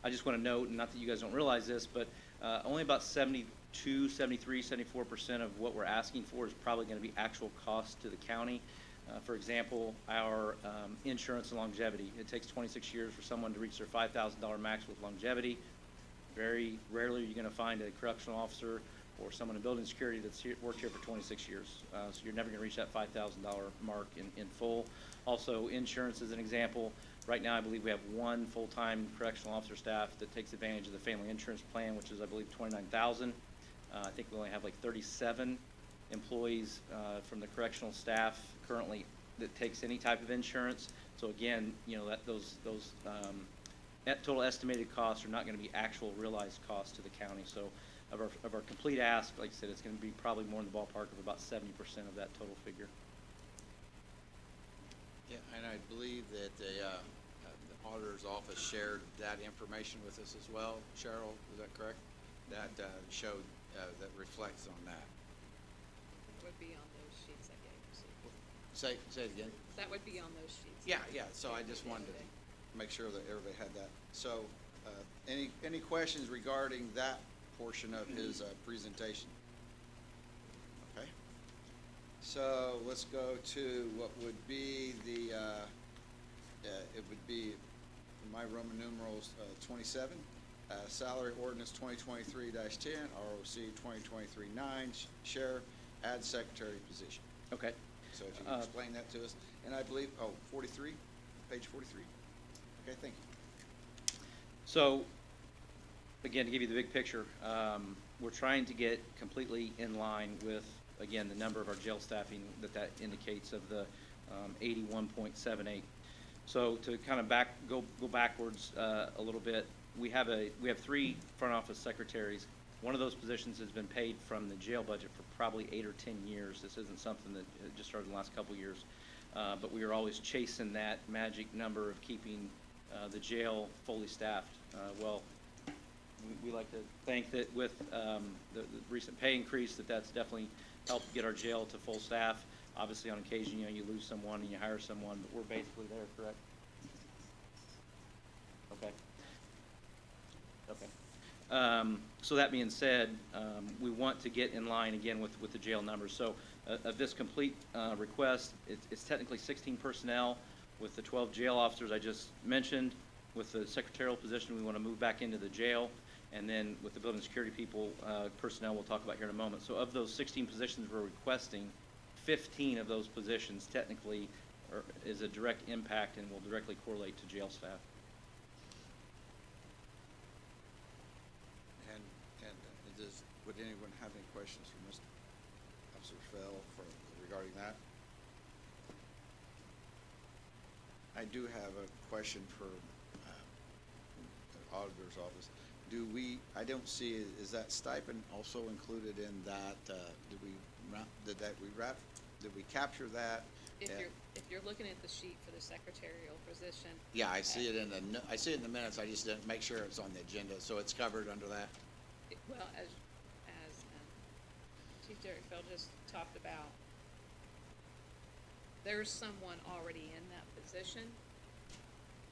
I just want to note, and not that you guys don't realize this, but only about 72, 73, 74% of what we're asking for is probably going to be actual cost to the county. For example, our insurance and longevity. It takes 26 years for someone to reach their $5,000 max with longevity. Very rarely are you going to find a correctional officer or someone in building security that's worked here for 26 years. So you're never going to reach that $5,000 mark in full. Also, insurance is an example. Right now, I believe we have one full-time correctional officer staff that takes advantage of the family insurance plan, which is, I believe, $29,000. I think we only have like 37 employees from the correctional staff currently that takes any type of insurance. So again, you know, that those total estimated costs are not going to be actual realized costs to the county. So of our complete ask, like I said, it's going to be probably more in the ballpark of about 70% of that total figure. Yeah, and I believe that the auditor's office shared that information with us as well. Cheryl, is that correct? That showed, that reflects on that. Would be on those sheets I gave you. Say it again. That would be on those sheets. Yeah, so I just wanted to make sure that everybody had that. So, any questions regarding that portion of his presentation? Okay. So, let's go to what would be the, it would be my Roman numerals 27, salary ordinance 2023-10, ROC 2023-9, sheriff, add secretary position. Okay. So if you can explain that to us. And I believe, 43, page 43. Okay, thank you. So, again, to give you the big picture, we're trying to get completely in line with, again, the number of our jail staffing that indicates of the 81.78. So to kind of go backwards a little bit, we have 3 front office secretaries. One of those positions has been paid from the jail budget for probably 8 or 10 years. This isn't something that just started in the last couple of years. But we are always chasing that magic number of keeping the jail fully staffed. Well, we like to think that with the recent pay increase that's definitely helped get our jail to full staff. Obviously, on occasion, you know, you lose someone and you hire someone, but we're basically there, correct? Okay. Okay. So that being said, we want to get in line again with the jail numbers. So of this complete request, it's technically 16 personnel with the 12 jail officers I just mentioned. With the secretarial position, we want to move back into the jail. And then with the building security people, personnel we'll talk about here in a moment. So of those 16 positions we're requesting, 15 of those positions technically is a direct impact and will directly correlate to jail staff. And would anyone have any questions for Mr. Officer Fell regarding that? I do have a question for the auditor's office. I don't see, is that stipend also included in that? Did we capture that? If you're looking at the sheet for the secretarial position. Yeah, I see it in the minutes. I just didn't make sure it's on the agenda, so it's covered under that. Well, as Chief Derek Fell just talked about, there's someone already in that position,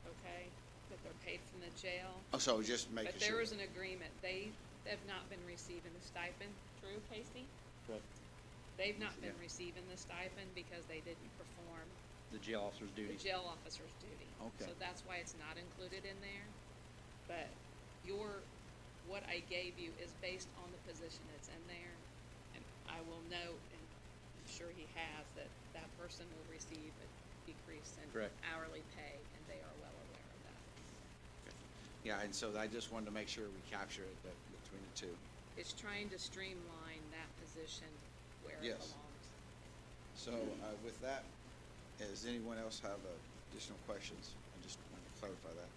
okay, that they're paid from the jail. Oh, so just making sure. But there was an agreement. They have not been receiving the stipend. True, Casey? Correct. They've not been receiving the stipend because they didn't perform The jail officer's duty. the jail officer's duty. Okay. So that's why it's not included in there. But what I gave you is based on the position that's in there. And I will note, and I'm sure he has, that that person will receive a decrease in Correct. hourly pay, and they are well aware of that. Yeah, and so I just wanted to make sure we capture it between the two. It's trying to streamline that position where it Yes. belongs. So with that, does anyone else have additional questions? I just wanted to clarify that.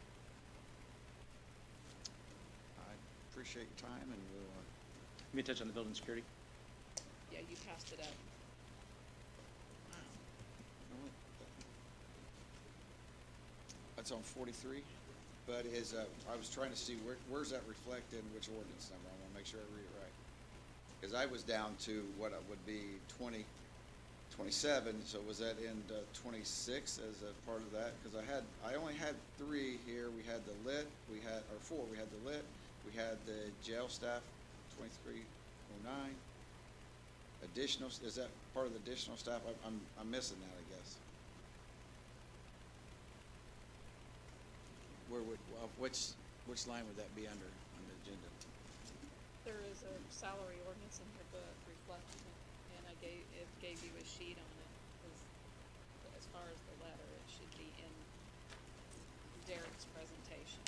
I appreciate your time, and we'll. Let me touch on the building security. Yeah, you passed it up. That's on 43, but I was trying to see where's that reflected in which ordinance number. I want to make sure I read it right. Because I was down to what would be 27, so was that in 26 as a part of that? Because I only had 3 here. We had the lit, we had 4. We had the lit, we had the jail staff 2309, Additional, is that part of the additional staff? I'm missing that, I guess. Where would, which line would that be under on the agenda? There is a salary ordinance in your book reflecting it, and it gave you a sheet on it. As far as the letter, it should be in Derek's presentation.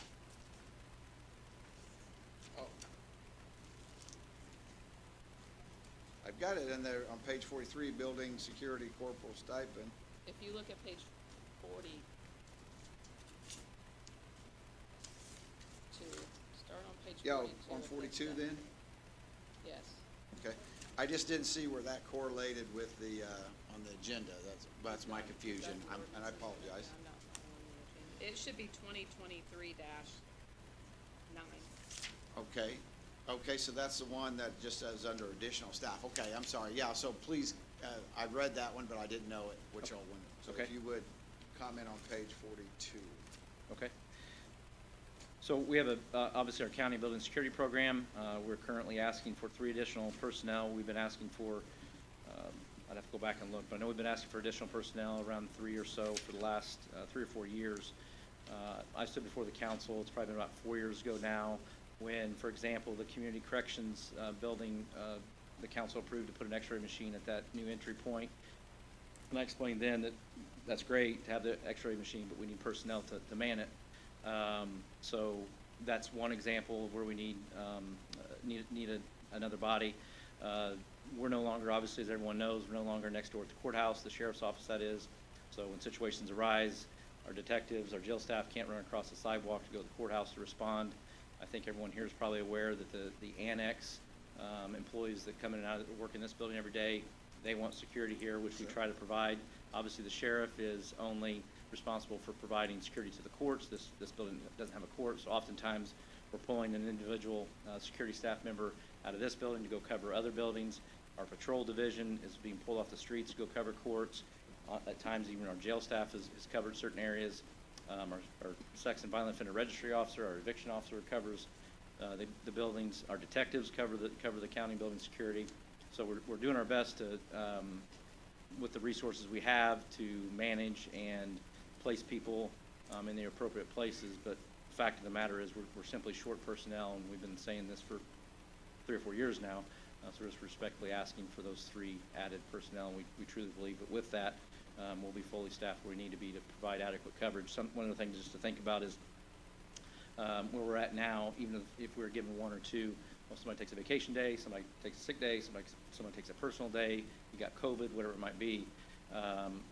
Oh. I've got it in there on page 43, building security corporal stipend. If you look at page 42, start on page 42. Yeah, on of the 42 stuff. then? Yes. Okay. I just didn't see where that correlated with the, on the agenda. That's my confusion, and I apologize. I'm not following the agenda. It should be 2023-9. Okay, so that's the one that just says under additional staff. Okay, I'm sorry. Yeah, so please, I read that one, but I didn't know which old one. So Okay. if you would comment on page 42. Okay. So we have obviously our county building security program. We're currently asking for 3 additional personnel. We've been asking for, I'd have to go back and look, but I know we've been asking for additional personnel around 3 or so for the last 3 or 4 years. I stood before the council, it's probably been about 4 years ago now, when, for example, the community corrections building, the council approved to put an x-ray machine at that new entry point. And I explained then that that's great to have the x-ray machine, but we need personnel to man it. So that's one example of where we need another body. We're no longer, obviously, as everyone knows, we're no longer next door at the courthouse, the sheriff's office that is. So when situations arise, our detectives, our jail staff can't run across the sidewalk to go to the courthouse to respond. I think everyone here is probably aware that the annex employees that come in and out of work in this building every day, they want security here, which we try to provide. Obviously, the sheriff is only responsible for providing security to the courts. This building doesn't have a court, so oftentimes we're pulling an individual security staff member out of this building to go cover other buildings. Our patrol division is being pulled off the streets to go cover courts. At times, even our jail staff has covered certain areas. Our sex and violent offender registry officer, our eviction officer covers the buildings. Our detectives cover the county building security. So we're doing our best to, with the resources we have, to manage and place people in the appropriate places. But the fact of the matter is we're simply short personnel, and we've been saying this for 3 or 4 years now. So we're just respectfully asking for those 3 added personnel, and we truly believe that with that, we'll be fully staffed where we need to be to provide adequate coverage. One of the things just to think about is where we're at now, even if we're given 1 or 2, well, somebody takes a vacation day, somebody takes a sick day, somebody takes a personal day, you got COVID, whatever it might be,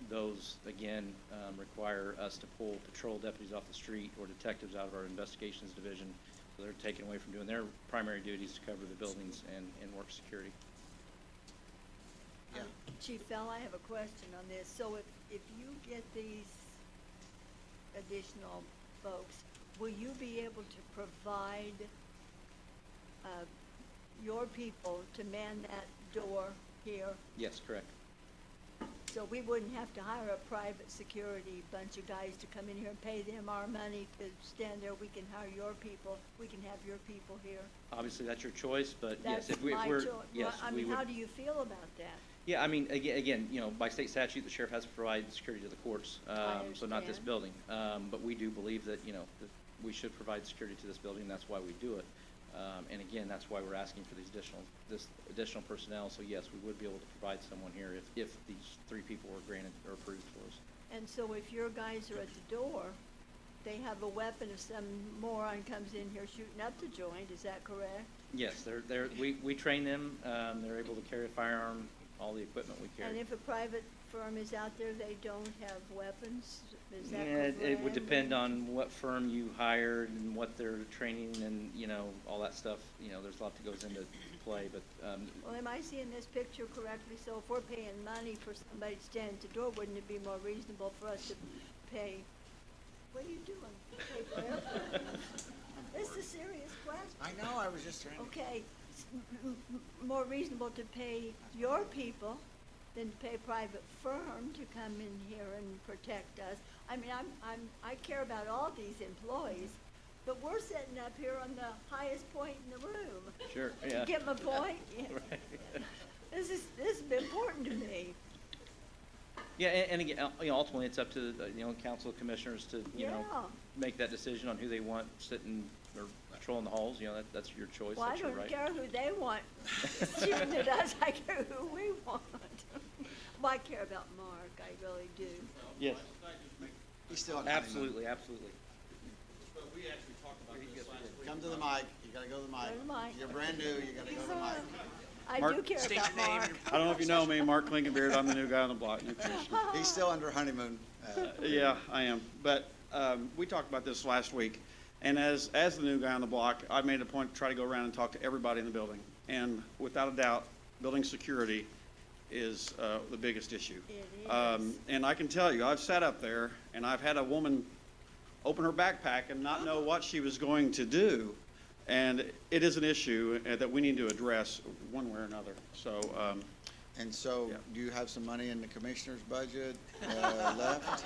those, again, require us to pull patrol deputies off the street or detectives out of our investigations division. So they're taken away from doing their primary duties to cover the buildings and work security. Yeah. Chief Bell, I have a question on this. So if you get these additional folks, will you be able to provide your people to man that door here? Yes, correct. So we wouldn't have to hire a private security bunch of guys to come in here and pay them our money to stand there. We can hire your people. We can have your people here. Obviously, that's your choice, but yes, That's if my we're, choice. yes, I we mean, would. how do you feel about that? Yeah, I mean, again, by state statute, the sheriff has to provide security to the courts, so not this understand. building. But we do believe that, that we should provide security to this building, and that's why we do it. And again, that's why we're asking for this additional personnel, so yes, we would be able to provide someone here if these 3 people were granted or approved for us. And so if your guys are at the door, they have a weapon if some moron comes in here shooting up the joint, is that correct? Yes, we train them, they're able to carry a firearm, all the equipment we carry. And if a private firm is out there, they don't have weapons, is that Yeah, correct? it would depend on what firm you hired and what their training and, all that stuff. There's a lot that goes into play, but, Well, am I seeing this picture correctly? So if we're paying money for somebody to stand at the door, wouldn't it be more reasonable for us to pay? What are you doing? Pay for airplanes? This is a serious question. I know, I was just trying to. Okay, more reasonable to pay your people than to pay a private firm to come in here and protect us. I mean, I care about all these employees, but we're sitting up here on the highest point in the room. Sure, yeah. You get my point? Yeah. Right. This has been important to me. Yeah, and again, ultimately, it's up to, council of commissioners to, Yeah. make that decision on who they want sitting or patrolling the halls, that's your choice, Well, I that's your don't right. care who they want shooting at us, I care who we want. Well, I care about Mark, I really do. Yes. He's still on honeymoon. Absolutely, absolutely. But we actually talked about this last week. Come to the mic, you gotta go to the mic. Go to the mic. You're brand new, you gotta go to the mic. I do Mark- care State about your name, Mark. your I don't know if you know me, Mark Lincolnbeard, I'm the new guy on the block, new commissioner. He's still under honeymoon. Yeah, I am, but, we talked about this last week, and as the new guy on the block, I made a point to try to go around and talk to everybody in the building, and without a doubt, building security is, the biggest issue. It is. And I can tell you, I've sat up there, and I've had a woman open her backpack and not know what she was going to do, and it is an issue that we need to address one way or another, so, And so, Yeah. do you have some money in the commissioner's budget left?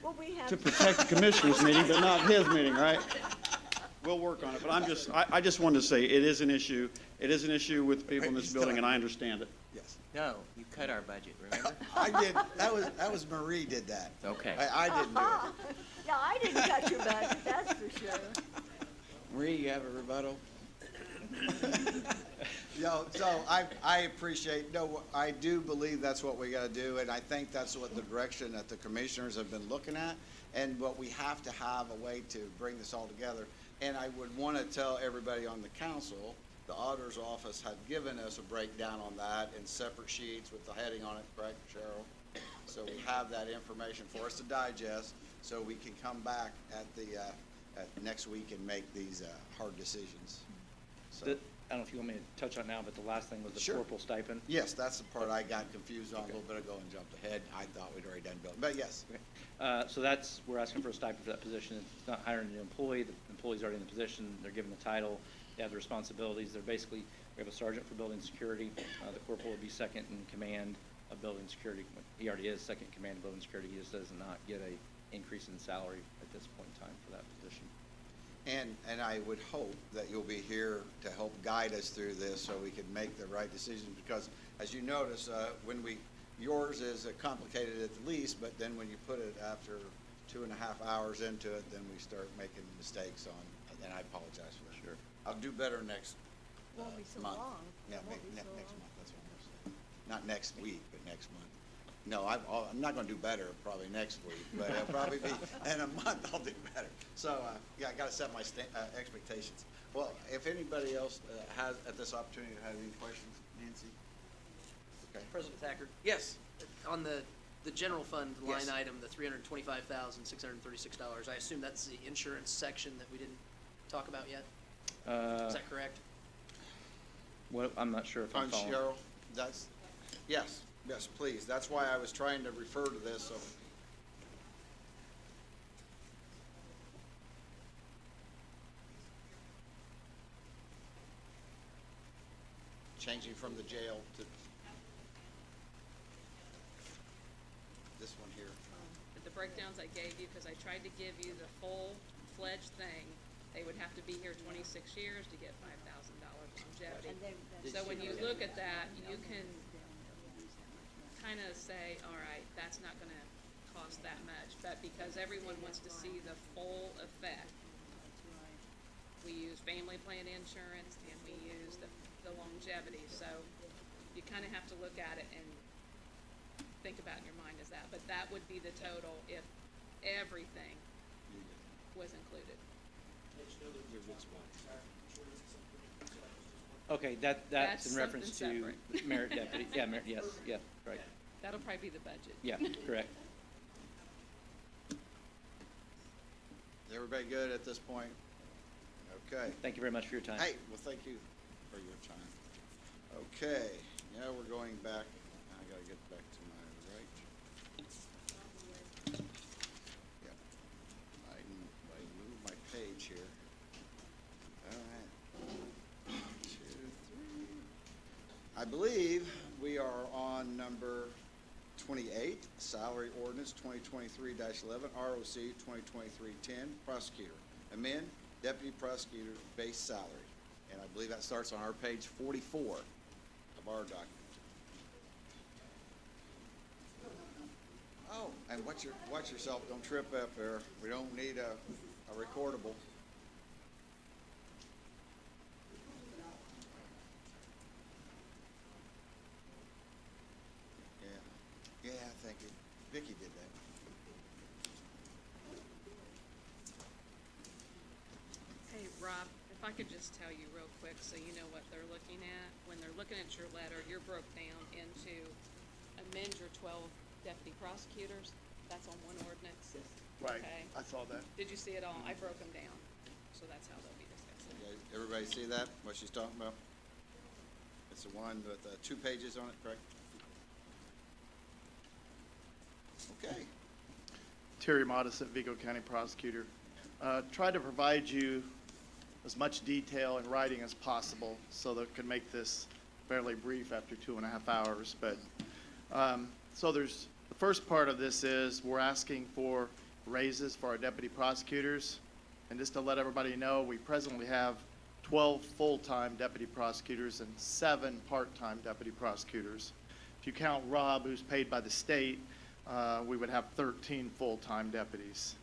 Well, we have. to protect the commissioners meeting, but not his meeting, right? We'll work on it, but I just wanted to say, it is an issue. It is an issue with people in this building, and I understand it. Yes. No, you cut our budget, remember? I did, that was Marie did that. Okay. I didn't do it. No, I didn't cut your budget, that's for sure. Marie, you have a rebuttal? So I appreciate, no, I do believe that's what we gotta do, and I think that's what the direction that the commissioners have been looking at, and what we have to have a way to bring this all together. And I would wanna tell everybody on the council, the auditor's office had given us a breakdown on that in separate sheets with the heading on it, correct, Cheryl? So we have that information for us to digest, so we can come back at next week and make these, hard decisions. So, I don't know if you want me to touch on it now, but the last thing was the Sure. corporal stipend. yes, that's the part I got confused on a little bit ago and jumped ahead. I thought we'd already done building, but yes. So we're asking for a stipend for that position. It's not hiring a new employee. The employee's already in the position. They're given the title. They have the responsibilities. They're basically, we have a sergeant for building security. The corporal would be second in command of building security. He already is second in command of building security. He just does not get a increase in salary at this point in time for that position. And I would hope that you'll be here to help guide us through this so we can make the right decisions, because as you notice, yours is complicated at the least, but then when you put it after 2.5 hours into it, then we start making mistakes and I apologize for that. Sure. I'll do better next Won't be so month. long. Yeah, It won't be next so month, long. that's what I'm gonna say. Not next week, but next month. No, I'm not gonna do better probably next week, but it'll probably be, in a month I'll do better. So, yeah, I gotta set my expectations. Well, if anybody else has, at this opportunity, have any questions, Nancy? Okay. President Thacker? Yes. On the general fund line Yes. item, the $325,636, I assume that's the insurance section that we didn't talk about yet? Is that correct? What, I'm not sure if I'm On following. Cheryl, yes, please. That's why I was trying to refer to this, so. Changing from the jail to this one here. But the breakdowns I gave you, because I tried to give you the full-fledged thing, they would have to be here 26 years to get $5,000 longevity. And then- So when you look at that, you can kind of say, all right, that's not gonna cost that much, but because everyone wants to see the full effect, we use family plan insurance and we use the longevity, so you kind of have to look at it and think about in your mind as that, but that would be the total if everything was included. Okay, that's That's in reference to something separate. merit deputy. Yeah, yes, yeah, right. That'll probably be the budget. Yeah, correct. Is everybody good at this point? Okay. Thank you very much for your time. Hey, well, thank you for your time. Okay, now we're going back, I gotta get back to my right. Yep. I moved my page here. All right. 1, 2, 3. I believe we are on number 28, salary ordinance 2023-11, ROC 2023-10, prosecutor. Amend deputy prosecutor base salary. And I believe that starts on our page 44. of our document. Oh, and watch yourself, don't trip up there. We don't need a recordable. Yeah, thank you. Vicky did that. Hey, Rob, if I could just tell you real quick, so you know what they're looking at. When they're looking at your letter, you're broke down into amend your 12 deputy prosecutors. That's on one ordinance. Right, Okay? I saw that. Did you see it all? I broke them down, so that's how they'll be discussed. Okay, everybody see that, what she's talking about? It's the one with 2 pages on it, correct? Okay. Terry Modis, Vigo County Prosecutor. Try to provide you as much detail in writing as possible so that we can make this fairly brief after 2.5 hours. But so there's the first part of this is we're asking for raises for our deputy prosecutors. And just to let everybody know, we presently have 12 full-time deputy prosecutors and 7 part-time deputy prosecutors. If you count Rob, who's paid by the state, we would have 13 full-time deputies.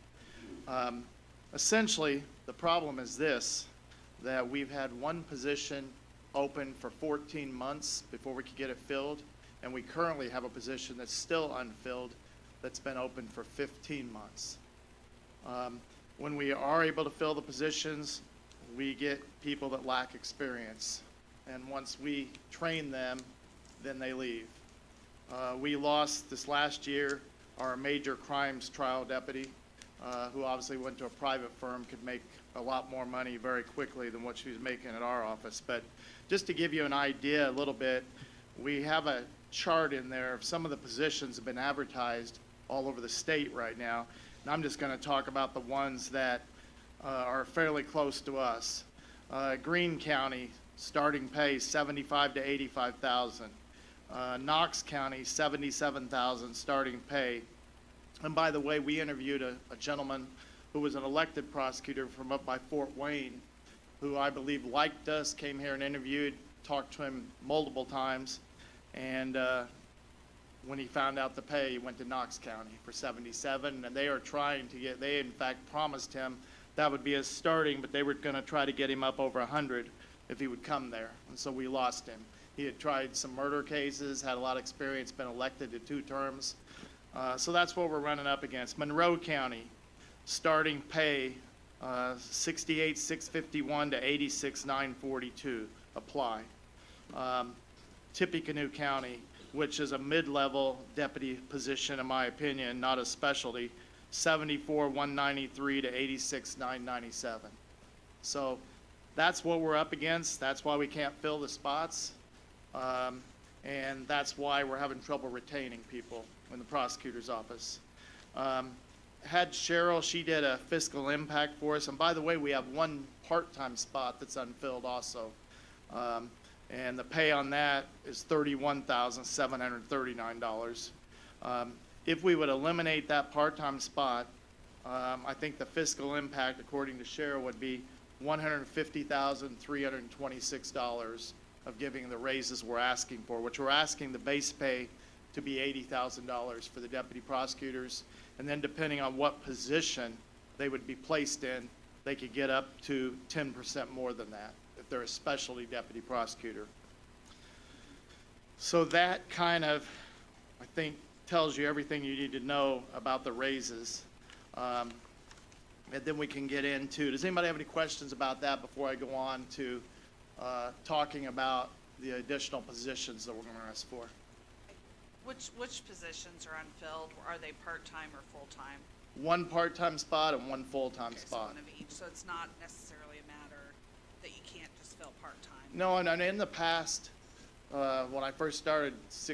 Essentially, the problem is this, that we've had one position open for 14 months before we could get it filled, and we currently have a position that's still unfilled that's been open for 15 months. When we are able to fill the positions, we get people that lack experience, and once we train them, then they leave. We lost this last year our major crimes trial deputy, who obviously went to a private firm, could make a lot more money very quickly than what she was making at our office. But just to give you an idea a little bit, we have a chart in there of some of the positions that have been advertised all over the state right now. And I'm just going to talk about the ones that are fairly close to us. Greene County, starting pay $75,000 to $85,000. Knox County, $77,000 starting pay. And by the way, we interviewed a gentleman who was an elected prosecutor from up by Fort Wayne, who I believe liked us, came here and interviewed, talked to him multiple times, and when he found out the pay, he went to Knox County for $77,000, and they are trying to get, they in fact promised him that would be his starting, but they were going to try to get him up over 100 if he would come there, and so we lost him. He had tried some murder cases, had a lot of experience, been elected to 2 terms. So that's what we're running up against. Monroe County, starting pay $68,651 to $86,942. Apply. Tippecanoe County, which is a mid-level deputy position in my opinion, not a specialty, $74,193 to $86,997. So that's what we're up against. That's why we can't fill the spots. And that's why we're having trouble retaining people in the prosecutor's office. Had Cheryl, she did a fiscal impact for us. And by the way, we have 1 part-time spot that's unfilled also. And the pay on that is $31,739. If we would eliminate that part-time spot, I think the fiscal impact, according to Cheryl, would be $150,326 of giving the raises we're asking for, which we're asking the base pay to be $80,000 for the deputy prosecutors. And then depending on what position they would be placed in, they could get up to 10% more than that if they're a specialty deputy prosecutor. So that kind of, I think, tells you everything you need to know about the raises. And then we can get into, does anybody have any questions about that before I go on to talking about the additional positions that we're going to ask for? Which positions are unfilled? Are they part-time or full-time? 1 part-time spot and 1 full-time So spot. one of each, so it's not necessarily a matter that you can't just fill part-time. No, and in the past, when I first started it's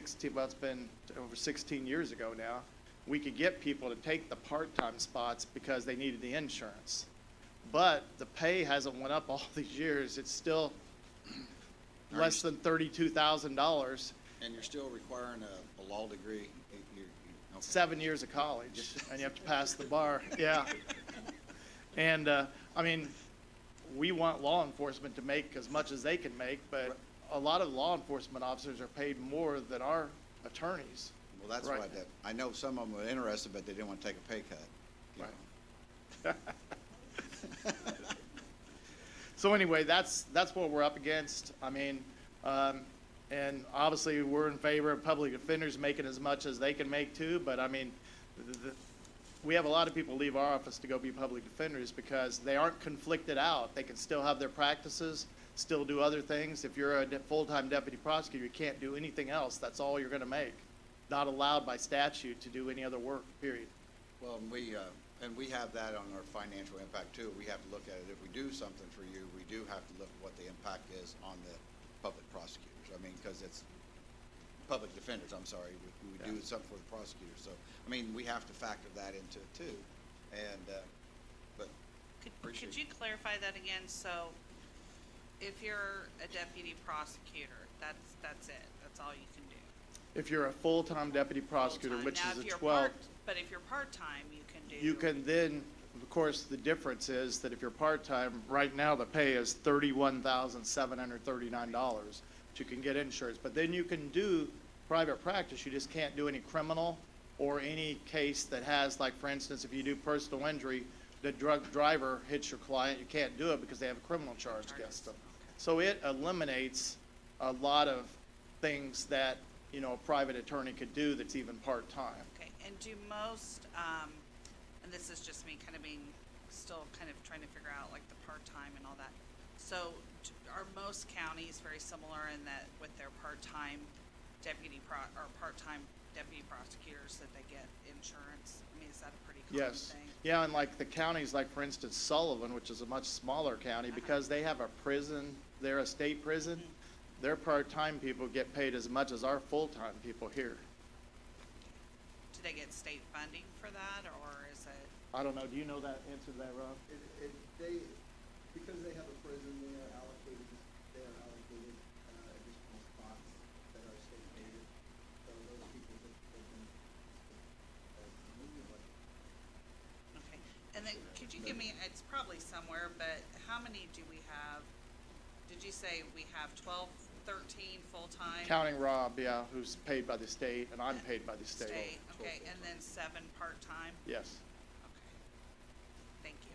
been over 16 years ago now, we could get people to take the part-time spots because they needed the insurance. But the pay hasn't went up all these years. It's still less than $32,000. And you're still requiring a law degree? 7 years of college, and you have to pass the bar. Yeah. And, I mean, we want law enforcement to make as much as they can make, but a lot of law enforcement officers are paid more than our attorneys. Well, that's Right. why I know some of them were interested, but they didn't want to take a pay cut. you Right. know. So anyway, that's what we're up against. I mean, and obviously we're in favor of public defenders making as much as they can make too, but I mean, we have a lot of people leave our office to go be public defenders because they aren't conflicted out. They can still have their practices, still do other things. If you're a full-time deputy prosecutor, you can't do anything else. That's all you're gonna make. Not allowed by statute to do any other work, period. Well, and we have that on our financial impact too. We have to look at it. If we do something for you, we do have to look at what the impact is on the public prosecutors. I mean, because it's public defenders, I'm sorry. We do something for the prosecutors. So, I mean, we have to factor that into it too. And, but Could you clarify that again? So if you're a deputy prosecutor, that's it? That's all you can do? If you're a full-time deputy prosecutor, Full-time. which Now, is if a you're 12, But if you're part-time, you can do. you can then, of course, the difference is that if you're part-time, right now the pay is $31,739, but you can get insurance. But then you can do private practice. You just can't do any criminal or any case that has, like, for instance, if you do personal injury, the drug driver hits your client, you can't do it because they have a criminal charge against them. So it eliminates a lot of things that, you know, a private attorney could do that's even part-time. Okay, and do most, and this is just me kind of being, still kind of trying to figure out like the part-time and all that. So are most counties very similar in that with their part-time or part-time deputy prosecutors that they get insurance? I mean, is that a pretty common Yes. thing? Yeah, and like the counties, like for instance Sullivan, which is a much smaller county, because they have a prison, they're a state prison, their part-time people get paid as much as our full-time people here. Do they get state funding for that, or is it? I don't know, do you know that answer to that, Rob? Because they have a prison, they are allocated additional spots that are state aided. So those people that they can, Okay, and then could you give me, it's probably somewhere, but how many do we have? Did you say we have 12, 13 full-time? Counting Rob, yeah, who's paid by the state, and I'm paid by the state. Okay, and then 7 part-time? Yes. Thank you.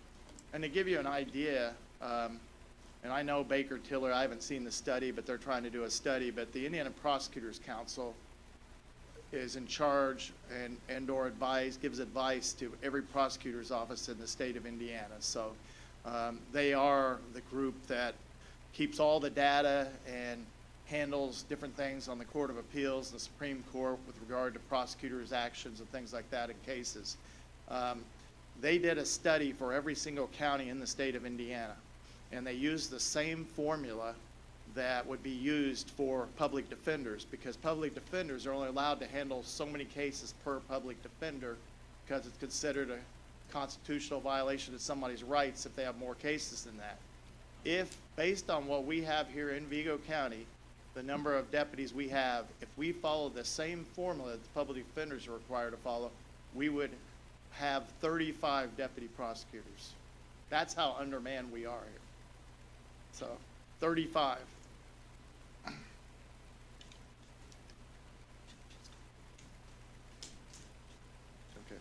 And to give you an idea, and I know Baker Tiller, I haven't seen the study, but they're trying to do a study, but the Indiana Prosecutors Council is in charge and/or gives advice to every prosecutor's office in the state of Indiana. So they are the group that keeps all the data and handles different things on the Court of Appeals, the Supreme Court with regard to prosecutors' actions and things like that in cases. They did a study for every single county in the state of Indiana, and they used the same formula that would be used for public defenders, because public defenders are only allowed to handle so many cases per public defender because it's considered a constitutional violation of somebody's rights if they have more cases than that. If, based on what we have here in Vigo County, the number of deputies we have, if we follow the same formula that the public defenders are required to follow, we would have 35 deputy prosecutors. That's how undermanned we are here. So, 35. Okay.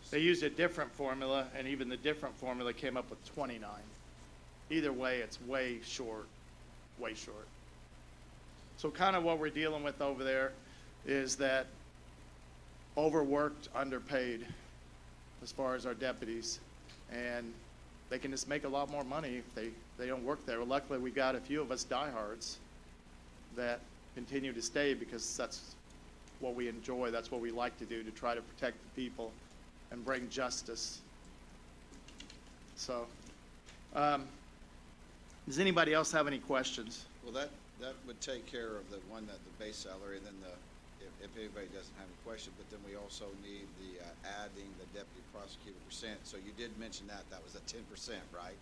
They used a different formula, and even the different formula came up with 29. Either way, it's way short, way short. So kind of what we're dealing with over there is that overworked, underpaid as far as our deputies, and they can just make a lot more money if they don't work there. Well, luckily, we got a few of us diehards that continue to stay because that's what we enjoy, that's what we like to do, to try to protect the people and bring justice. So, does anybody else have any questions? Well, that would take care of the one, that the base salary, and then if anybody doesn't have any question, but then we also need the, adding the deputy prosecutor percent. So you did mention that was a 10%, right?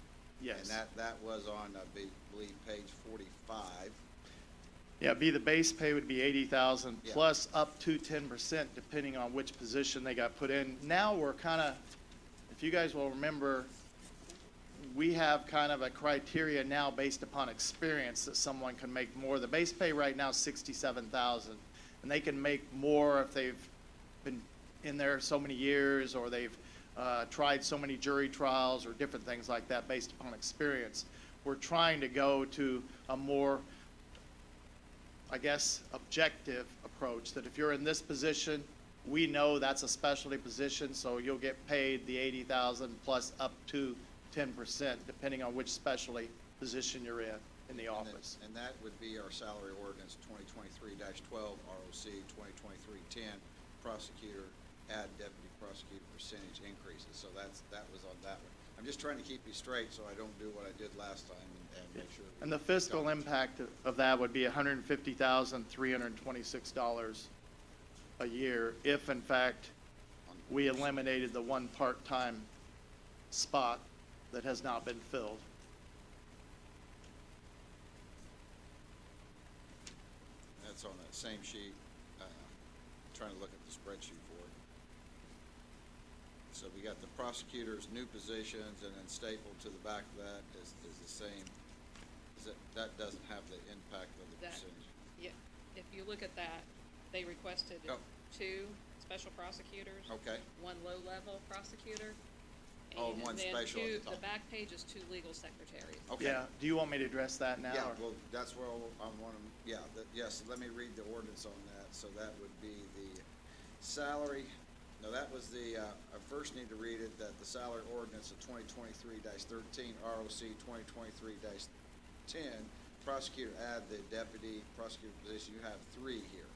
Yes. And that was on, I believe, page 45. Yeah, the base pay would be 80,000 Yeah. plus up to 10% depending on which position they got put in. Now we're kind of, if you guys will remember, we have kind of a criteria now based upon experience that someone can make more. The base pay right now is 67,000, and they can make more if they've been in there so many years, or they've tried so many jury trials or different things like that based upon experience. We're trying to go to a more, I guess, objective approach, that if you're in this position, we know that's a specialty position, so you'll get paid the 80,000 plus up to 10%, depending on which specialty position you're in the office. And that would be our salary ordinance 2023-12, ROC 2023-10, prosecutor, add deputy prosecutor percentage increases. So that was on that one. I'm just trying to keep you straight so I don't do what I did last time and make sure. And the fiscal impact of that would be $150,326 a year if, in fact, we eliminated the one part-time spot that has not been filled. That's on that same sheet. Trying to look at the spreadsheet for it. So we got the prosecutor's new positions, and then stapled to the back of that is the same. That doesn't have the impact of the percentage. Yeah, if you look at that, they requested Oh. 2 special prosecutors. Okay. 1 low-level prosecutor. Oh, and one then special at the 2 top. back page is 2 legal secretaries. Okay. Yeah, do you want me to address that now? Yeah, or- well, that's where I want to, yes, let me read the ordinance on that. So that would be the salary, no, that was the, I first need to read it, that the salary ordinance of 2023-13, ROC 2023-10, prosecutor, add the deputy prosecutor position. You have 3 here.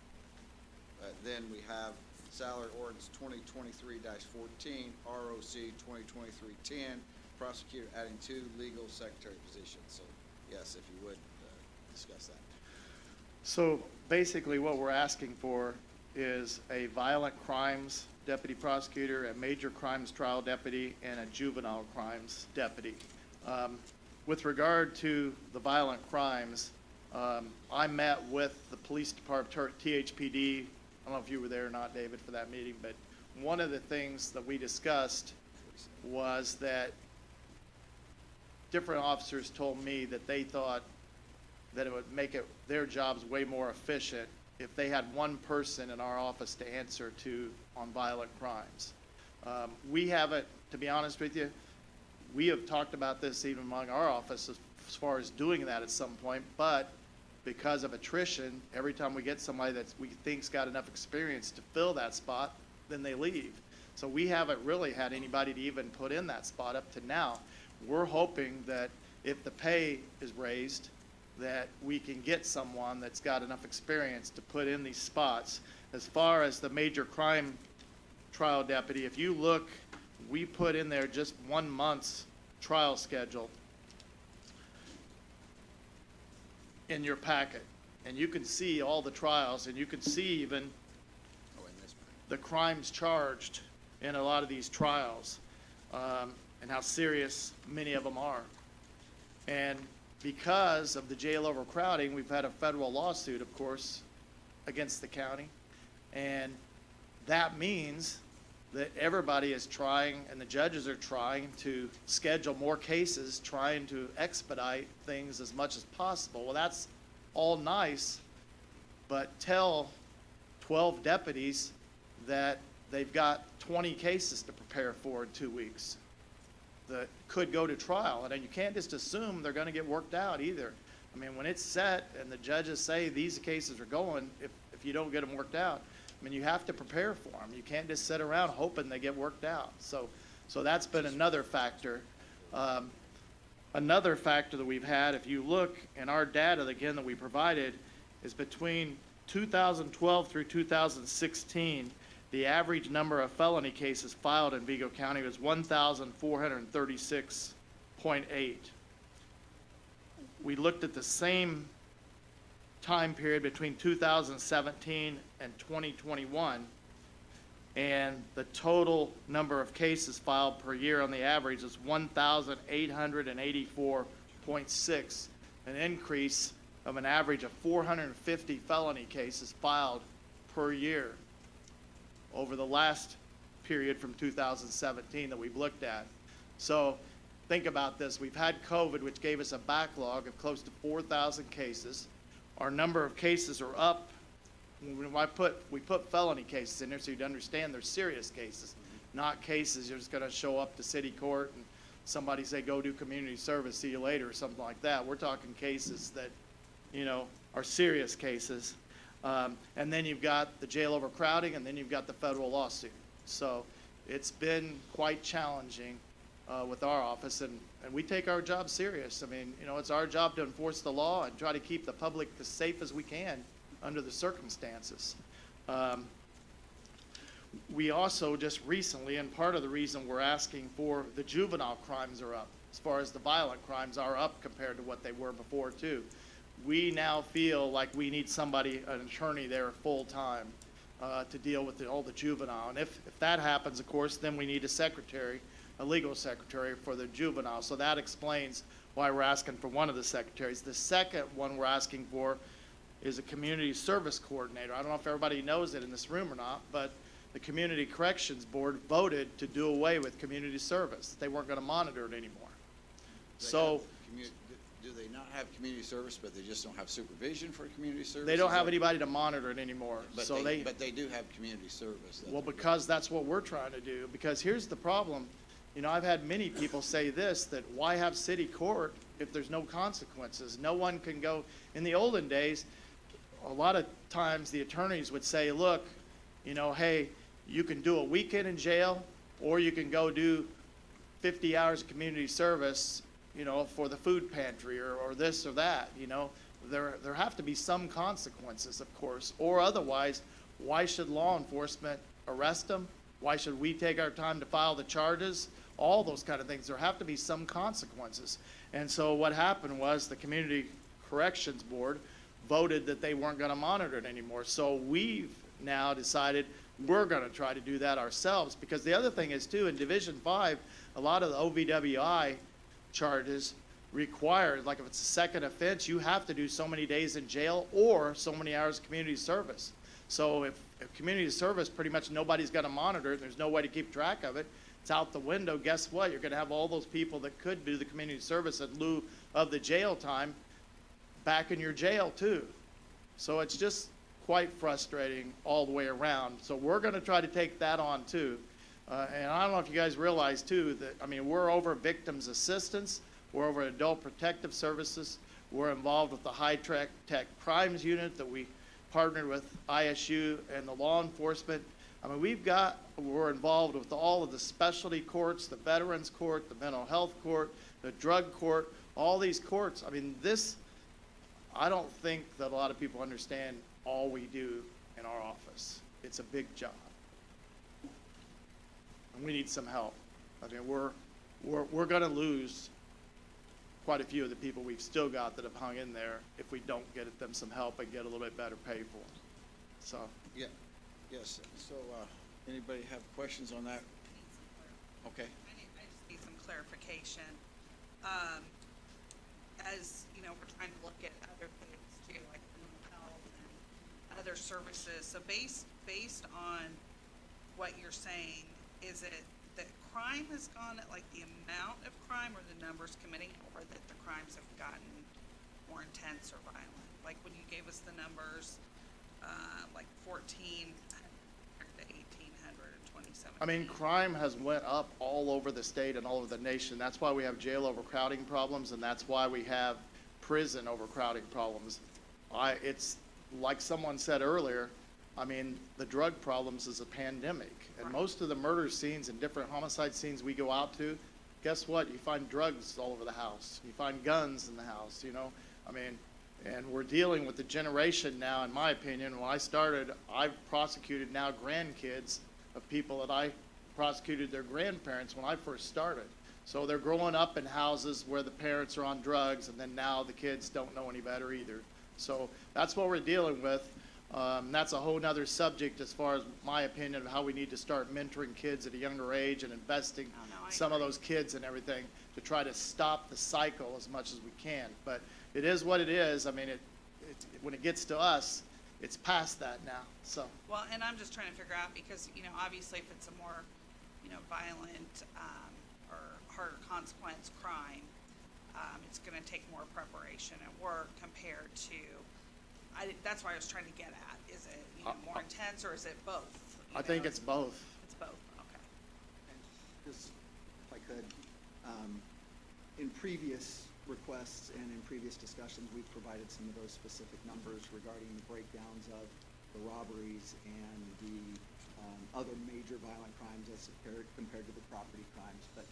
Then we have salary ordinance 2023-14, ROC 2023-10, prosecutor adding 2 legal secretary positions. So, yes, if you would, discuss that. So basically what we're asking for is a violent crimes deputy prosecutor, a major crimes trial deputy, and a juvenile crimes deputy. With regard to the violent crimes, I met with the police department, THPD. I don't know if you were there or not, David, for that meeting, but one of the things that we discussed was that different officers told me that they thought that it would make their jobs way more efficient if they had one person in our office to answer to on violent crimes. We haven't, to be honest with you, we have talked about this even among our office as far as doing that at some point, but because of attrition, every time we get somebody that we think's got enough experience to fill that spot, then they leave. So we haven't really had anybody to even put in that spot up to now. We're hoping that if the pay is raised, that we can get someone that's got enough experience to put in these spots. As far as the major crime trial deputy, if you look, we put in there just 1 month's trial schedule in your packet. And you can see all the trials, and you can see even the crimes charged in a lot of these trials, and how serious many of them are. And because of the jail overcrowding, we've had a federal lawsuit, of course, against the county. And that means that everybody is trying, and the judges are trying to schedule more cases, trying to expedite things as much as possible. Well, that's all nice, but tell 12 deputies that they've got 20 cases to prepare for in 2 weeks that could go to trial. And then you can't just assume they're gonna get worked out either. I mean, when it's set and the judges say these cases are going, if you don't get them worked out, I mean, you have to prepare for them. You can't just sit around hoping they get worked out. So that's been another factor. Another factor that we've had, if you look in our data, again, that we provided, is between 2012 through 2016, the average number of felony cases filed in Vigo County was 1,436.8. We looked at the same time period between 2017 and 2021, and the total number of cases filed per year on the average is 1,884.6, an increase of an average of 450 felony cases filed per year over the last period from 2017 that we've looked at. So think about this. We've had COVID, which gave us a backlog of close to 4,000 cases. Our number of cases are up. We put felony cases in there so you'd understand they're serious cases, not cases you're just gonna show up to city court and somebody say, go do community service, see you later, or something like that. We're talking cases that, you know, are serious cases. And then you've got the jail overcrowding, and then you've got the federal lawsuit. So it's been quite challenging with our office, and we take our job serious. I mean, you know, it's our job to enforce the law and try to keep the public as safe as we can under the circumstances. We also just recently, and part of the reason we're asking for, the juvenile crimes are up, as far as the violent crimes are up compared to what they were before too. We now feel like we need somebody, an attorney there full-time to deal with all the juvenile. And if that happens, of course, then we need a secretary, a legal secretary for the juvenile. So that explains why we're asking for one of the secretaries. The second one we're asking for is a community service coordinator. I don't know if everybody knows it in this room or not, but the Community Corrections Board voted to do away with community service. They weren't going to monitor it anymore. So Do they not have community service, but they just don't have supervision for community service? they don't have anybody to monitor it anymore. But So but they do have community service. Well, because that's what we're trying to do. Because here's the problem. You know, I've had many people say this, that why have city court if there's no consequences? No one can go. In the olden days, a lot of times the attorneys would say, look, you know, hey, you can do a weekend in jail, or you can go do 50 hours of community service, you know, for the food pantry or this or that, you know. There have to be some consequences, of course, or otherwise, why should law enforcement arrest them? Why should we take our time to file the charges? All those kind of things. There have to be some consequences. And so what happened was the Community Corrections Board voted that they weren't going to monitor it anymore. So we've now decided we're going to try to do that ourselves, because the other thing is too, in Division 5, a lot of the OVWI charges required, like if it's a second offense, you have to do so many days in jail or so many hours of community service. So if community service, pretty much nobody's going to monitor it, there's no way to keep track of it, it's out the window. Guess what? You're going to have all those people that could do the community service in lieu of the jail time back in your jail too. So it's just quite frustrating all the way around. So we're going to try to take that on too. And I don't know if you guys realize too that, I mean, we're over victims assistance, we're over adult protective services, we're involved with the high-tech crimes unit that we partnered with ISU and the law enforcement. I mean, we're involved with all of the specialty courts, the Veterans Court, the Mental Health Court, the Drug Court, all these courts. I mean, I don't think that a lot of people understand all we do in our office. It's a big job. And we need some help. I mean, we're going to lose quite a few of the people we've still got that have hung in there if we don't get them some help and get a little bit better pay for them. So. Yeah, yes. So, anybody have questions on that? Okay. I just need some clarification. As, you know, we're trying to look at other things too, like mental health and other services. So based on what you're saying, is it that crime has gone, like the amount of crime or the numbers committing, or that the crimes have gotten more intense or violent? Like when you gave us the numbers, like 1,400 to 1,800 in 2017. I mean, crime has went up all over the state and all over the nation. That's why we have jail overcrowding problems, and that's why we have prison overcrowding problems. It's like someone said earlier, I mean, the drug problems is a pandemic. And most of the murder scenes and different homicide scenes we go out to, guess what? You find drugs all over the house. You find guns in the house, you know? I mean, and we're dealing with the generation now, in my opinion. When I started, I've prosecuted now grandkids of people that I prosecuted their grandparents when I first started. So they're growing up in houses where the parents are on drugs, and then now the kids don't know any better either. So that's what we're dealing with. That's a whole nother subject as far as my opinion of how we need to start mentoring kids at a younger age and investing some of those kids and everything to try to stop the cycle as much as we can. But it is what it is. I mean, when it gets to us, it's past that now. So. Well, and I'm just trying to figure out because, you know, obviously if it's a more, you know, violent or harder consequence crime, it's gonna take more preparation and work compared to, that's why I was trying to get at, is it, more intense, or is it both? I think it's both. It's both, okay. Just, if I could, in previous requests and in previous discussions, we've provided some of those specific numbers regarding the breakdowns of the robberies and the other major violent crimes as compared to the property crimes. But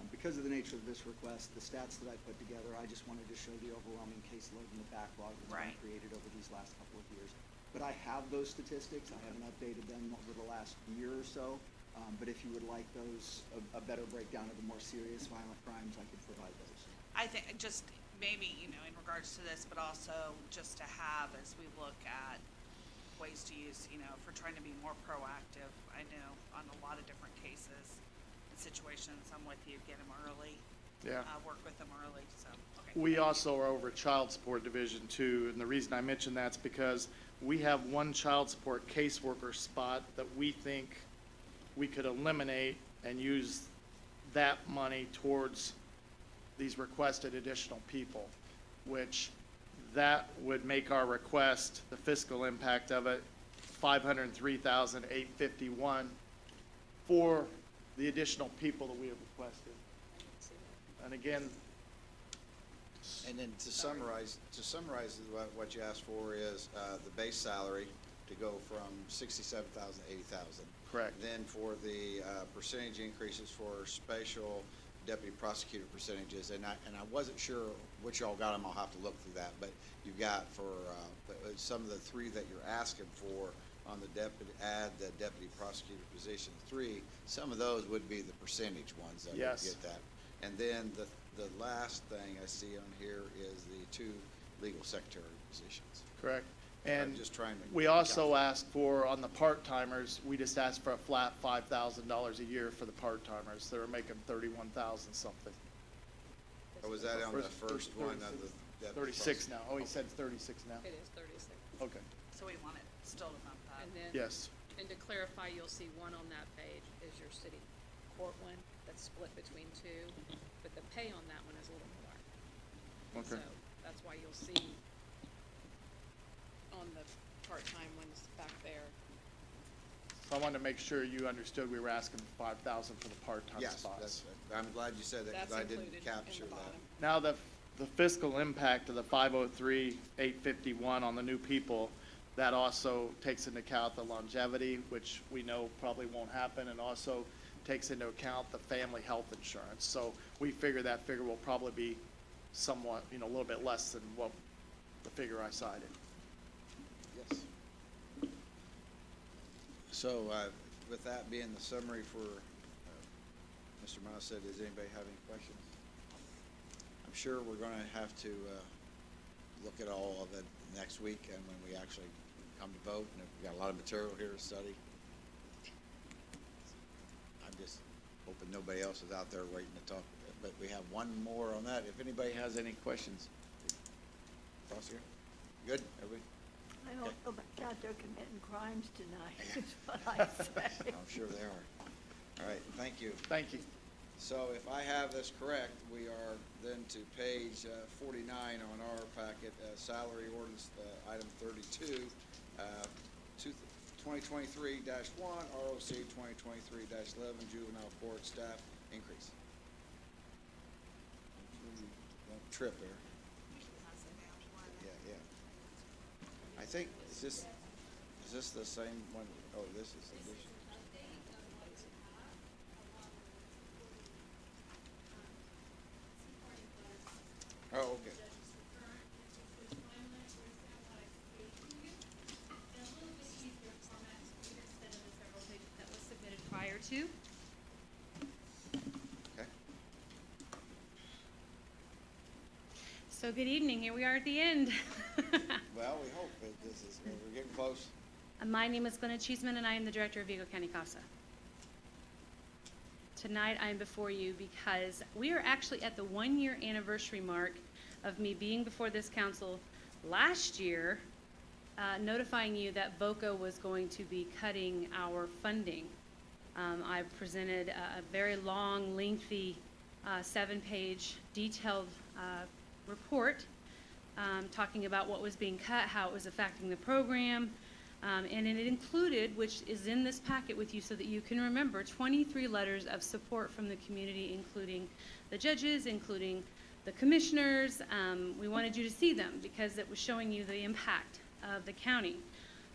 because of the nature of this request, the stats that I put together, I just wanted to show the overwhelming caseload and the backlog that's been created over these last couple of years. But I have those statistics. I haven't updated them over the last year or so. But if you would like those, a better breakdown of the more serious violent crimes, I could provide those. I think just maybe, in regards to this, but also just to have as we look at ways to use, if we're trying to be more proactive, I know on a lot of different cases and situations, I'm with you, get them early. Yeah. Work with them early, so, okay. We also are over child support division too, and the reason I mention that's because we have one child support caseworker spot that we think we could eliminate and use that money towards these requested additional people, which that would make our request, the fiscal impact of it, $503,851 for the additional people that we have requested. And again, And then to summarize what you asked for is, the base salary to go from 67,000 to 80,000. Correct. Then for the, percentage increases for special deputy prosecutor percentages, and I wasn't sure which y'all got them, I'll have to look through that, but you got for, some of the three that you're asking for on the deputy prosecutor position 3, some of those would be the percentage ones that would Yes. get that. And then the last thing I see on here is the 2 legal secretary positions. correct. I'm And just trying to we also asked for, on the part-timers, we just asked for a flat $5,000 a year for the part-timers. They were making 31,000 something. Or was that on the first one of the? deputy 36 now. Oh, he said 36 now. It is 36. Okay. So we want it still to bump that. And then. Yes. And to clarify, you'll see one on that page is your city court one that's split between 2, but the pay on that one is a little more. Okay. So that's why you'll see on the part-time ones back there. So I wanted to make sure you understood we were asking for 5,000 for the part-time Yes, spots. I'm glad you said that, because That's I didn't included in capture the that. bottom. Now, the fiscal impact of the 503,851 on the new people, that also takes into account the longevity, which we know probably won't happen, and also takes into account the family health insurance. So we figure that figure will probably be somewhat, a little bit less than what the figure I cited. Yes. So, with that being the summary for, Mr. Miles said, does anybody have any questions? I'm sure we're gonna have to, look at all of it next week and when we actually come to vote, and we've got a lot of material here to study. I'm just hoping nobody else is out there waiting to talk, but we have one more on that. If anybody has any questions. Prosecutor? Good, everybody? I hope they're out there committing crimes tonight, is what I say. I'm sure they are. All right, thank you. Thank you. So if I have this correct, we are then to page 49 on our packet, salary ordinance, item 32, 2023-1, ROC 2023-11, juvenile court staff increase. Don't trip there. Yeah. I think, is this the same one? Oh, this is the addition. Oh, okay. That was submitted prior to. Okay. So good evening, here we are at the end. Well, we hope that we're getting close. My name is Glenna Cheeseman and I am the Director of Vigo County CASA. Tonight I am before you because we are actually at the 1-year anniversary mark of me being before this council last year, notifying you that VOCA was going to be cutting our funding. I presented a very long, lengthy 7-page detailed report talking about what was being cut, how it was affecting the program, and it included, which is in this packet with you so that you can remember, 23 letters of support from the community, including the judges, including the commissioners. We wanted you to see them because it was showing you the impact of the county.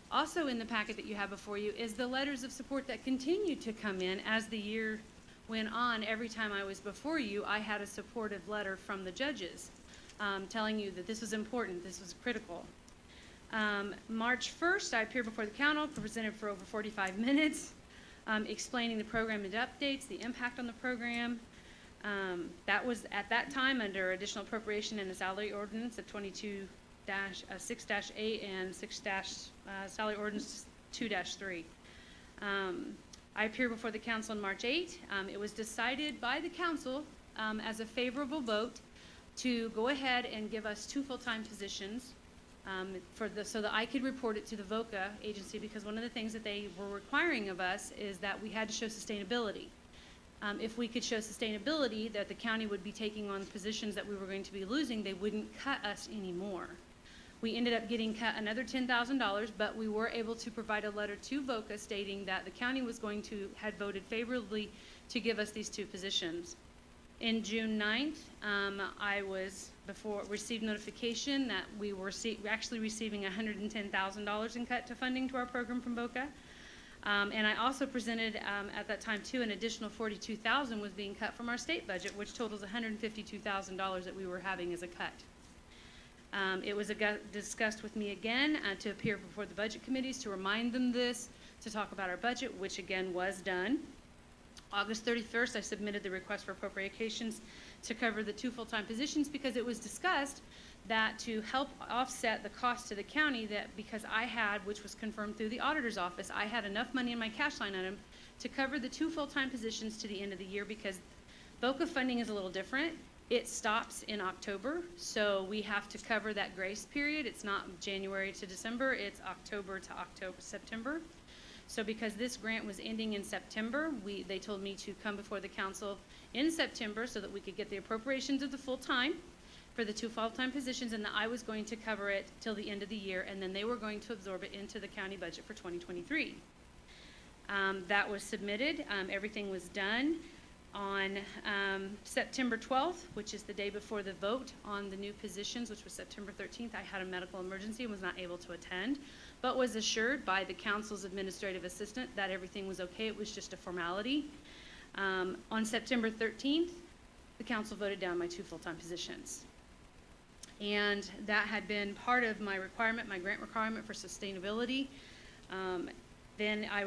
Also in the packet that you have before you is the letters of support that continued to come in as the year went on. Every time I was before you, I had a supportive letter from the judges telling you that this was important, this was critical. March 1st, I appeared before the council, presented for over 45 minutes, explaining the program and updates, the impact on the program. That was at that time under additional appropriation in the salary ordinance of 6-8 and 6- salary ordinance 2-3. I appeared before the council on March 8. It was decided by the council as a favorable vote to go ahead and give us 2 full-time positions so that I could report it to the VOCA agency, because one of the things that they were requiring of us is that we had to show sustainability. If we could show sustainability, that the county would be taking on positions that we were going to be losing, they wouldn't cut us anymore. We ended up getting cut another $10,000, but we were able to provide a letter to VOCA stating that the county had voted favorably to give us these 2 positions. In June 9th, I received notification that we were actually receiving $110,000 in cut to funding to our program from VOCA. And I also presented at that time too, an additional $42,000 was being cut from our state budget, which totals $152,000 that we were having as a cut. It was discussed with me again to appear before the budget committees to remind them this, to talk about our budget, which again was done. August 31st, I submitted the request for appropriations to cover the 2 full-time positions because it was discussed that to help offset the cost to the county, that because I had, which was confirmed through the auditor's office, I had enough money in my cash line item to cover the 2 full-time positions to the end of the year, because VOCA funding is a little different. It stops in October, so we have to cover that grace period. It's not January to December, it's October to September. So because this grant was ending in September, they told me to come before the council in September so that we could get the appropriations of the full-time for the 2 full-time positions, and that I was going to cover it till the end of the year, and then they were going to absorb it into the county budget for 2023. That was submitted. Everything was done. On September 12th, which is the day before the vote on the new positions, which was September 13th, I had a medical emergency and was not able to attend, but was assured by the council's administrative assistant that everything was okay. It was just a formality. On September 13th, the council voted down my 2 full-time positions. And that had been part of my requirement, my grant requirement for sustainability. Then I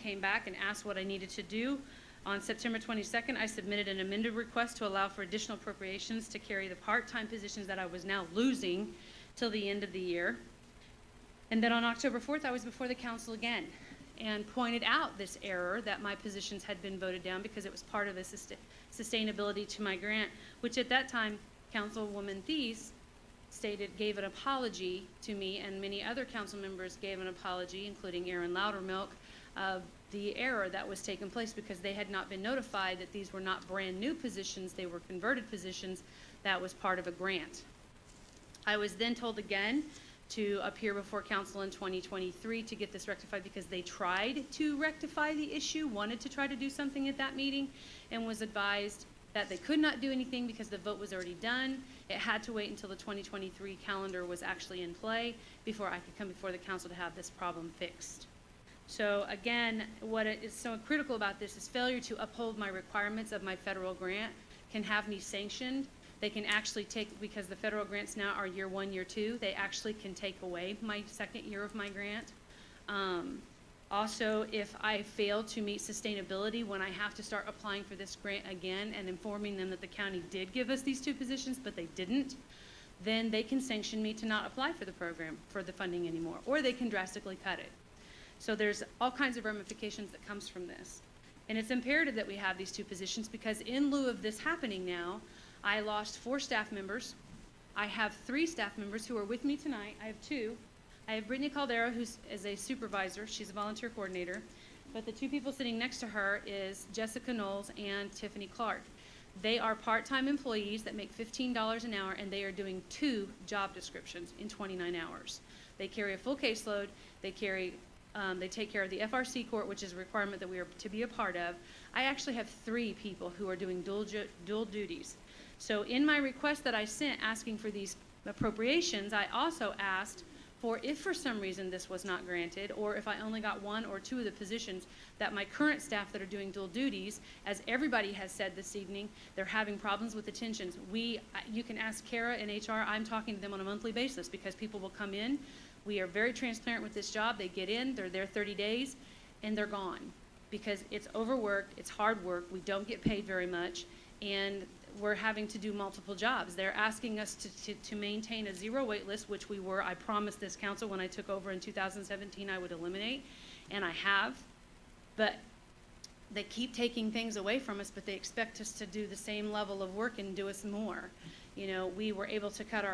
came back and asked what I needed to do. On September 22nd, I submitted an amended request to allow for additional appropriations to carry the part-time positions that I was now losing till the end of the year. And then on October 4th, I was before the council again and pointed out this error that my positions had been voted down because it was part of the sustainability to my grant, which at that time, Councilwoman Thies gave an apology to me, and many other council members gave an apology, including Aaron Loudermilk, of the error that was taking place because they had not been notified that these were not brand new positions, they were converted positions that was part of a grant. I was then told again to appear before council in 2023 to get this rectified because they tried to rectify the issue, wanted to try to do something at that meeting, and was advised that they could not do anything because the vote was already done. It had to wait until the 2023 calendar was actually in play before I could come before the council to have this problem fixed. So again, what is so critical about this is failure to uphold my requirements of my federal grant can have me sanctioned. They can actually because the federal grants now are year 1, year 2, they actually can take away my 2nd year of my grant. Also, if I fail to meet sustainability when I have to start applying for this grant again and informing them that the county did give us these 2 positions, but they didn't, then they can sanction me to not apply for the program, for the funding anymore, or they can drastically cut it. So there's all kinds of ramifications that comes from this. And it's imperative that we have these 2 positions because in lieu of this happening now, I lost 4 staff members. I have 3 staff members who are with me tonight. I have 2. I have Brittany Caldera, who is a supervisor. She's a volunteer coordinator. But the 2 people sitting next to her is Jessica Knowles and Tiffany Clark. They are part-time employees that make $15 an hour, and they are doing 2 job descriptions in 29 hours. They carry a full caseload, they take care of the FRC court, which is a requirement that we are to be a part of. I actually have 3 people who are doing dual duties. So in my request that I sent asking for these appropriations, I also asked for, if for some reason this was not granted, or if I only got 1 or 2 of the positions, that my current staff that are doing dual duties, as everybody has said this evening, they're having problems with attentions. You can ask Kara in HR, I'm talking to them on a monthly basis because people will come in. We are very transparent with this job. They get in, they're there 30 days, and they're gone because it's overworked, it's hard work, we don't get paid very much, and we're having to do multiple jobs. They're asking us to maintain a 0 wait list, which I promised this council when I took over in 2017 I would eliminate, and I have. But they keep taking things away from us, but they expect us to do the same level of work and do us more. You know, we were able to cut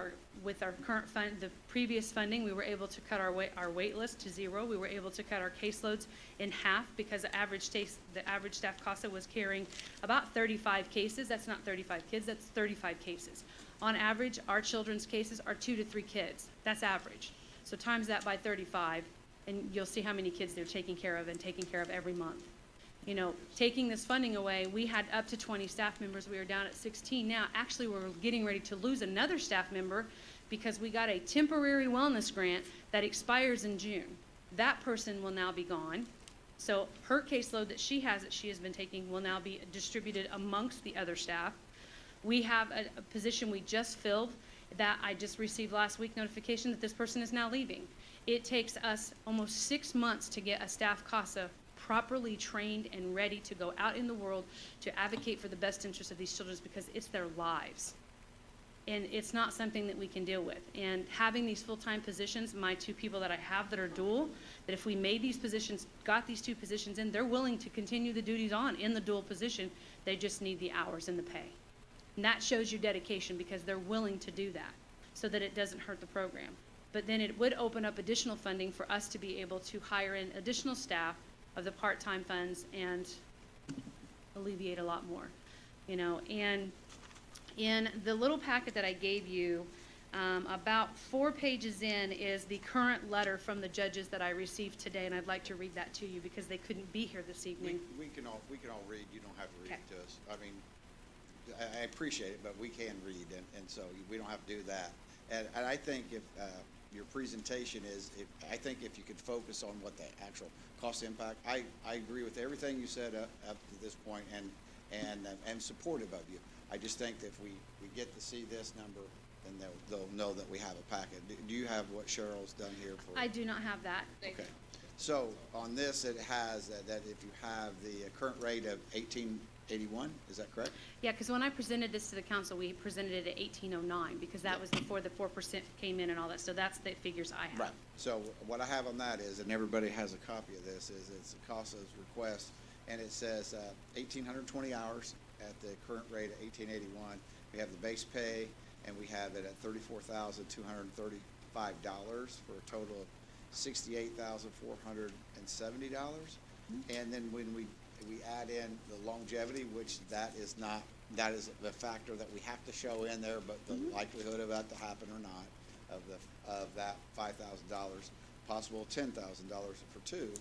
with our current the previous funding, we were able to cut our wait list to 0. We were able to cut our caseloads in half because the average staff CASA was carrying about 35 cases. That's not 35 kids, that's 35 cases. On average, our children's cases are 2 to 3 kids. That's average. So times that by 35, and you'll see how many kids they're taking care of and taking care of every month. You know, taking this funding away, we had up to 20 staff members. We are down at 16 now. Actually, we're getting ready to lose another staff member because we got a temporary wellness grant that expires in June. That person will now be gone. So her caseload that she has been taking will now be distributed amongst the other staff. We have a position we just filled that I just received last week notification that this person is now leaving. It takes us almost 6 months to get a staff CASA properly trained and ready to go out in the world to advocate for the best interest of these children because it's their lives. And it's not something that we can deal with. And having these full-time positions, my 2 people that I have that are dual, that if we made these positions, got these 2 positions in, they're willing to continue the duties on in the dual position. They just need the hours and the pay. And that shows your dedication because they're willing to do that so that it doesn't hurt the program. But then it would open up additional funding for us to be able to hire in additional staff of the part-time funds and alleviate a lot more, you know. And in the little packet that I gave you, about 4 pages in is the current letter from the judges that I received today, and I'd like to read that to you because they couldn't be here this evening. We can all read, you don't have to read it to us. I mean, I appreciate it, but we can read, and so we don't have to do that. And I think if your presentation is, I think if you could focus on what the actual cost impact, I agree with everything you said up to this point, and supportive of you. I just think that if we get to see this number, then they'll know that we have a packet. Do you have what Cheryl's done here for? I do not have that. Okay. So on this, it has that if you have the current rate of 1881, is that correct? Yeah, because when I presented this to the council, we presented it at 1809 because that was before the 4% came in and all that. So that's the figures I have. Right. So what I have on that is, and everybody has a copy of this, is it's the CASA's request, and it says 1,820 hours at the current rate of 1881. We have the base pay, and we have it at $34,235 for a total of $68,470. And then when we add in the longevity, which that is the factor that we have to show in there, but the likelihood of that to happen or not, of that $5,000, possible $10,000 for 2,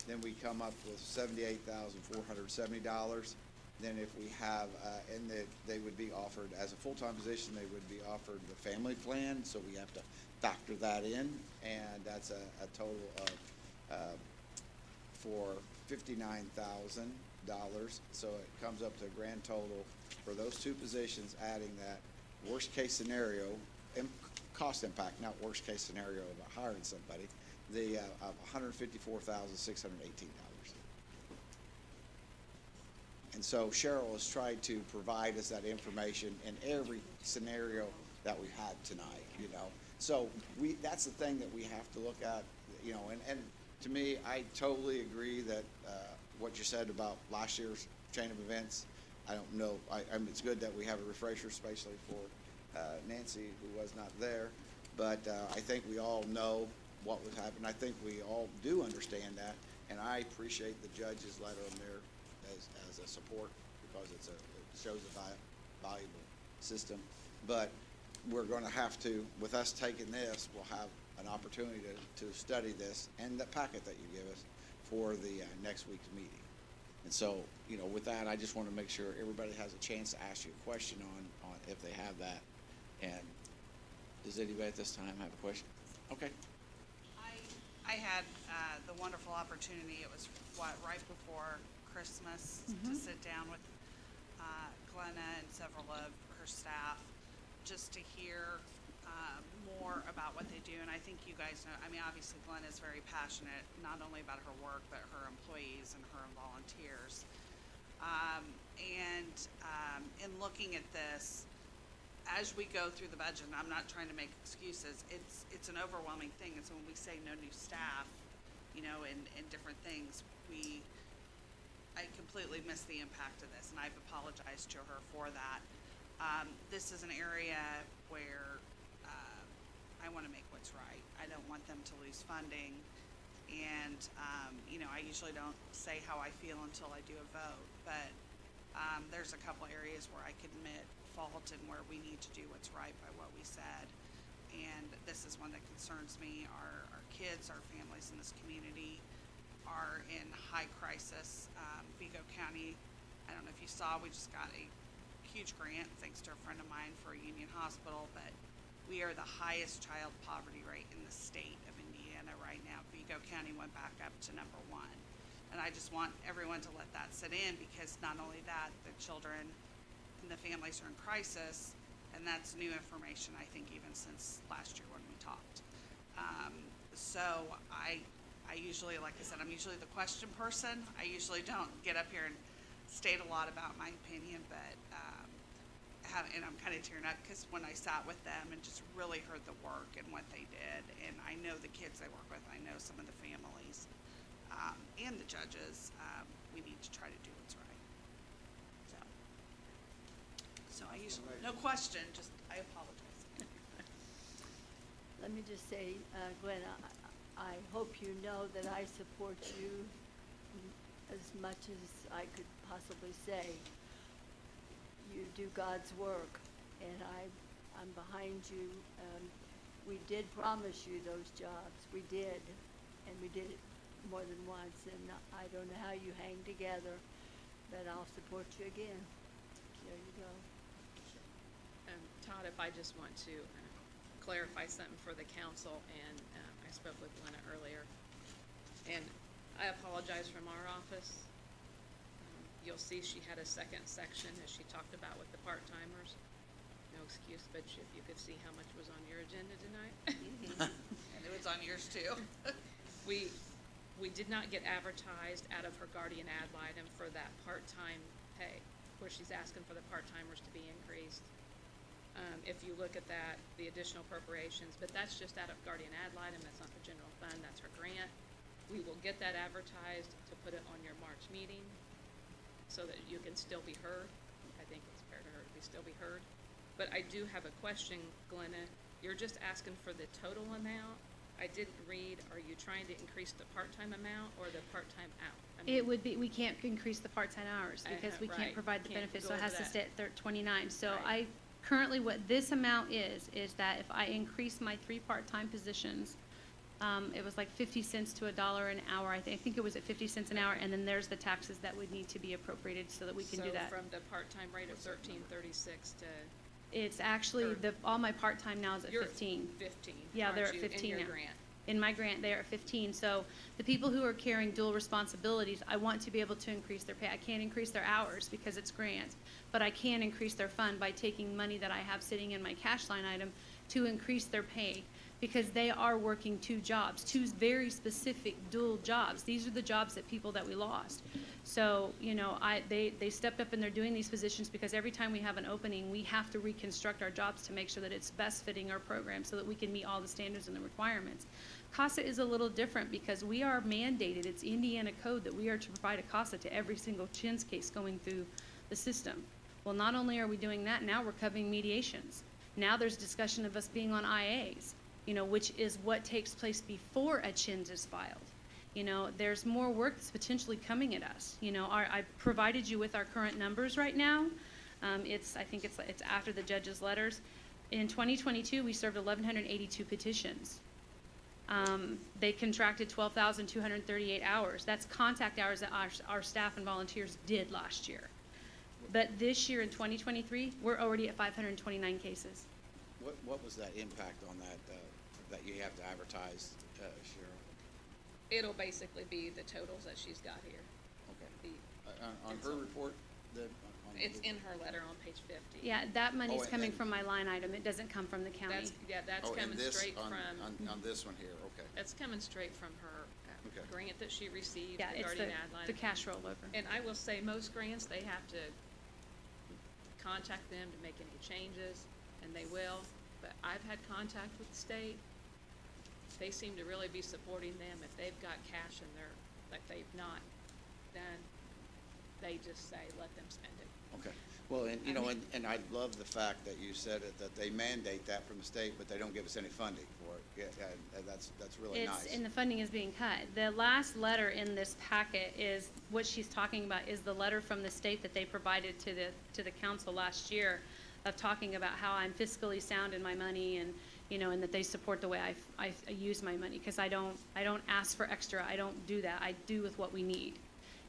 then we come up with $78,470. Then if we have, they would be offered, as a full-time position, they would be offered the family plan, so we have to factor that in, and that's a total of, for $59,000. So it comes up to a grand total for those 2 positions, adding that worst-case scenario, cost impact, not worst-case scenario about hiring somebody, of $154,618. And so Cheryl has tried to provide us that information in every scenario that we've had tonight, you know. So that's the thing that we have to look at, you know, and to me, I totally agree that what you said about last year's chain of events. I don't know, it's good that we have a refresher, especially for Nancy, who was not there. But I think we all know what was happening. I think we all do understand that, and I appreciate the judge's letter on there as a support, because it's shows a valuable system. But we're gonna have to, with us taking this, we'll have an opportunity to study this and the packet that you give us for the next week's meeting. And so, you know, with that, I just want to make sure everybody has a chance to ask you a question on if they have that. And does anybody at this time have a question? Okay. I had the wonderful opportunity, it was right before Christmas, to sit down with Glenna and several of her staff, just to hear more about what they do. And I think you guys know, I mean, obviously Glenna is very passionate, not only about her work, but her employees and her volunteers. In looking at this, as we go through the budget, and I'm not trying to make excuses, it's an overwhelming thing. And so when we say no new staff, you know, and different things, I completely missed the impact of this, and I've apologized to her for that. This is an area where I want to make what's right. I don't want them to lose funding, and you know, I usually don't say how I feel until I do a vote, but there's a couple areas where I could admit fault and where we need to do what's right by what we said. And this is one that concerns me. Our kids, our families in this community are in high crisis. Vigo County, I don't know if you saw, we just got a huge grant thanks to a friend of mine for Union Hospital, but we are the highest child poverty rate in the state of Indiana right now. Vigo County went back up to #1. And I just want everyone to let that sit in, because not only that, the children and the families are in crisis, and that's new information, I think, even since last year when we talked. So I usually, like I said, I'm usually the question person. I usually don't get up here and state a lot about my opinion, but and I'm kind of tearing up because when I sat with them and just really heard the work and what they did, and I know the kids they work with, I know some of the families, and the judges, we need to try to do what's right. So I usually, no question, just, I apologize. Let me just say, Glenn, I hope you know that I support you as much as I could possibly say. You do God's work, and I'm behind you. We did promise you those jobs. We did, and we did it more than once, and I don't know how you hang together, but I'll support you again. There you go. Todd, if I just want to clarify something for the council, and I spoke with Glenna earlier, and I apologize from our office. You'll see she had a second section as she talked about with the part-timers. No excuse, but if you could see how much was on your agenda tonight. And it was on yours too. We did not get advertised out of her guardian ad item for that part-time pay, where she's asking for the part-timers to be increased. If you look at that, the additional appropriations, but that's just out of guardian ad item, that's not the general fund, that's her grant. We will get that advertised to put it on your March meeting so that you can still be heard. I think it's fair to her to still be heard. But I do have a question, Glenna. You're just asking for the total amount. I didn't read, are you trying to increase the part-time amount or the part-time out? I mean, It would be, we can't increase the part-time hours because we can't right. provide the Can't benefits, go so it has over to that. stay at 29. So Right. currently what this amount is that if I increase my 3 part-time positions, it was like 50 cents to $1 an hour. I think it was at 50 cents an hour, and then there's the taxes that would need to be appropriated so that we can do that. So from the part-time rate of $13.36 to. It's actually, all my part-time now is at You're 15. 15. Yeah, they're aren't at you, 15 in now. your grant. In my grant, they are at 15. So the people who are carrying dual responsibilities, I want to be able to increase their pay. I can't increase their hours because it's grants, but I can increase their fund by taking money that I have sitting in my cash line item to increase their pay, because they are working 2 jobs, 2 very specific dual jobs. These are the jobs that people that we lost. So, you know, they stepped up and they're doing these positions because every time we have an opening, we have to reconstruct our jobs to make sure that it's best fitting our program so that we can meet all the standards and the requirements. CASA is a little different because we are mandated, it's Indiana code, that we are to provide a CASA to every single CHINS case going through the system. Well, not only are we doing that, now we're covering mediations. Now there's discussion of us being on IAs, you know, which is what takes place before a CHINS is filed. You know, there's more work that's potentially coming at us. You know, I provided you with our current numbers right now. I think it's after the judge's letters. In 2022, we served 1,182 petitions. They contracted 12,238 hours. That's contact hours that our staff and volunteers did last year. But this year in 2023, we're already at 529 cases. What was that impact on that you have to advertise, Cheryl? It'll basically be the totals that she's got here. Okay. On her report, It's in her letter on page 50. Yeah, that money's and- coming and- from my line item. It doesn't come from the county. That's Oh, and coming this, straight on from, this one here, okay. that's coming straight from her Okay. grant that she received Yeah, it's regarding ad line. the cash rollover. And I will say, most grants, they have to contact them to make any changes, and they will. But I've had contact with the state. They seem to really be supporting them. If they've got cash in their, that they've not done, they just say, let them spend it. Okay. Well, and I love the fact that you said it, that they mandate that from the state, but they don't give us any funding for it. Yeah, that's really nice. And the funding is being cut. The last letter in this packet is, what she's talking about is the letter from the state that they provided to the council last year, of talking about how I'm fiscally sound in my money, and, and that they support the way I use my money, because I don't ask for extra. I don't do that. I do with what we need.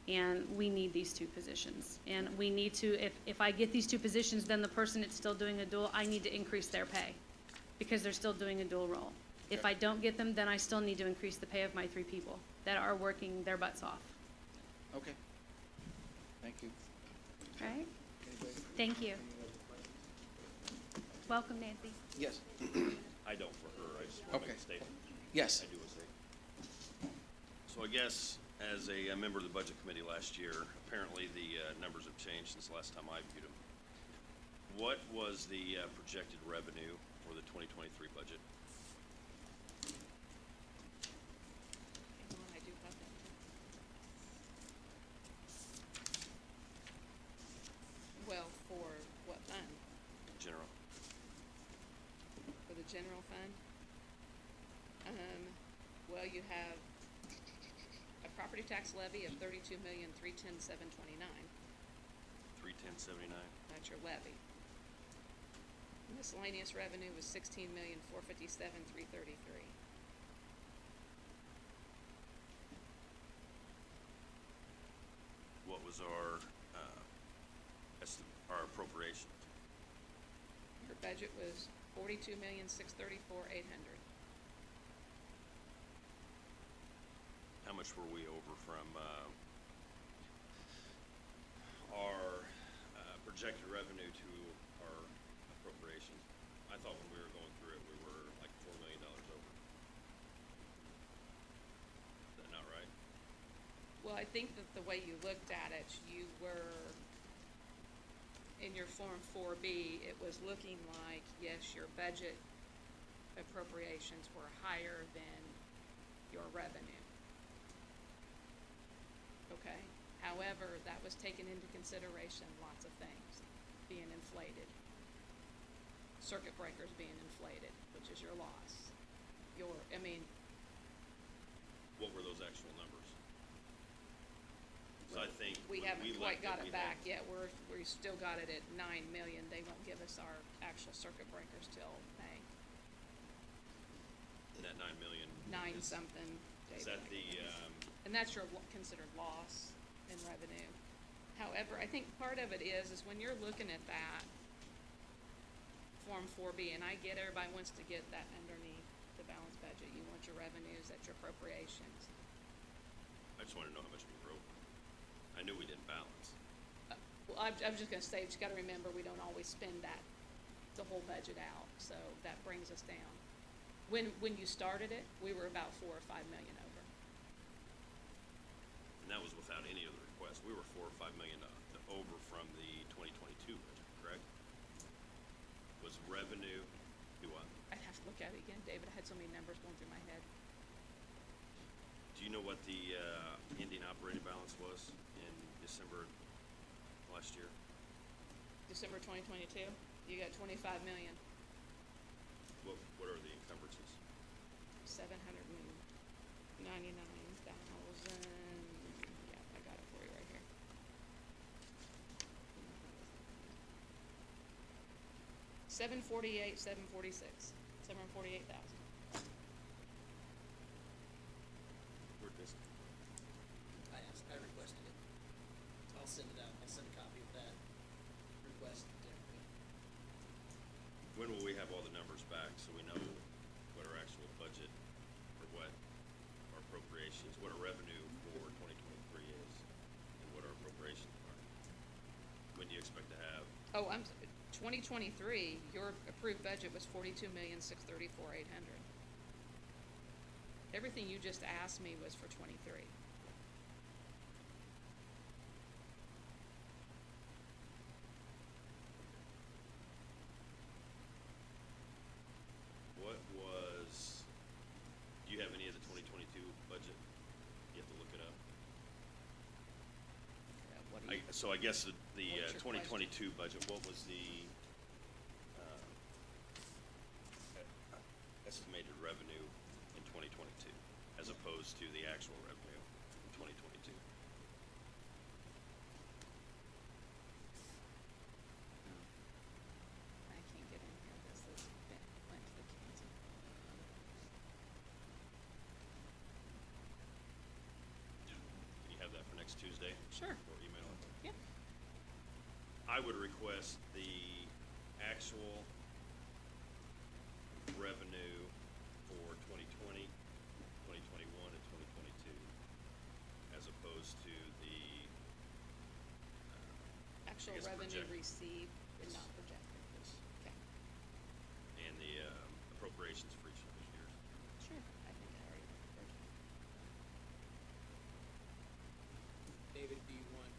And we need these two positions. And we need to, if I get these two positions, then the person that's still doing a dual, I need to increase their pay, because they're still doing a dual role. If I don't get them, then I still need to increase the pay of my 3 people that are working their butts off. Okay. Thank you. All right? Thank you. Welcome, Nancy. Yes. I don't for her, I just want to make a statement. Yes. I do a statement. So I guess, as a member of the Budget Committee last year, apparently the numbers have changed since the last time I viewed them. What was the projected revenue for the 2023 budget? I do have that. Well, for what fund? General. For the general fund? Well, you have a property tax levy of 32,310,729. 31079. That's your levy. Miscellaneous revenue was 16,457,333. What was our appropriation? Your budget was 42,634,800. How much were we over from our projected revenue to our appropriation? I thought when we were going through it, we were like $4 million over. Is that not right? Well, I think that the way you looked at it, you were, in your Form 4B, it was looking like, yes, your budget appropriations were higher than your revenue. Okay? However, that was taken into consideration, lots of things being inflated. Circuit breakers being inflated, which is your loss. What were those actual numbers? 'Cause I think We when haven't quite left got we it back had- yet. We still got it at 9 million. They won't give us our actual circuit breakers till May. And that 9 million. 9 is- something. Is that the, And that's your considered loss in revenue. However, I think part of it is when you're looking at that Form 4B, and I get everybody wants to get that underneath the balanced budget. You want your revenues, that's your appropriations. I just want to know how much we were over. I knew we didn't balance. Well, I'm just gonna say, you gotta remember, we don't always spend the whole budget out, so that brings us down. When you started it, we were about 4 or 5 million over. And that was without any other requests. We were $4 or $5 million over from the 2022 budget, correct? Was revenue, do what? I'd have to look at it again, David. I had so many numbers going through my head. Do you know what the ending operating balance was in December last year? December 2022, you got 25 million. What are the encumbrances? 799,000. Yeah, I got it for you right here. 748, 746, 748,000. Where'd this, I requested it. I'll send it out. I'll send a copy of that request to everybody. when will we have all the numbers back so we know what our actual budget, or what our appropriations, what our revenue for 2023 is, and what our appropriations are? When do you expect to have? Oh, 2023, your approved budget was 42,634,800. Everything you just asked me was for 23. What was, do you have any of the 2022 budget? You have to look it up. What do you, So I guess the What's your 2022 budget, what was the estimated revenue in 2022 as opposed to the actual revenue in 2022? I can't get in here. This is, went to the council. Can you have that for next Tuesday? Sure. Or email it? Yeah. I would request the actual revenue for 2020, 2021, and 2022, as opposed to the, Actual guess revenue project- received and not projected. Okay, and the appropriations for each of those years. sure. I think I already heard you. David, do you want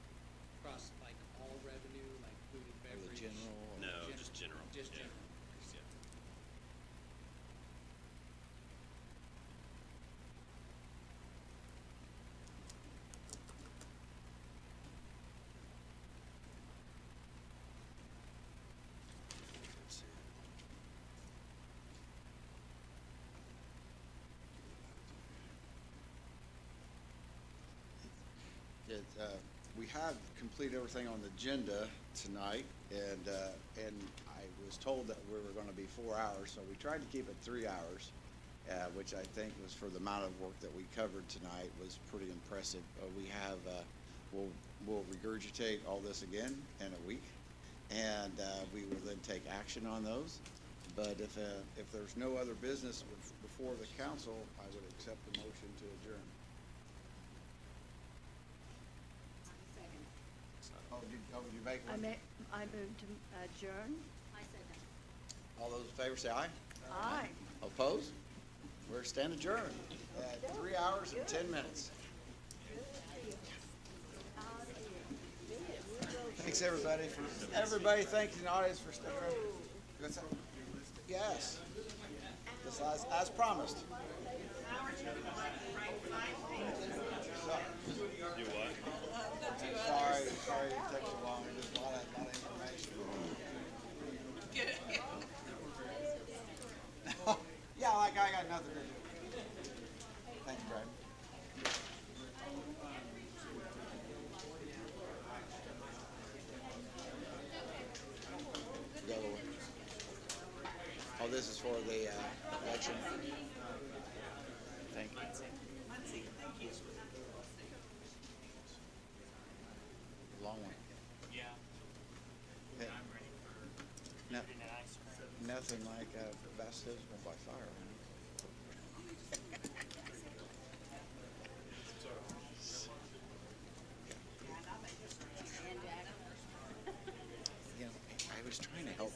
across like all revenue, like food and beverage? No, just general. Just Yeah. general. Yeah. Let's see. We have completed everything on the agenda tonight, and I was told that we were gonna be 4 hours, so we tried to keep it 3 hours, which I think was, for the amount of work that we covered tonight, was pretty impressive. We have, we'll regurgitate all this again in a week, and we will then take action on those. But if there's no other business before the council, I would accept the motion to adjourn. Oh, did you make one? I move to adjourn. I second. All those in favor say aye. Aye. Opposed? We're stand adjourned at 3 hours and 10 minutes. Thanks, everybody, thank the audience for sticking around. What's that? Yes. Just as promised. Do what? Sorry it took so long, there's a lot of information. Yeah, like I got nothing to do. Thank you, Brad. Delaware. Oh, this is for the election. Thank you. Long one. Yeah. Yeah. I'm ready for No, getting that ice cream. nothing like baptism by fire. You know, I was trying to help